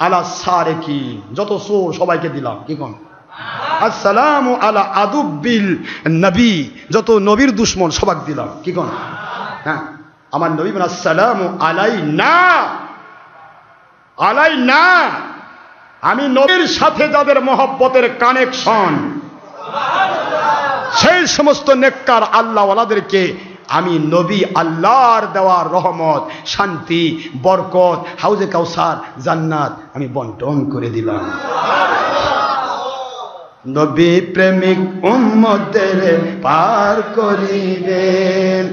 আলা সারেকি, যত চোর সবাইকে দিলাম। কি কোন? আসসালামু আলা আদুবিল নবী, যত নবীর দুশ্মন সবাক দিলাম। কি কোন? হ্যাঁ, আমার নবী বলেন আসসালামু আলাইনা, আলাইনা, আমি নবীর সাথে যাদের মহব্বতের কানেকশন, সেই সমস্ত নেককার আল্লাহওয়ালাদেরকে আমি নবী আল্লাহর দেওয়া রহমত, শান্তি, বরকত, হাউজে কাউসার, জান্নাত আমি বন্টন করে দিলাম। নবী প্রেমিক উম্মতদের পার করিবেন।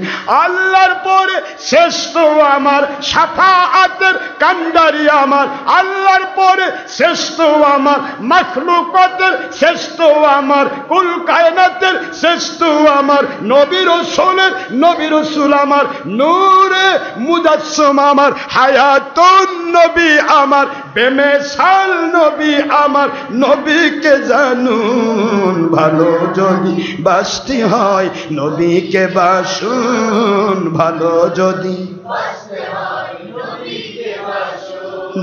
আল্লাহর পরে শ্রেষ্ঠ আমার, শাফাআতের কান্ডারি আমার, আল্লাহর পরে শ্রেষ্ঠ আমার, মাখলুকাতের শ্রেষ্ঠ আমার, কুল কায়নাতের শ্রেষ্ঠ আমার, নবী রাসূল আমার, নূরে মুজাসসাম আমার, হায়াতুন নবী আমার, বেমিসাল নবী আমার, নবীকে জানুন। ভালো যদি বাসতে হয় নবীকে বাসুন, ভালো যদি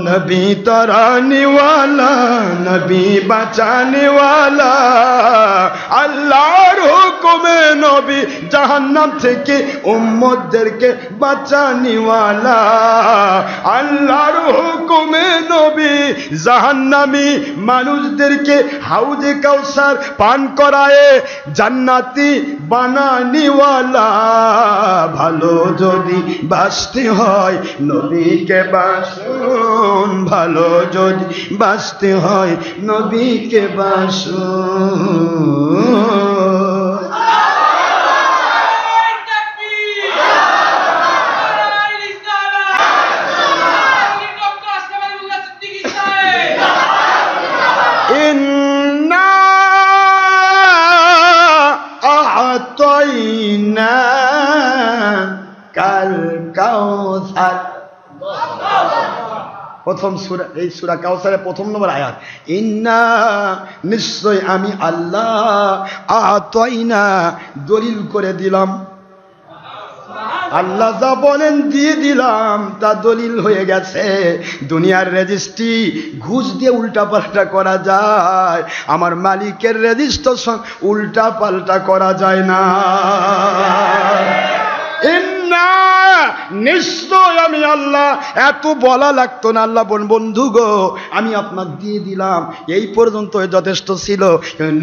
নবী তরানে ওয়ালা, নবী বাঁচানে ওয়ালা, আল্লাহর হুকুমে নবী জাহান্নাম থেকে উম্মতদেরকে বাঁচানে ওয়ালা, আল্লাহর হুকুমে নবী জাহান্নামী মানুষদেরকে হাউজে কাউসার পান করায় জান্নাতি বানানে ওয়ালা। ভালো যদি বাসতে হয় নবীকে বাসুন, ভালো যদি বাসতে হয় নবীকে বাসুন। ইন্না আ'তাইনা কাল কাউসার, প্রথম সূরা, এই সূরা কাউসারের প্রথম নম্বর আয়াত। ইন্না, নিশ্চয় আমি আল্লাহ, আ'তাইনা দলিল করে দিলাম, আল্লাহ যা বলেন দিয়ে দিলাম, তা দলিল হয়ে গেছে। দুনিয়ার রেজিস্ট্রি ঘুষ দিয়ে উল্টা পাল্টা করা যায়, আমার মালিকের রেজিস্ট্রেশন উল্টা পাল্টা করা যায় না। নিশ্চয় আমি আল্লাহ, এত বলা লাগতো না। আল্লাহ বন্ধু গো, আমি আপনাকে দিয়ে দিলাম, এই পর্যন্ত যথেষ্ট ছিল।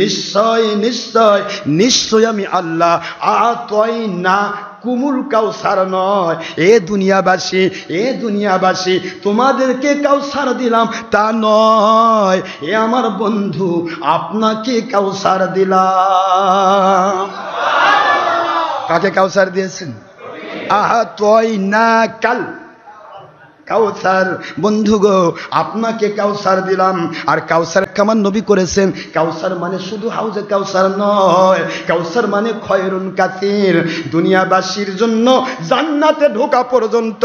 নিশ্চয় নিশ্চয় নিশ্চয় আমি আল্লাহ, আ'তাইনা কুমুল কাউসার নয়, এ দুনিয়াবাসী তোমাদেরকে কাউসার দিলাম তা নয়, এ আমার বন্ধু আপনাকে কাউসার দিলাম। কাকে কাউসার দিয়েছেন? আ'তাইনা কাল কাউসার। বন্ধু গো, আপনাকে কাউসার দিলাম, আর কাউসার কামান নবী করেছেন। কাউসার মানে শুধু হাউজে কাউসার নয়, কাউসার মানে খয়রুন কাসির। দুনিয়াবাসীর জন্য জান্নাতে ঢোকা পর্যন্ত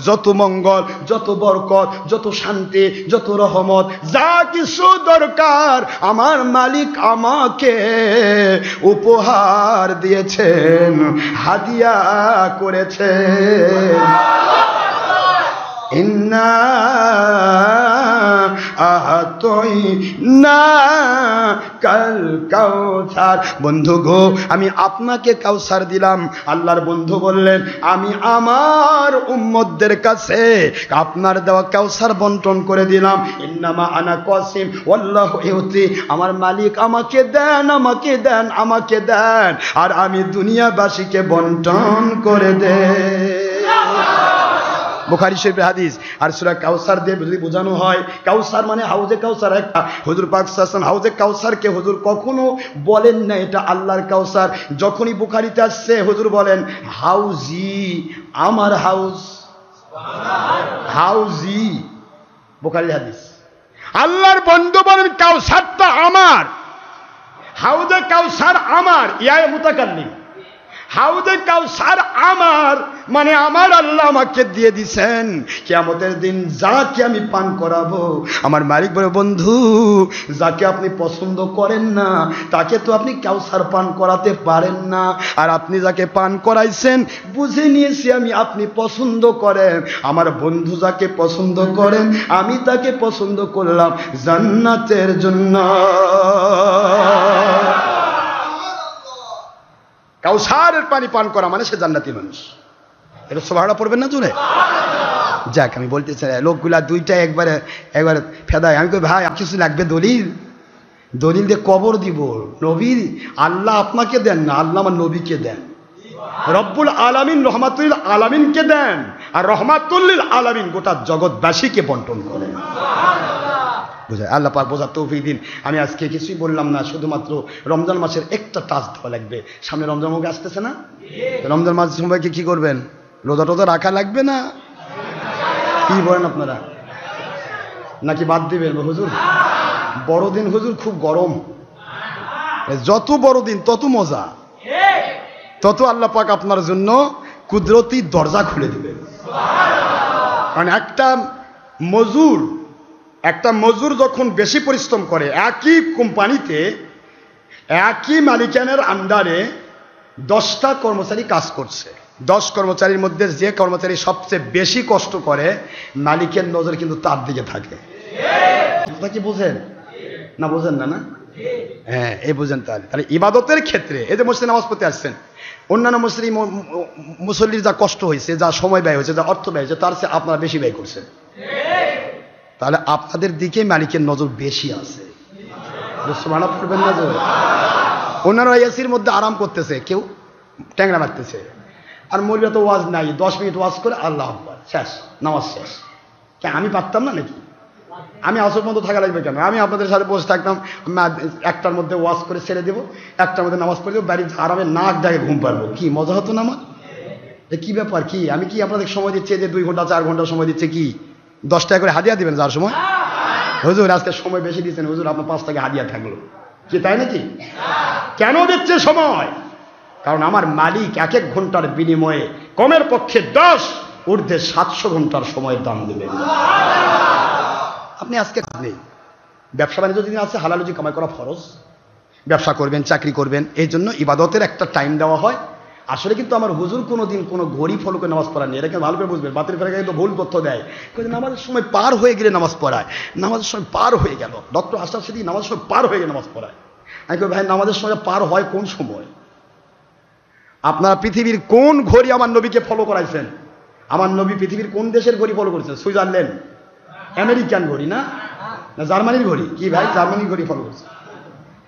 যত মঙ্গল, যত বরকত, যত শান্তি, যত রহমত, যা কিছু দরকার আমার মালিক আমাকে উপহার দিয়েছেন, হাদিয়া করেছেন। ইন্না আ'তাইনা কাল কাউসার। বন্ধু গো, আমি আপনাকে কাউসার দিলাম। আল্লাহর বন্ধু বললেন, আমি আমার উম্মতদের কাছে আপনার দেওয়া কাউসার বন্টন করে দিলাম। ইন্নামা আনা কাসিম ওয়াল্লাহু ইউতি। আমার মালিক আমাকে দেন, আমাকে দেন, আমাকে দেন, আর আমি দুনিয়াবাসীকে বন্টন করে দেই। বুখারী শরীফের হাদিস। আর সূরা কাউসার দিয়ে যদি বোঝানো হয়, কাউসার মানে হাউজে কাউসার একটা। হুজুর পাক সাল্লাল্লাহু আলাইহি ওয়াসাল্লাম হাউজে কাউসারকে হুজুর কখনো বলেন না এটা আল্লাহর কাউসার। যখনই বুখারীতে আসছে হুজুর বলেন হাউজি, আমার হাউস, হাউজি, বুখারীর হাদিস। আল্লাহর বন্ধু বলেন কাউসারটা আমার, হাউজে কাউসার আমার, ইয়া মুতাকাল্লিম। হাউজে কাউসার আমার মানে আমার আল্লাহ আমাকে দিয়ে দিছেন। কিয়ামতের দিন যাকে আমি পান করাবো, আমার মালিক বলে, বন্ধু যাকে আপনি পছন্দ করেন না তাকে তো আপনি কাউসার পান করাতে পারেন না, আর আপনি যাকে পান করাইছেন বুঝে নিয়েছি আমি আপনি পছন্দ করেন। আমার বন্ধু যাকে পছন্দ করেন আমি তাকে পছন্দ করলাম জান্নাতের জন্য। কাউসারের পানি পান করা মানে সে জান্নাতি মানুষ। এটা সুবহানাল্লাহ পড়বেন না জোরে? যাক, আমি বলতে চাই লোকগুলা দুইটা একবারে ফেদায়। আমি কই ভাই কিছু লাগবে দলিল, দলিল দিয়ে কবর দিব। নবী আল্লাহ আপনাকে দেন না, আল্লাহ আমার নবীকে দেন। রব্বুল আলামিন রহমাতুল আলামিনকে দেন, আর রহমাতুল আলামিন গোটা জগৎবাসীকে বন্টন করেন। বুঝায় আল্লাহ পাক বোঝার তৌফিক দিন। আমি আজকে কিছুই বললাম না, শুধুমাত্র রমজান মাসের একটা টাচ দেওয়া লাগবে। সামনে রমজান মাস আসতেছে না? রমজান মাসের সময়কে কি করবেন? রোজা টোজা রাখা লাগবে না? কি বলেন আপনারা? নাকি বাদ দিবেন? হুজুর বড়দিন হুজুর খুব গরম, যত বড়দিন তত মজা, তত আল্লাহ পাক আপনার জন্য কুদরতি দরজা খুলে দিবেন। কারণ একটা মজুর যখন বেশি পরিশ্রম করে, একই কোম্পানিতে একই মালিকানের আন্ডারে 10টা কর্মচারী কাজ করছে, 10 কর্মচারীর মধ্যে যে কর্মচারী সবচেয়ে বেশি কষ্ট করে মালিকের নজর কিন্তু তার দিকে থাকে। কি বোঝেন না? বোঝেন না? না হ্যাঁ, এই বোঝেন। তাহলে ইবাদতের ক্ষেত্রে এই যে মসজিদে নামাজ পড়তে আসছেন, অন্যান্য মুসল্লির যা কষ্ট হয়েছে, যা সময় ব্যয় হয়েছে, যা অর্থ ব্যয় হয়েছে, তার চেয়ে আপনারা বেশি ব্যয় করছেন। তাহলে আপনাদের দিকে মালিকের নজর বেশি আছে। সুবহানাল্লাহ পড়বেন না? অন্যান্য এসির মধ্যে আরাম করতেছে, কেউ ট্যাংরা মারতেছে, আর মৌলবি তো ওয়াজ নাই, 10 মিনিট ওয়াজ করে আল্লাহু আকবার, শেষ, নামাজ শেষ। কেন আমি পারতাম না নাকি? আমি আসর পর্যন্ত থাকা লাগবে কেন? আমি আপনাদের সাথে বসে থাকতাম, 1টার মধ্যে ওয়াজ করে ছেড়ে দেবো, 1টার মধ্যে নামাজ পড়ে দেবো, বাড়ির আরামে নাক ডাকে ঘুম পারবো। কি মজা হতো না আমার? কি ব্যাপার? কি আমি কি আপনাদের সময় দিচ্ছি যে 2 ঘন্টা 4 ঘন্টা সময় দিচ্ছে, কি 10 টাকা করে হাদিয়া দিবেন যার সময়? হুজুর আজকে সময় বেশি দিচ্ছেন, হুজুর আপনার 5 টাকা হাদিয়া থাকলো, কি তাই নাকি? কেন দিচ্ছে সময়? কারণ আমার মালিক 1 ঘন্টার বিনিময়ে কমের পক্ষে 10, ঊর্ধ্বে 700 ঘন্টার সময়ের দাম দেবেন। আপনি আজকে নেই, ব্যবসা বাণিজ্য যদি আছে, হালাল রুজি কামাই করা ফরজ। ব্যবসা করবেন, চাকরি করবেন, এই জন্য ইবাদতের একটা টাইম দেওয়া হয়। আসলে কিন্তু আমার হুজুর কোনোদিন কোনো ঘড়ি ফলো করে নামাজ পড়ায়নি। এটা কিন্তু ভালো করে বুঝবেন। বাতিল ফেরা কিন্তু ভুল তথ্য দেয়, নামাজের সময় পার হয়ে গেলে নামাজ পড়ায়, নামাজের সময় পার হয়ে গেল। ডক্টর আশরাফ সিদ্দিকী নামাজের সময় পার হয়ে গেলে নামাজ পড়ায়। আমি কই ভাই, নামাজের সময় পার হয় কোন সময়? আপনারা পৃথিবীর কোন ঘড়ি আমার নবীকে ফলো করাইছেন? আমার নবী পৃথিবীর কোন দেশের ঘড়ি ফলো করেছেন? সুইজারল্যান্ড, আমেরিকান ঘড়ি না জার্মানির ঘড়ি? কি ভাই, জার্মানির ঘড়ি ফলো করেছেন?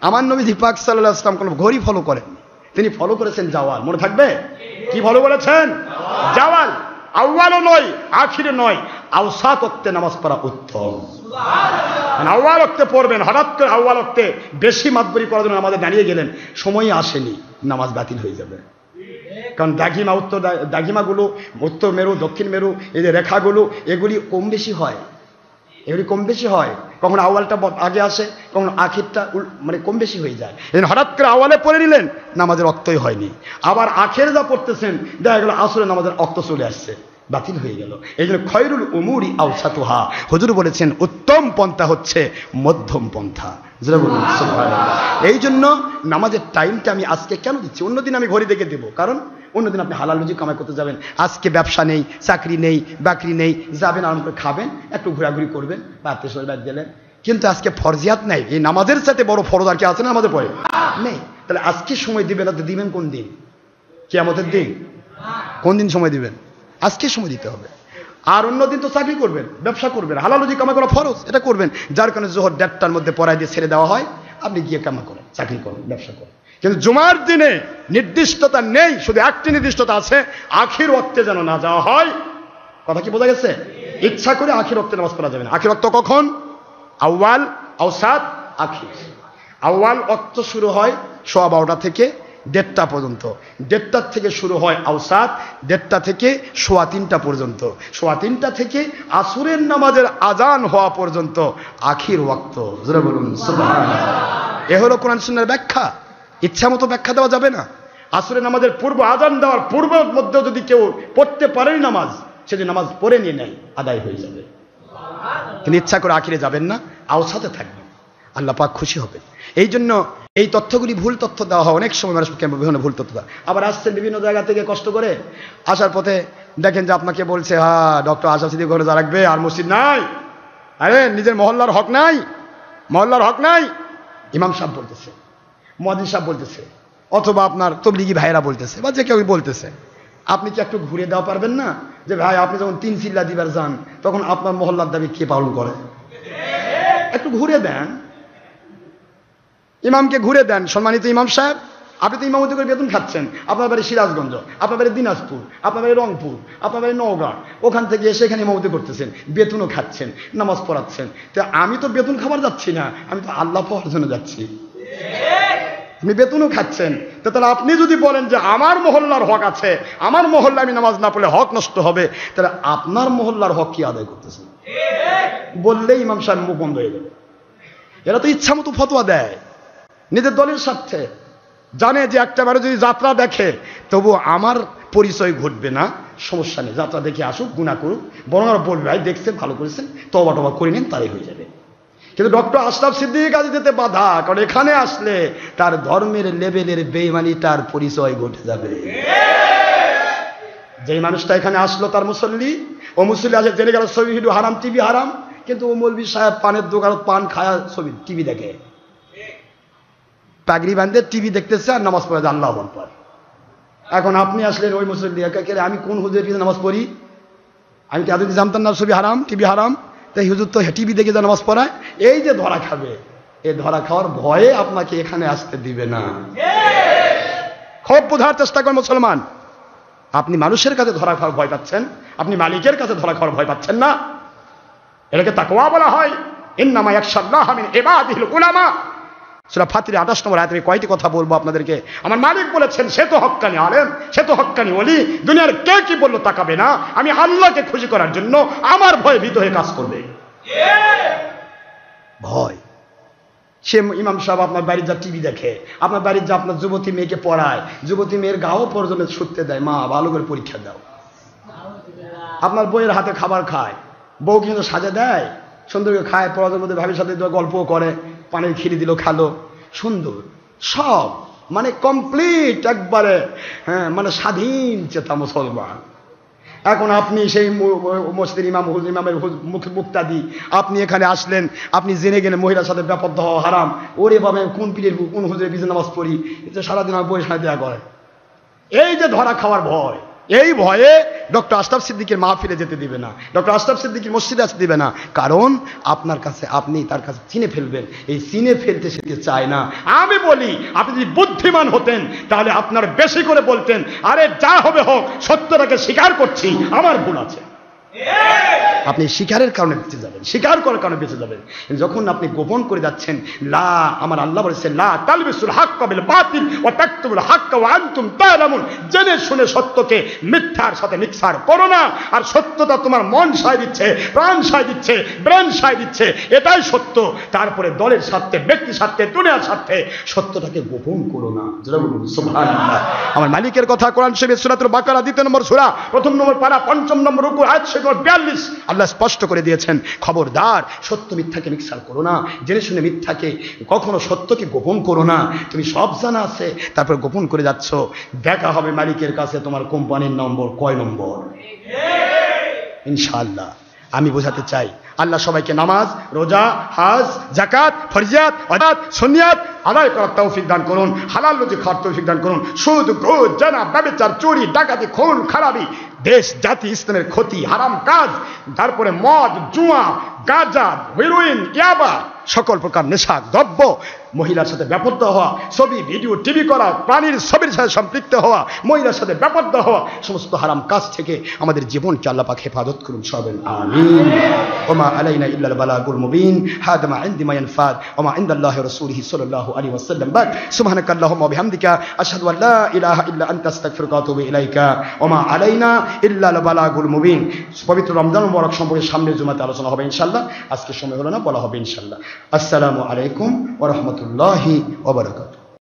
আমার নবী পাক সাল্লাল্লাহু আলাইহি ওয়াসাল্লাম কোনো ঘড়ি ফলো করেন, তিনি ফলো করেছেন জাওয়াল। মনে থাকবে? কি ফলো করেছেন? জাওয়াল। আউয়ালও নয়, আখিরে নয়, আওসাত ওয়াক্তে নামাজ পড়া উত্তম। আউয়াল ওয়াক্তে পড়বেন, হঠাৎ করে আউয়াল ওয়াক্তে বেশি মাতবরি করার জন্য আমাদের দাঁড়িয়ে গেলেন, সময় আসেনি, নামাজ বাতিল হয়ে যাবে। কারণ দাগিমাগুলো উত্তর মেরু দক্ষিণ মেরু এই যে রেখাগুলো এগুলি কম বেশি হয়, এগুলি কম বেশি হয়। কখনো আওয়ালটা আগে আসে, কখনো আখিরটা মানে কম বেশি হয়ে যায়। হঠাৎ করে আওয়ালে পড়ে নিলেন, নামাজের রক্তই হয়নি। আবার আখের যা পড়তেছেন দেখা গেল আসলে নামাজের রক্ত চলে আসছে, বাতিল হয়ে গেল। এই জন্য খয়রুল উমুরি আওসাতুহা, হুজুর বলেছেন উত্তম পন্থা হচ্ছে মধ্যম পন্থা। এই জন্য নামাজের টাইমটা আমি আজকে কেন দিচ্ছি, অন্যদিন আমি ঘড়ি দেখে দেবো, কারণ অন্যদিন আপনি হালাল রুজি কামাই করতে যাবেন। আজকে ব্যবসা নেই, চাকরি নেই, বাকরি নেই, যাবেন আরাম করে খাবেন, একটু ঘোরাঘুরি করবেন বা আত্মীয় বাদ দিলেন, কিন্তু আজকে ফরজিয়াত নেই। এই নামাজের সাথে বড় ফরজ আর কি আছে না আমাদের পরে নেই? তাহলে আজকে সময় দিবেন, না দিবেন কোন দিন? কিয়ামতের দিন? কোন দিন সময় দিবেন? আজকে সময় দিতে হবে। আর অন্যদিন তো চাকরি করবেন, ব্যবসা করবেন, হালাল রুজি কামাই করা ফরজ, এটা করবেন। যার কারণে জোহর 1:30টার মধ্যে পড়ায় দিয়ে ছেড়ে দেওয়া হয়, আপনি গিয়ে কামা করেন, চাকরি করেন, ব্যবসা করেন। কিন্তু জুমার দিনে নির্দিষ্টতা নেই, শুধু একটি নির্দিষ্টতা আছে, আখির ওয়াক্তে যেন না যাওয়া হয়। কথা কি বোঝা গেছে? ইচ্ছা করে আখির ওয়াক্তে নামাজ পড়া যাবে না। আখির ওয়াক্ত কখন? আউয়াল, আওসাত, আখির। আউয়াল ওয়াক্ত শুরু হয় 12:15 থেকে 1:30 পর্যন্ত, 1:30 থেকে শুরু হয় আওসাত, 1:30 থেকে 3:15 পর্যন্ত, 3:15 থেকে আসরের নামাজের আজান হওয়া পর্যন্ত আখির ওয়াক্ত। জোরে বলুন সুবহানাল্লাহ। এ হলো কোরআন সুন্নাহর ব্যাখ্যা। ইচ্ছা মতো ব্যাখ্যা দেওয়া যাবে না। আসরের নামাজের পূর্ব, আজান দেওয়ার পূর্বের মধ্যে যদি কেউ পড়তে পারেনি নামাজ, সে যদি নামাজ পড়ে নিয়ে নেয় আদায় হয়ে যাবে। কিন্তু ইচ্ছা করে আখিরে যাবেন না, আওসাতে থাকবেন, আল্লাহ পাক খুশি হবেন। এই জন্য এই তথ্যগুলি ভুল তথ্য দেওয়া হয়, অনেক সময় মানুষকে বিভিন্ন ভুল তথ্য দেওয়া। আবার আসছেন বিভিন্ন জায়গা থেকে কষ্ট করে, আসার পথে দেখেন যে আপনাকে বলছে, হ্যাঁ ডক্টর আশরাফ সিদ্দিকী ঘরে যা রাখবে, আর মসজিদ নাই, আরে নিজের মহল্লার হক নাই, মহল্লার হক নাই। ইমাম সাহেব বলতেছে, মুয়াজ্জিন সাহেব বলতেছে, অথবা আপনার তবলিগি ভাইরা বলতেছে, বা যে কেউ বলতেছে, আপনি কি একটু ঘুরে দেওয়া পারবেন না? যে ভাই আপনি যখন 3 চিল্লা দিবার যান, তখন আপনার মহল্লার দাবি কে পালন করে? একটু ঘুরে দেন, ইমামকে ঘুরে দেন। সম্মানিত ইমাম সাহেব, আপনি তো ইমামতি করে বেতন খাচ্ছেন, আপনার বাড়ি সিরাজগঞ্জ, আপনার বাড়ি দিনাজপুর, আপনার বাড়ি রংপুর, আপনার বাড়ি নওগাঁ, ওখান থেকে এসে এখানে ইমামতি করতেছেন, বেতনও খাচ্ছেন, নামাজ পড়াচ্ছেন। তো আমি তো বেতন খাবার যাচ্ছি না, আমি তো আল্লাহ পাওয়ার জন্য যাচ্ছি। আপনি বেতনও খাচ্ছেন, তো তাহলে আপনি যদি বলেন যে আমার মহল্লার হক আছে, আমার মহল্লা আমি নামাজ না পড়লে হক নষ্ট হবে, তাহলে আপনার মহল্লার হক কি আদায় করতেছেন? বললেই ইমাম সাহেব মুখ বন্ধ হয়ে যাবে। এরা তো ইচ্ছা মতো ফতোয়া দেয় নিজের দলের স্বার্থে, জানে যে একটা বারে যদি যাত্রা দেখে তবু আমার পরিচয় ঘটবে না, সমস্যা নেই, যাত্রা দেখে আসুক, গুনাহ করুক, বরং আর বলবে ভাই দেখছেন, ভালো করেছেন, তওবা টবা করে নেন, তাই হয়ে যাবে। কিন্তু ডক্টর আশরাফ সিদ্দিকী কাজে যেতে বাধা, কারণ এখানে আসলে তার ধর্মের লেভেলের বেঈমানিটার পরিচয় ঘটে যাবে। যেই মানুষটা এখানে আসলো তার মুসল্লি, ও মুসল্লি আছে জেনে গেল ছবি ভিডিও হারাম, টিভি হারাম, কিন্তু ও মৌলভী সাহেব পানের দোকান পান খায়া ছবি টিভি দেখে, পাগড়ি বাঁধে টিভি দেখতেছে আর নামাজ পড়ে আল্লাহ আকবার। এখন আপনি আসলেন ওই মুসল্লি, আমি কোন হুজুরের পিছনে নামাজ পড়ি? আমি কি এতদিন জানতাম না ছবি হারাম, টিভি হারাম? তাই হুজুর তো টিভি দেখে যা নামাজ পড়ায়, এই যে ধরা খাবে, এই ধরা খাওয়ার ভয়ে আপনাকে এখানে আসতে দিবে না। খুব বোঝার চেষ্টা করেন মুসলমান, আপনি মানুষের কাছে ধরা খাওয়ার ভয় পাচ্ছেন, আপনি মালিকের কাছে ধরা খাওয়ার ভয় পাচ্ছেন না। এটাকে তাকওয়া বলা হয়। ইন্নামা ইয়াখশাল্লাহ মিন ইবাদিহিল উলামা। সূরা ফাতির 28 নম্বর আয়াতে কয়টি কথা বলবো আপনাদেরকে। আমার মালিক বলেছেন সে তো হক্কানি আলেম, সে তো হক্কানি ওলি, দুনিয়ার কে কি বললো তাকাবে না, আমি আল্লাহকে খুশি করার জন্য আমার ভয়ে ভীত হয়ে কাজ করবে। ভয়। সে ইমাম সাহেব আপনার বাড়ির যা টিভি দেখে, আপনার বাড়ির যা আপনার যুবতী মেয়েকে পড়ায়, যুবতী মেয়ের গাও পর্যন্ত ছুটতে দেয়, মা ভালো করে পরীক্ষা দাও। আপনার বইয়ের হাতে খাবার খায়, বউ কিন্তু সাজে দেয়, সুন্দর করে খায়, পড়াদের মধ্যে ভাবির সাথে গল্পও করে, পানির খিরি দিল খালো, সুন্দর সব, মানে কমপ্লিট একবারে, হ্যাঁ মানে স্বাধীন চেতা মুসলমান। এখন আপনি সেই মসজিদের ইমামের মুক্তাদি, আপনি এখানে আসলেন, আপনি জেনে গেলেন মহিলার সাথে ব্যাপাদ্য হওয়া হারাম, ওরে বাবা কোন পীরের কোন হুজুরের পিছনে নামাজ পড়ি, এটা সারাদিন আমার বই সাথে দেওয়া করে। এই যে ধরা খাওয়ার ভয়, এই ভয়ে ডক্টর আশরাফ সিদ্দিকীর মাহফিলে যেতে দিবে না, ডক্টর আশরাফ সিদ্দিকীর মসজিদে আসতে দিবে না, কারণ আপনার কাছে, আপনি তার কাছে চিনে ফেলবেন, এই চিনে ফেলতে সেতে চায় না। আমি বলি আপনি যদি বুদ্ধিমান হতেন তাহলে আপনার বেশি করে বলতেন, আরে যা হবে হোক, সত্যটাকে স্বীকার করছি, আমার ভুল আছে। আপনি শিকারের কারণে বেঁচে যাবেন, শিকার করার কারণে বেঁচে যাবেন। যখন আপনি গোপন করে যাচ্ছেন, লা, আমার আল্লাহ বলেছে লা তালবিসুল হাক্কা বিল বাতিল ওয়া তাকতুমুল হাক্কা ওয়া আনতুম তা'লামুন, জেনে শুনে সত্যকে মিথ্যার সাথে মিক্সার করো না। আর সত্যটা তোমার মন সায় দিচ্ছে, প্রাণ সায় দিচ্ছে, ব্রেন সায় দিচ্ছে, এটাই সত্য। তারপরে দলের স্বার্থে, ব্যক্তির স্বার্থে, দুনিয়ার স্বার্থে সত্যটাকে গোপন করো না। যারা বলুন সুবহানাল্লাহ। আমার মালিকের কথা কোরআন শরীফের সূরাতুল বাকারা 2 নম্বর সূরা 1 নম্বর পারা 5 নম্বর রুকু আয়াত 42 আল্লাহ স্পষ্ট করে দিয়েছেন, খবরদার সত্য মিথ্যাকে মিক্সার করো না, জেনে শুনে মিথ্যাকে, কখনো সত্যকে গোপন করো না। তুমি সব জানা আছে, তারপর গোপন করে যাচ্ছ। দেখা হবে মালিকের কাছে তোমার কোম্পানির নম্বর কয় নম্বর। ইনশাআল্লাহ আমি বোঝাতে চাই, আল্লাহ সবাইকে নামাজ, রোজা, হজ, যাকাত, ফরজিয়াত, ওয়াজিবাত, সুন্নিয়াত আদায় করার তৌফিক দান করুন, হালাল রুজি খাওয়ার তৌফিক দান করুন। সুদ, ঘুষ, জেনা, ব্যভিচার, চুরি, ডাকাতি, খুন খারাপি, দেশ জাতি ইসলামের ক্ষতি, হারাম কাজ, তারপরে মদ, জুয়া, গাঁজা, হেরোইন, ইয়াবা, সকল প্রকার নেশা দ্রব্য, মহিলার সাথে ব্যাপদ্ধ হওয়া, ছবি, ভিডিও, টিভি করা, প্রাণীর ছবির সাথে সম্পৃক্ত হওয়া, মহিলার সাথে ব্যাপদ্ধ হওয়া, সমস্ত হারাম কাজ থেকে আমাদের জীবনকে আল্লাহ পাক হেফাজত করুন সবেন আমিন। ওমা আলাইনা ইল্লাল বালাগুল মুবিন। হাদা মা ইনদি মা ইয়ানফাদ ওমা ইনদাল্লাহি রাসূলিহি সাল্লাল্লাহু আলাইহি ওয়াসাল্লাম। বাদ সুবহানাকাল্লাহুম্মা ওয়া বিহামদিকা আশহাদু আল্লা ইলাহা ইল্লা আনতা আস্তাগফিরুকা ওয়া আতুবু ইলাইকা। ওমা আলাইনা ইল্লাল বালাগুল মুবিন। পবিত্র রমজান মুবারক সম্পর্কে সামনের জুমাতে আলোচনা হবে ইনশাআল্লাহ। আজকে সময় হলো না, বলা হবে ইনশাআল্লাহ। আসসালামু আলাইকুম ওয়া রাহমাতুল্লাহি ওয়া বারাকাতুহু।